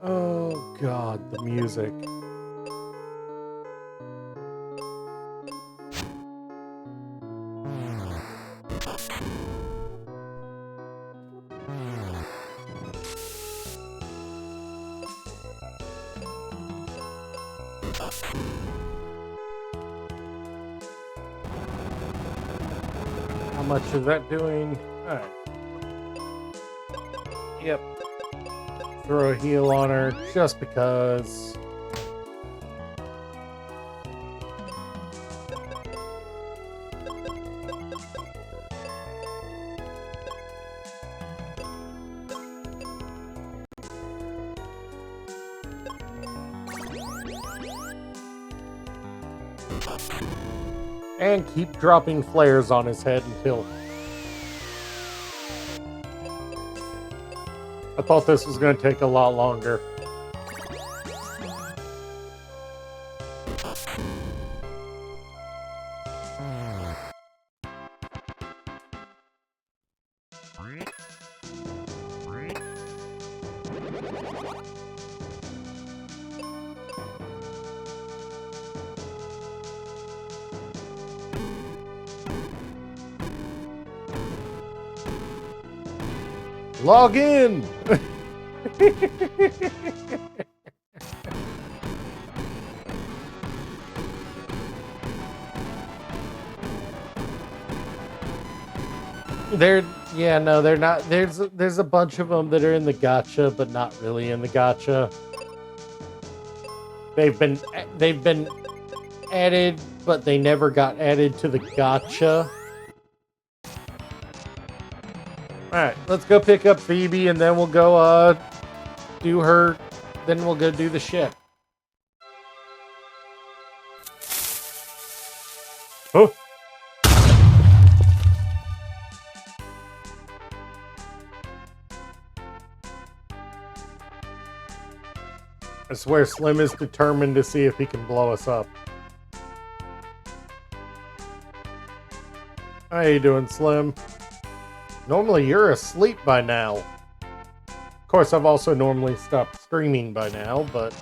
Oh god, the music. How much is that doing? Alright. Yep. Throw a heal on her just because. And keep dropping flares on his head until... I thought this was going to take a lot longer. Log in! They're not. There's a bunch of them that are in the gacha, but not really in the gacha. They've been added, but they never got added to the gacha. Alright, let's go pick up Phoebe and then we'll go do her, then we'll go do the ship. Oh. I swear Slim is determined to see if he can blow us up. How you doing, Slim? Normally you're asleep by now. Of course, I've also normally stopped streaming by now, but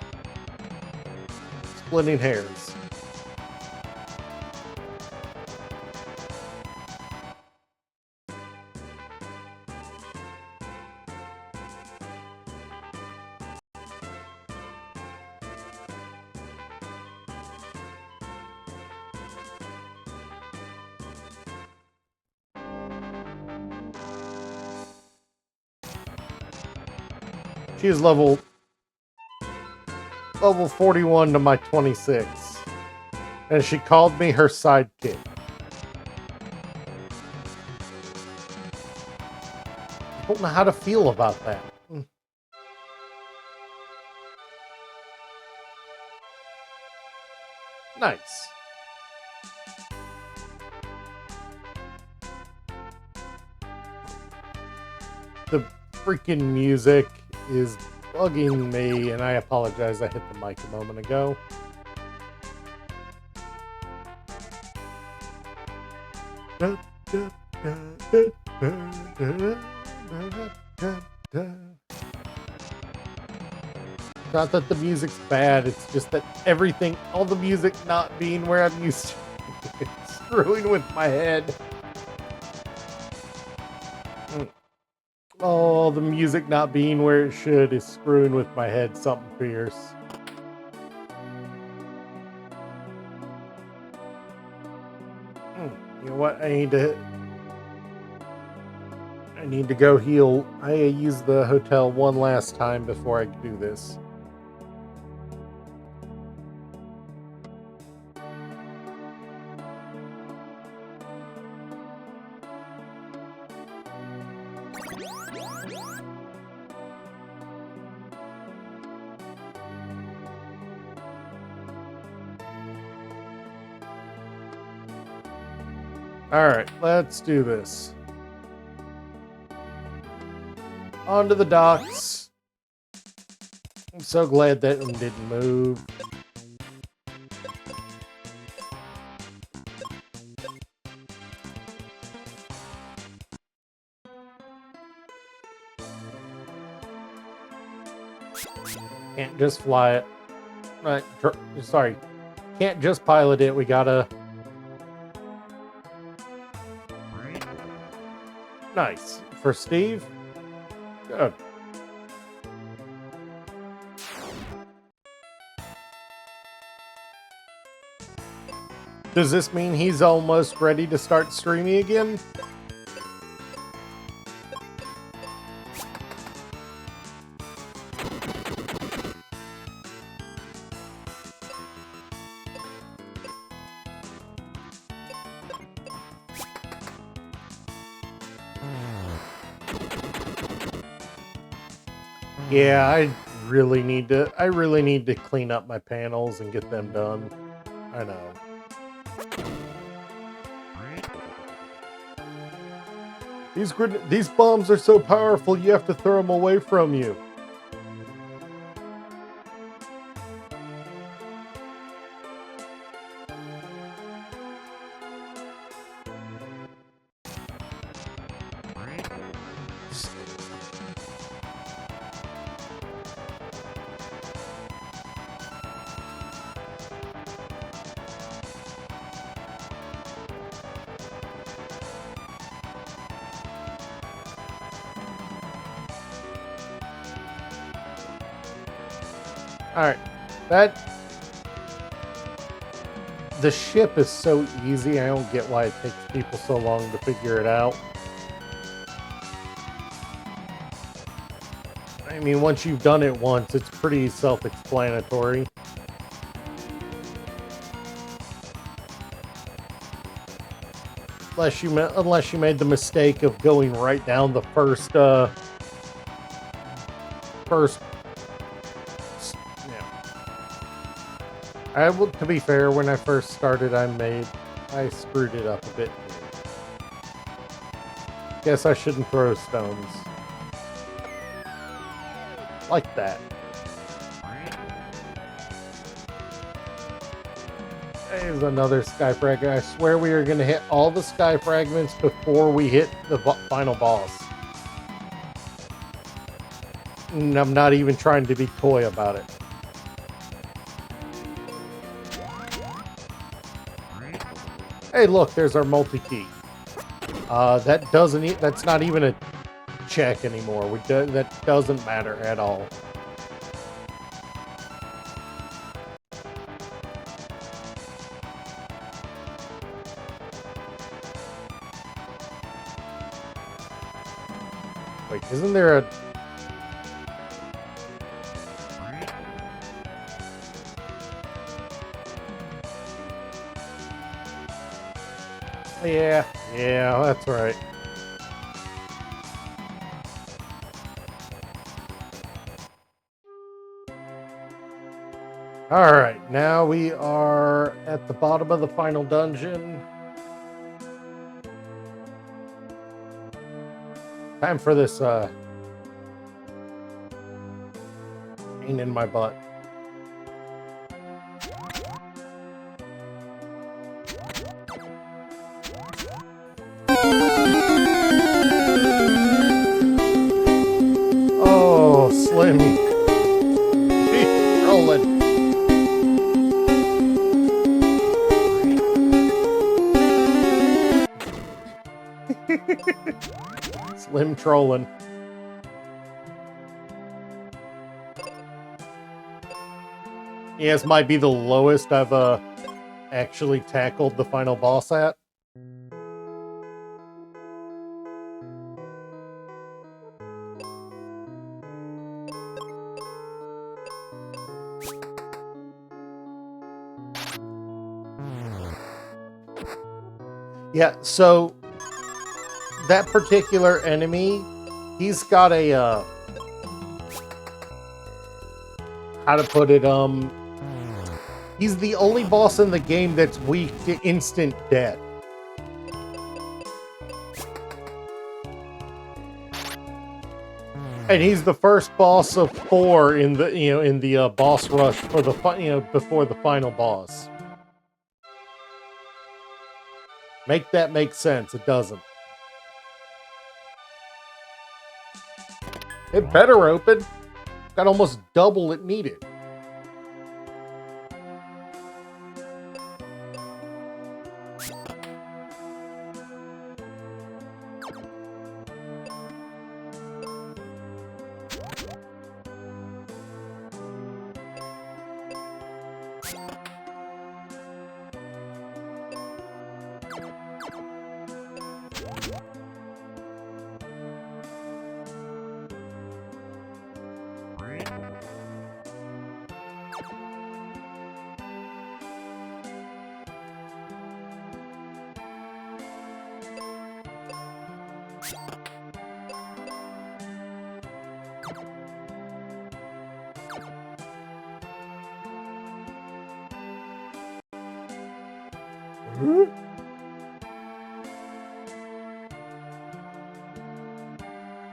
splitting hairs. She's level 41 to my 26. And she called me her sidekick. I don't know how to feel about that. Nice. The freaking music is bugging me, and I apologize, I hit the mic a moment ago. Not that the music's bad, it's just that everything, all the music not being where I'm used to, it's screwing with my head. Oh, the music not being where it should is screwing with my head, something fierce. You know what? I need to go heal. I use the hotel one last time before I do this. Alright, let's do this. Onto the docks. I'm so glad that one didn't move. Can't just fly it. Right, sorry. Can't just pilot it, we gotta... Nice. For Steve? Good. Does this mean he's almost ready to start streaming again? Yeah, I really need to clean up my panels and get them done. I know. These bombs are so powerful you have to throw them away from you. Alright, the ship is so easy, I don't get why it takes people so long to figure it out. I mean, once you've done it once, it's pretty self-explanatory. Unless you made the mistake of going right down the first to be fair, when I first started, I screwed it up a bit. Guess I shouldn't throw stones. Like that. There's another sky fragment. I swear we are going to hit all the sky fragments before we hit the final boss. And I'm not even trying to be coy about it. Hey, look, there's our multi-key. That's not even a check anymore. That doesn't matter at all. Wait, isn't there a... Yeah, that's right. Alright, now we are at the bottom of the final dungeon. Time for this, pain in my butt. Oh, Slim. Slim trolling. Yes, might be the lowest I've actually tackled the final boss at. Yeah, so that particular enemy, he's got a how to put it, he's the only boss in the game that's weak to instant death. And he's the first boss of 4 in the in the boss rush for the before the final boss. Make that make sense. It doesn't. It better open. Got almost double it needed.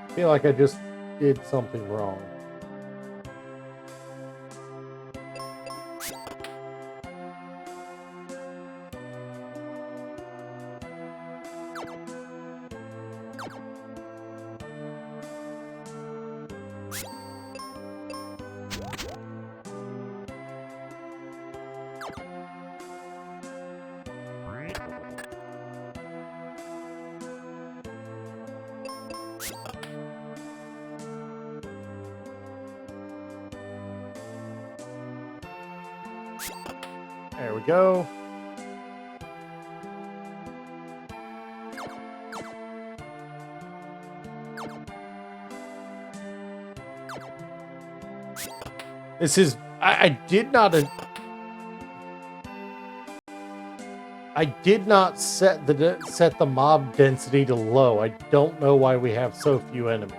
I feel like I just did something wrong. There we go. This is... I did not set the mob density to low. I don't know why we have so few enemies.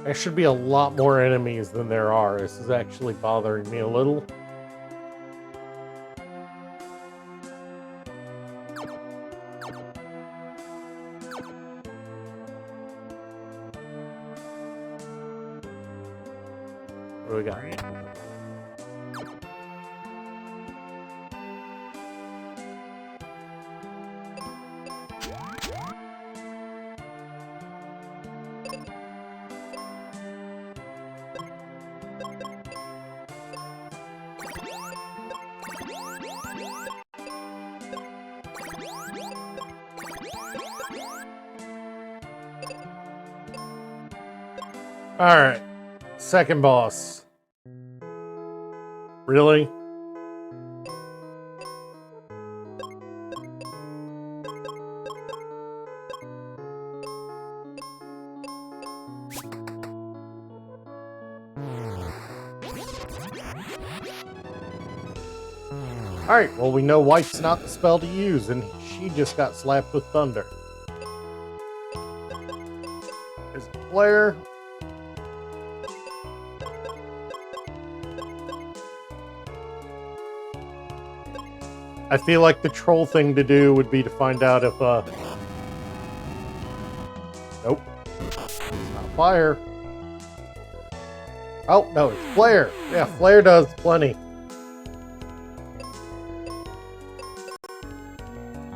There should be a lot more enemies than there are. This is actually bothering me a little. What do we got? Alright, second boss. Really? Alright, well we know White's not the spell to use, and she just got slapped with thunder. There's a flare. I feel like the troll thing to do would be to find out if, nope. It's not fire. Oh, no, it's flare. Yeah, flare does plenty.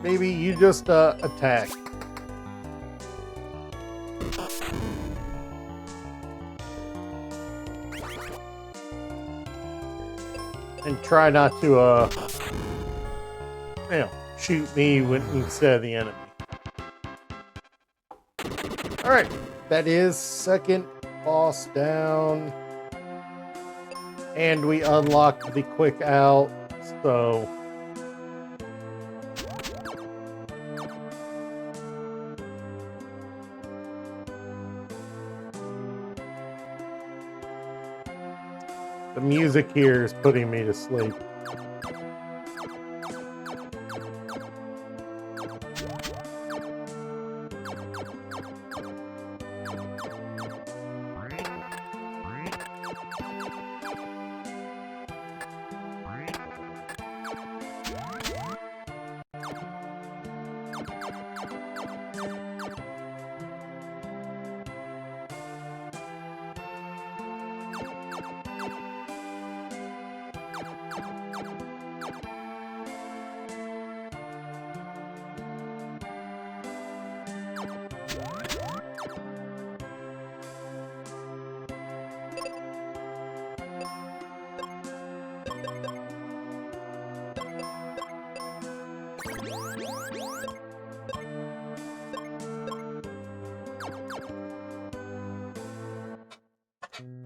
Baby, you just, attack. try not to, you know, shoot me instead of the enemy. Alright, that is second boss down. And we unlocked the quick out, so... the music here is putting me to sleep.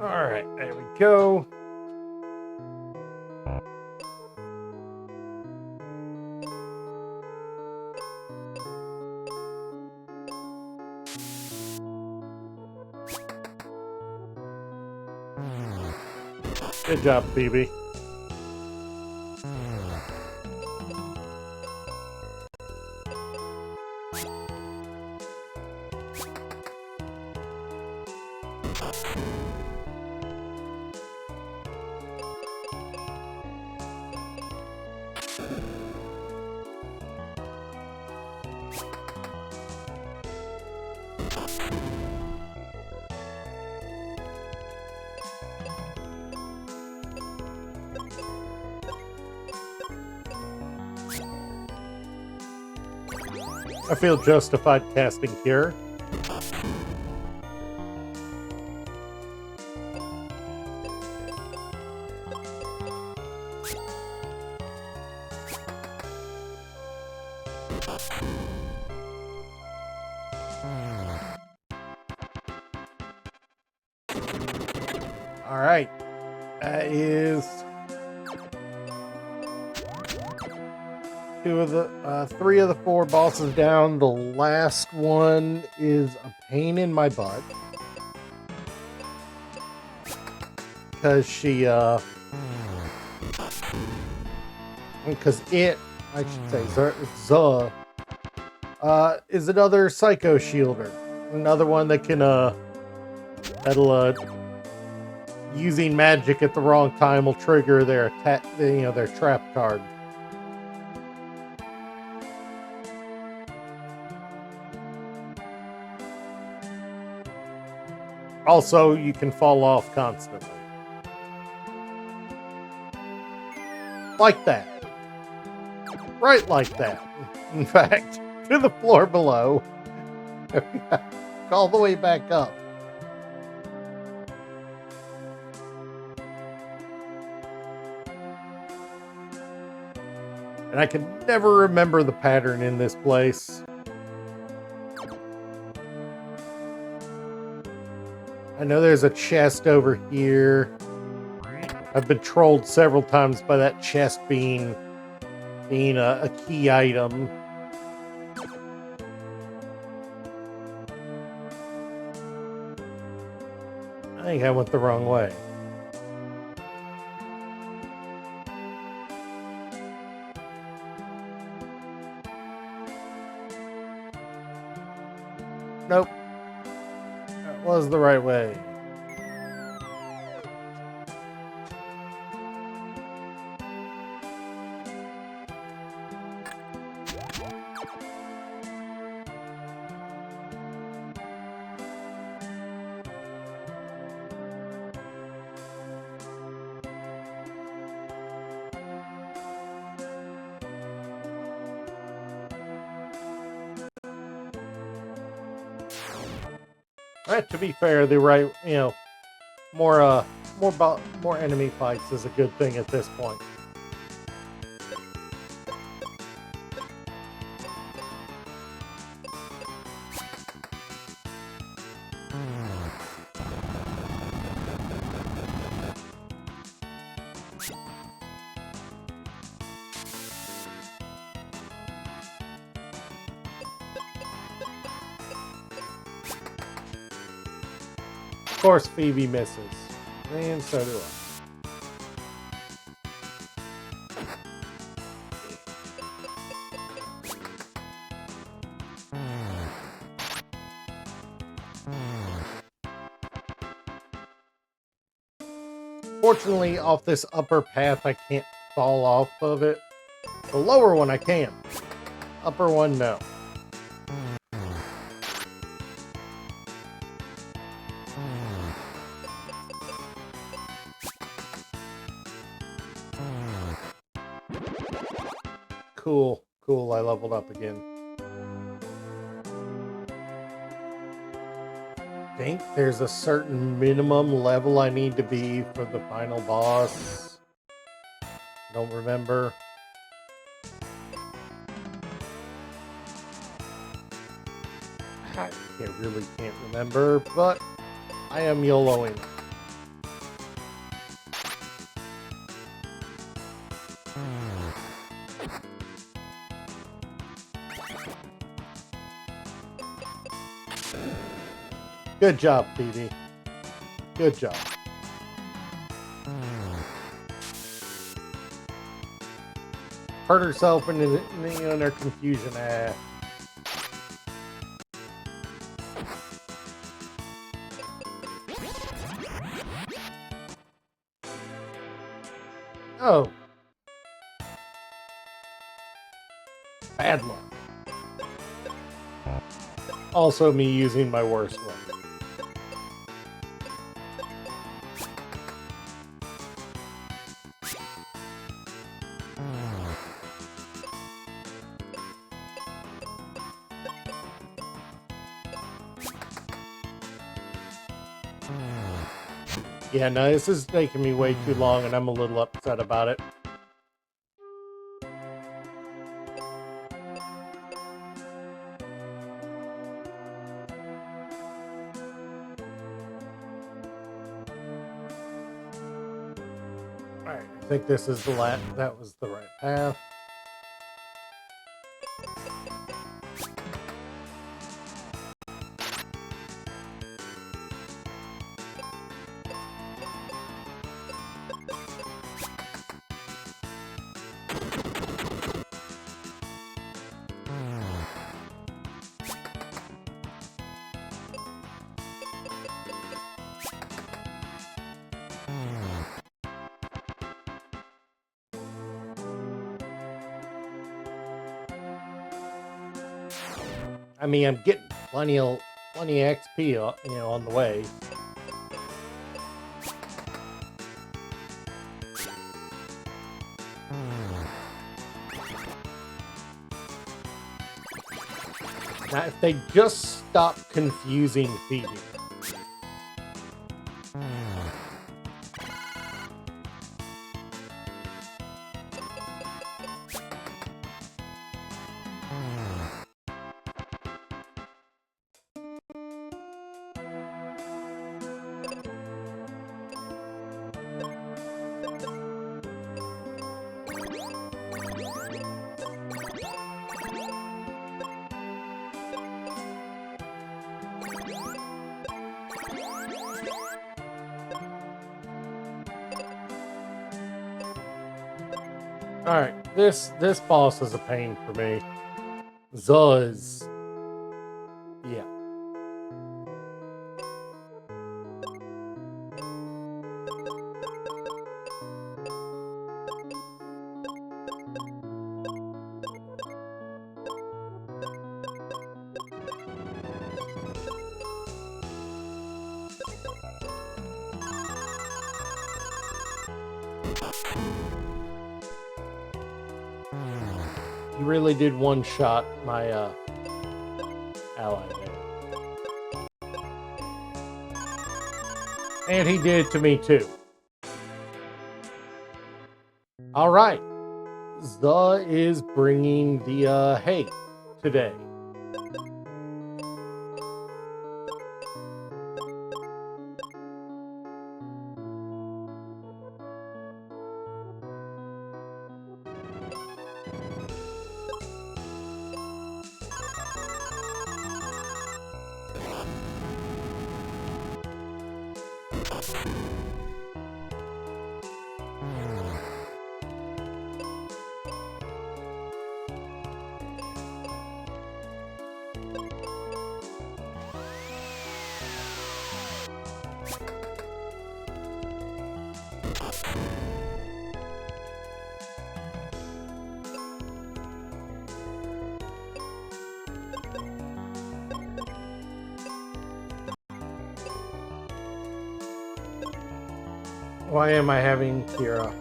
Alright, there we go. Good job, Phoebe. I feel justified casting Cure. All right, that is three of the four bosses down. The last one is a pain in my butt because I should say Zuh is another Psycho Shielder, another one that can that'll using magic at the wrong time will trigger their attack, their trap card. Also, you can fall off constantly. Like that. Right like that. In fact, to the floor below. All the way back up. And I can never remember the pattern in this place. I know there's a chest over here. I've been trolled several times by that chest being a key item. I think I went the wrong way. Nope. That was the right way. Right, to be fair, the right, more enemy fights is a good thing at this point. course, Phoebe misses. And so do I. Fortunately, off this upper path, I can't fall off of it. The lower one, I can. Upper one, no. Cool. Cool, I leveled up again. I think there's a certain minimum level I need to be for the final boss. Don't remember. I really can't remember, but I am YOLOing. Good job, Phoebe. Good job. Hurt herself in her confusion. Oh. Bad luck. Also me using my worst one. Yeah, no, this is taking me way too long, and I'm a little upset about it. Alright, I think this is the that was the right path. I mean, I'm getting plenty of XP, on the way. Now, if they just stop confusing Phoebe. Alright, this boss is a pain for me. Zuz. Yeah. He really did one-shot my ally there. And he did it to me too. Alright. Zha is bringing the hay today. Why am I having Kira?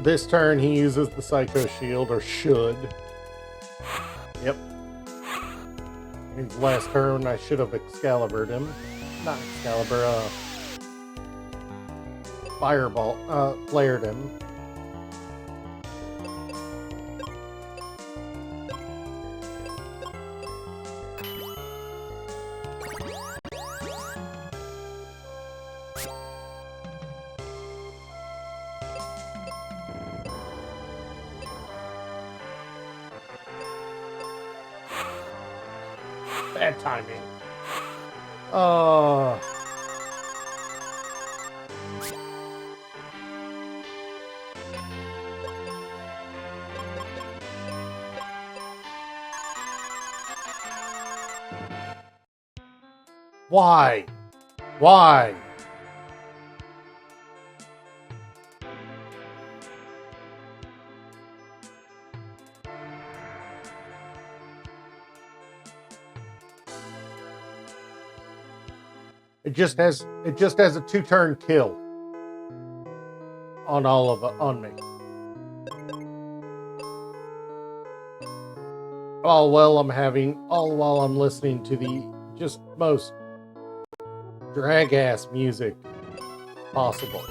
This turn he uses the Psycho Shield, or should. Yep. His last turn I should have Excalibur'd him. Not Excalibur, Fireball, flared him. Bad timing. Oh. Why? Why? It just has a 2-turn kill on on me. All while I'm listening to the just most drag ass music possible.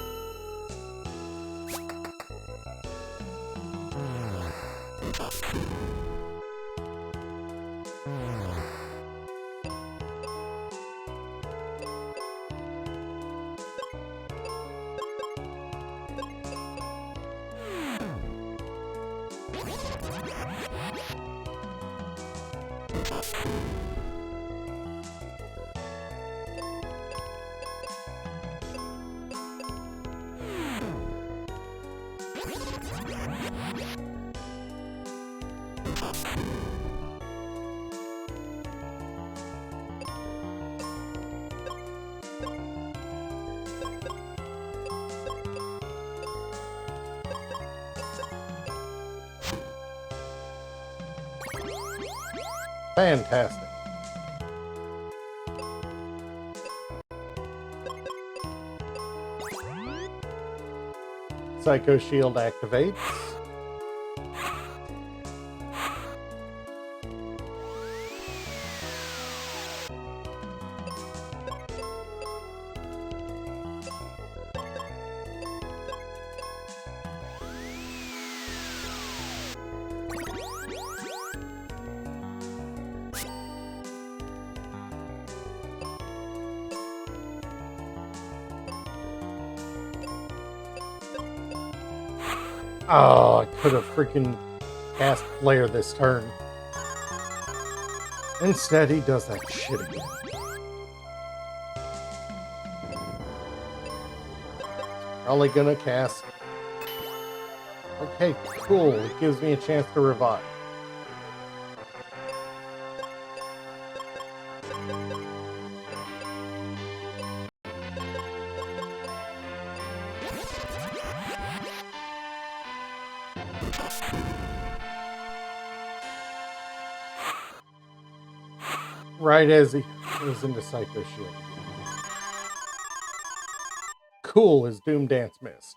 Fantastic. Psycho Shield activates. Oh, I could have freaking cast Flare this turn. Instead, he does that shit again. Probably gonna cast. Okay, cool. It gives me a chance to revive. Right as he goes into Psycho Shield. Cool, his Doom Dance missed.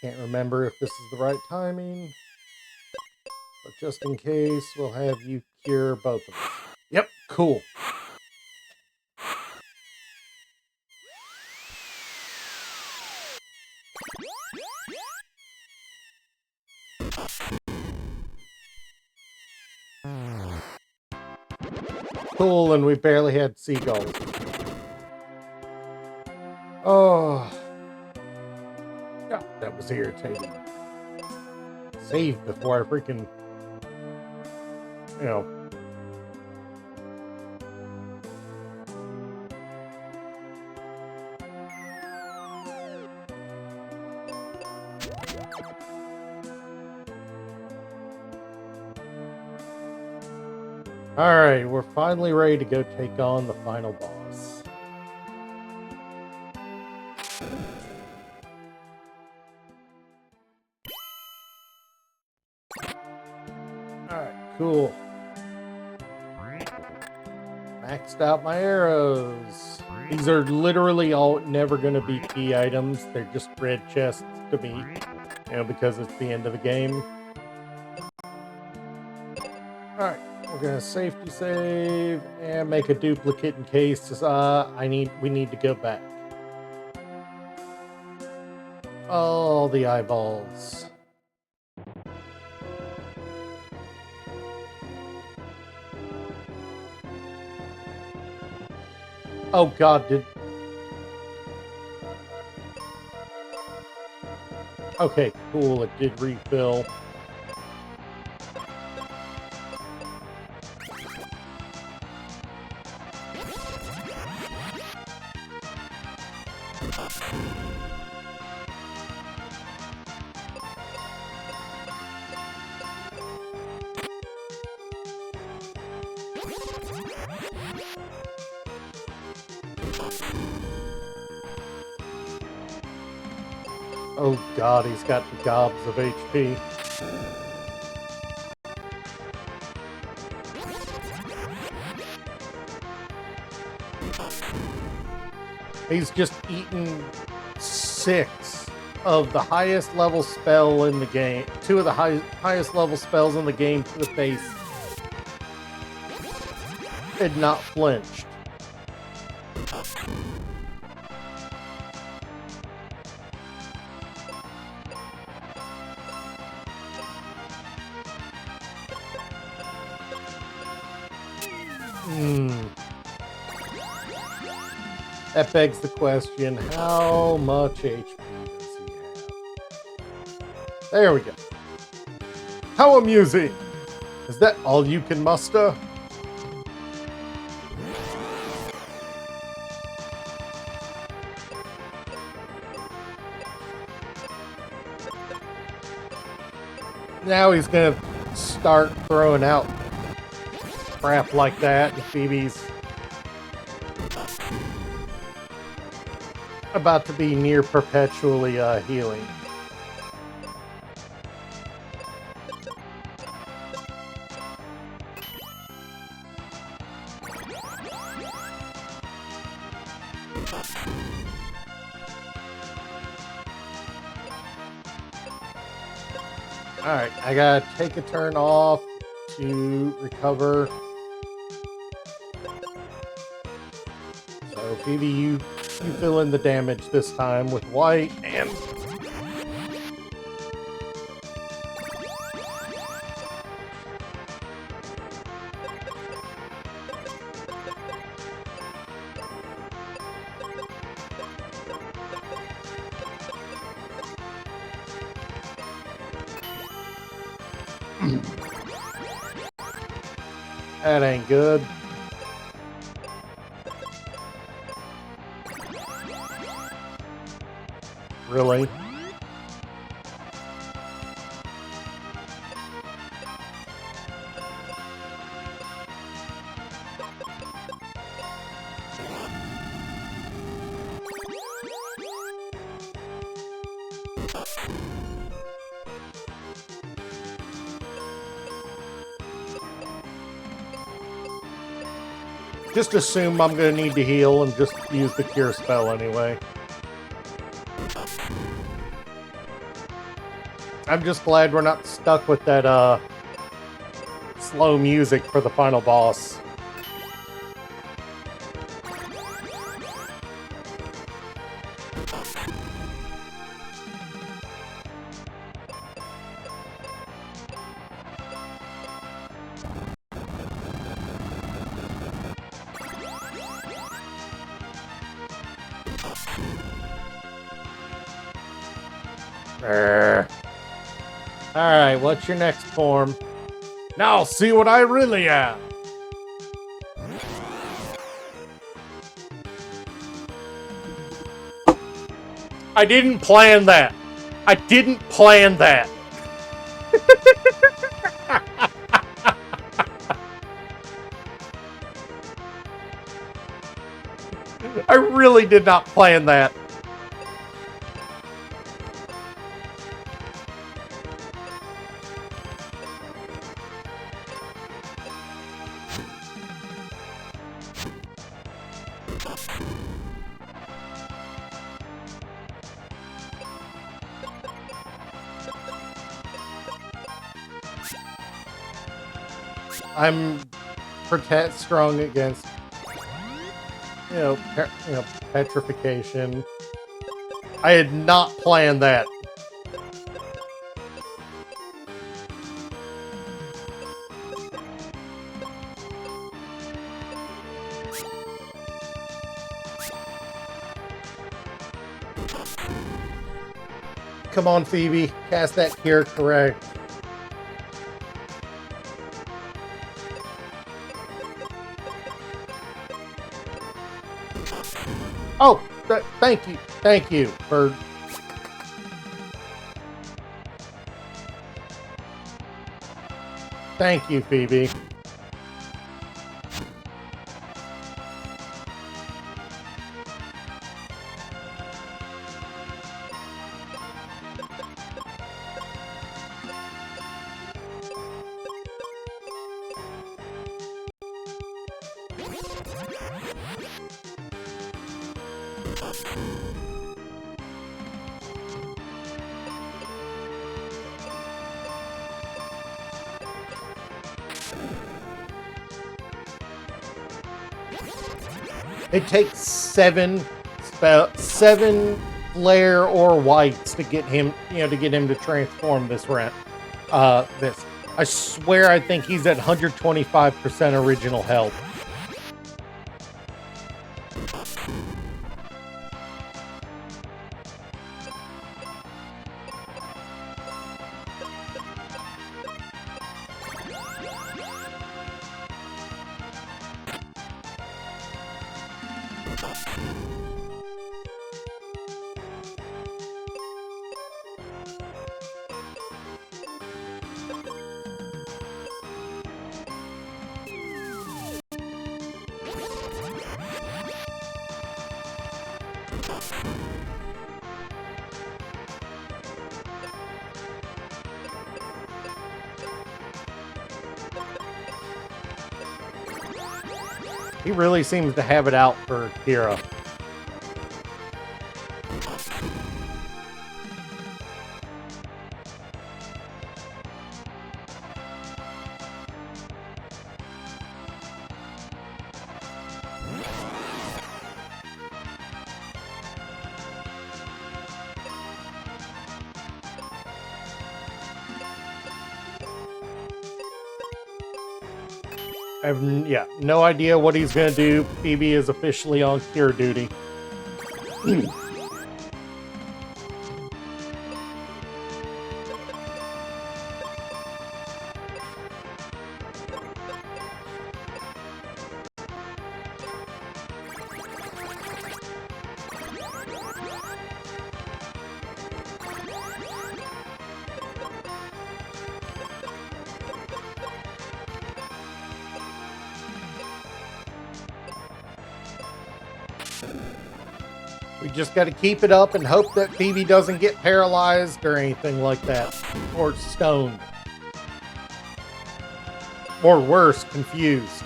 Can't remember if this is the right timing. But just in case, we'll have you cure both of them. Yep, cool. Cool, and we barely had seagulls. Oh. God, that was irritating. Save before I freaking... You know... Alright, we're finally ready to go take on the final boss. Alright, cool. Maxed out my arrows. These are literally all never going to be key items. They're just red chests to me, you know, because it's the end of the game. Alright. We're gonna safety save and make a duplicate in case we need to go back. Oh, the eyeballs. Oh God, Okay, cool, it did refill. Oh God, he's got the gobs of HP. He's just eaten 6 of the highest level spell in the game. 2 of the highest level spells in the game to the face. And not flinched. That begs the question, how much HP does he have? There we go. How amusing! Is that all you can muster? Now he's gonna start throwing out crap like that, and Phoebe's about to be near perpetually healing. Alright, I gotta take a turn off to recover. So Phoebe, you fill in the damage this time with white and... That ain't good. Really? Just assume I'm going to need to heal and just use the cure spell anyway. I'm just glad we're not stuck with that slow music for the final boss. Alright, what's your next form? Now see what I really am! I didn't plan that! I didn't plan that! I really did not plan that. I'm strong against, petrification. I had not planned that. Come on, Phoebe. Cast that cure correct. Oh, thank you. Thank you for... Thank you, Phoebe. It takes seven flare or whites to get him, to transform this rent. This. I swear, I think he's at 125% original health. He really seems to have it out for Kira. I have, no idea what he's going to do. Phoebe is officially on cure duty. We just got to keep it up and hope that Phoebe doesn't get paralyzed or anything like that. Or stoned. Or worse, confused.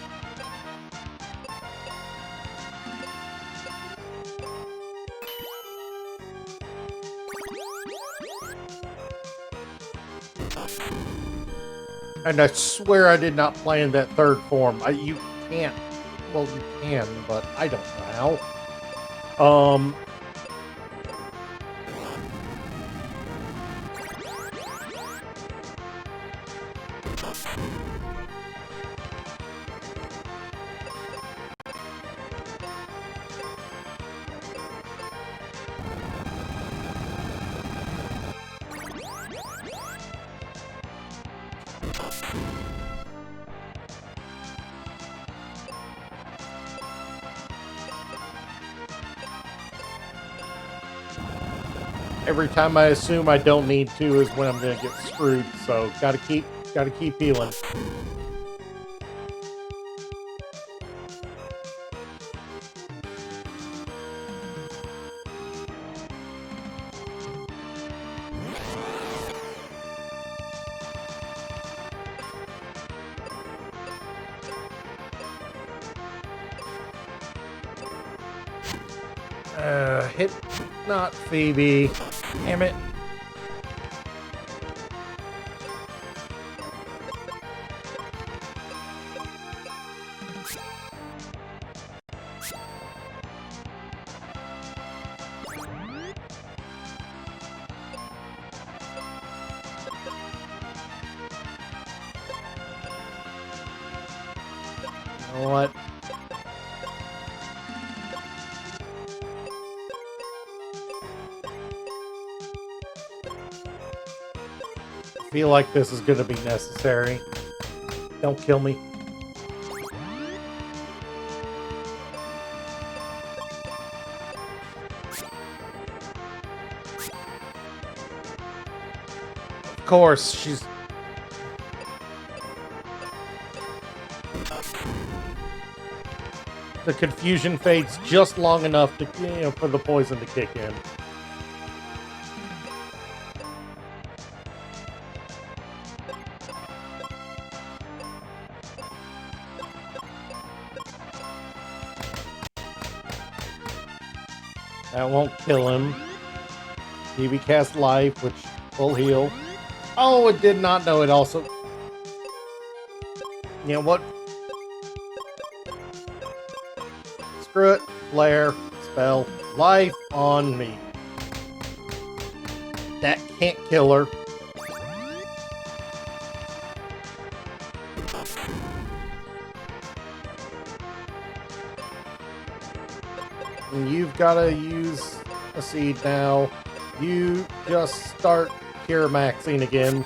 And I swear I did not plan that third form. You can't. Well, you can, but I don't know how. Every time I assume I don't need to is when I'm gonna get screwed. So gotta keep healing. Hit not Phoebe. Damn it. You know what? I feel like this is going to be necessary. Don't kill me. Of course, she's... The confusion fades just long enough to, for the poison to kick in. That won't kill him. Phoebe cast life, which will heal. Oh, it did not know it also. You know what? Screw it. Flare. Spell. Life on me. That can't kill her. And you've got to use a seed now. You just start cure maxing again.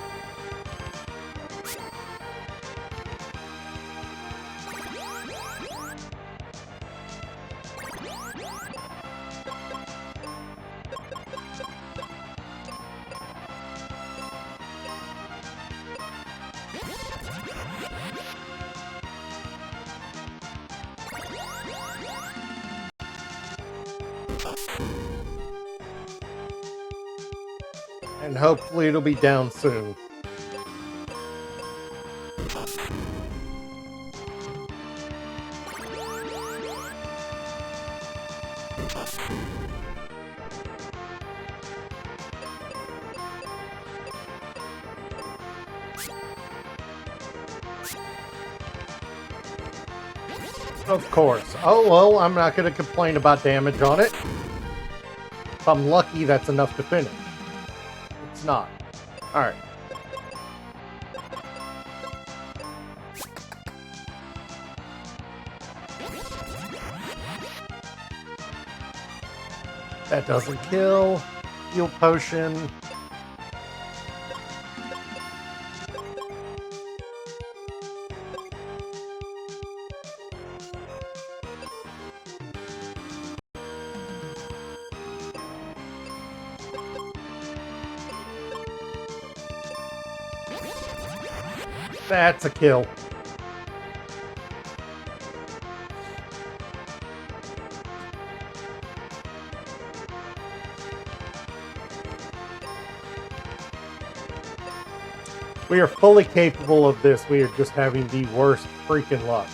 And hopefully it'll be down soon. Of course. Oh, well, I'm not going to complain about damage on it. If I'm lucky, that's enough to finish. It's not. Alright. That doesn't kill. Heal potion. That's a kill. We are fully capable of this. We are just having the worst freaking luck.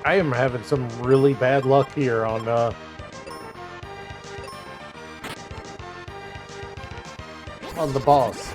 I am having some really bad luck here on the boss.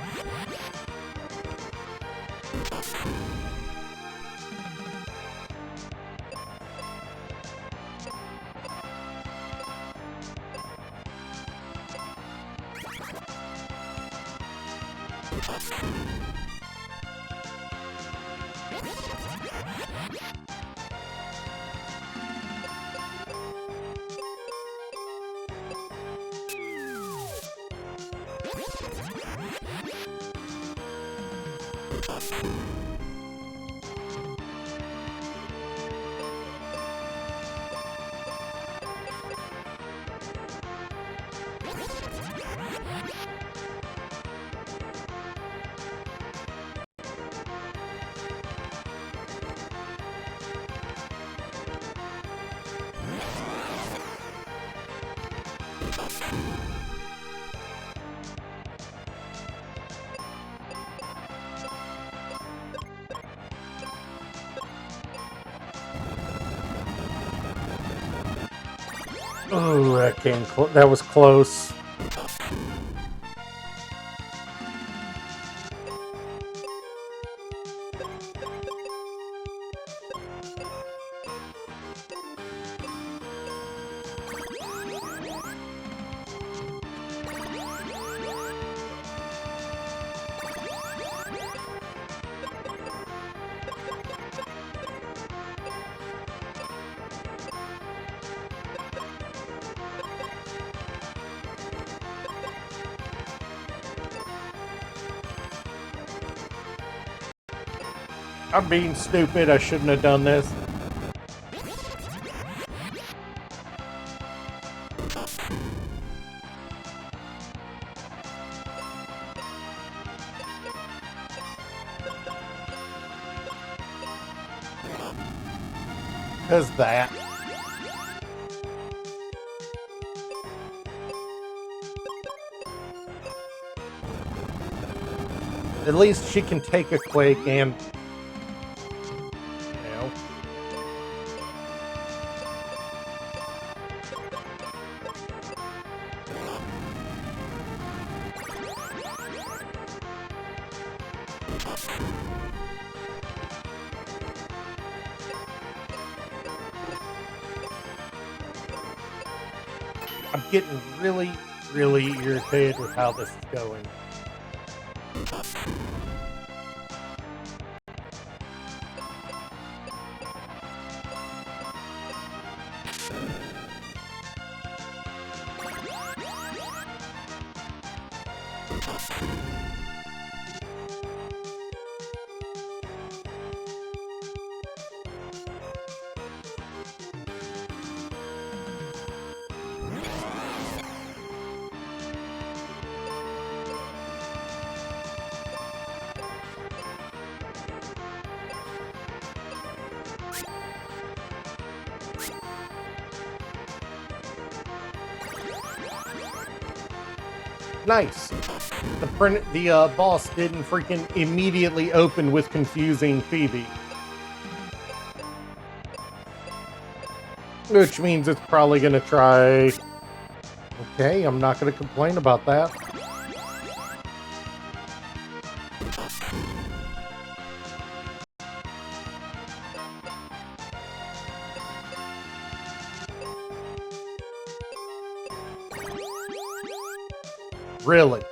Oh, that was close. I'm being stupid. I shouldn't have done this. Because that. At least she can take a quake and... I'm getting really, really irritated with how this is going. Nice. The boss didn't freaking immediately open with confusing Phoebe. Which means it's probably gonna try... Okay, I'm not gonna complain about that. Really?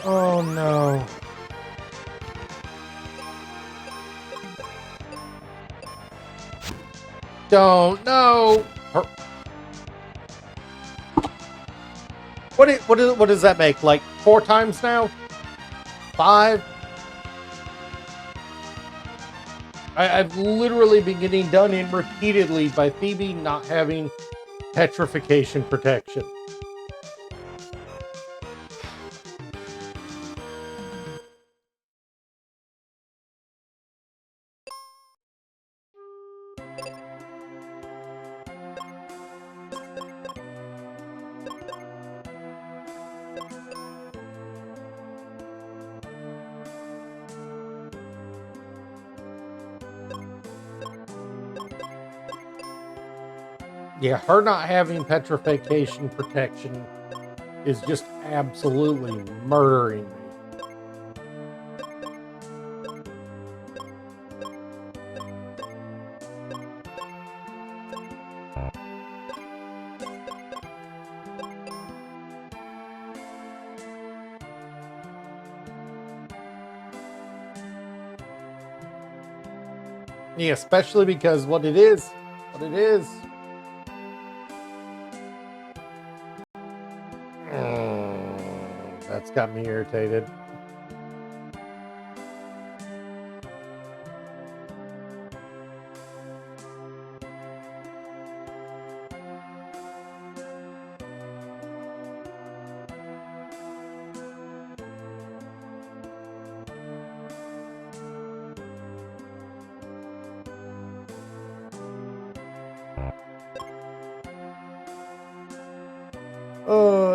Oh no. don't. No. What does that make? Like 4 times now? 5? I've literally been getting done in repeatedly by Phoebe not having petrification protection. Yeah, her not having petrification protection is just absolutely murdering me. Yeah, especially because what it is. That's got me irritated.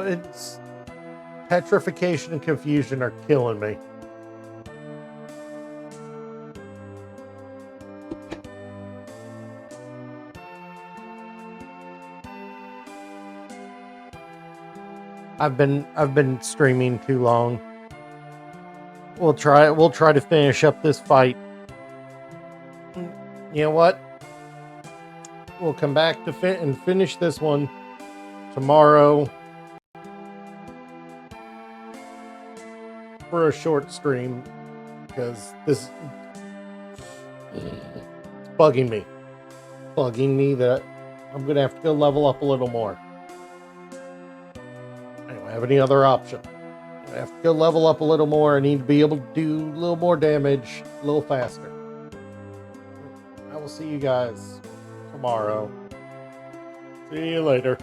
It's petrification and confusion are killing me. I've been streaming too long. We'll try to finish up this fight. You know what? We'll come back to finish this one tomorrow for a short stream, because this is bugging me that I'm gonna have to go level up a little more. I don't have any other option. I have to go level up a little more. I need to be able to do a little more damage a little faster. I will see you guys tomorrow. See you later.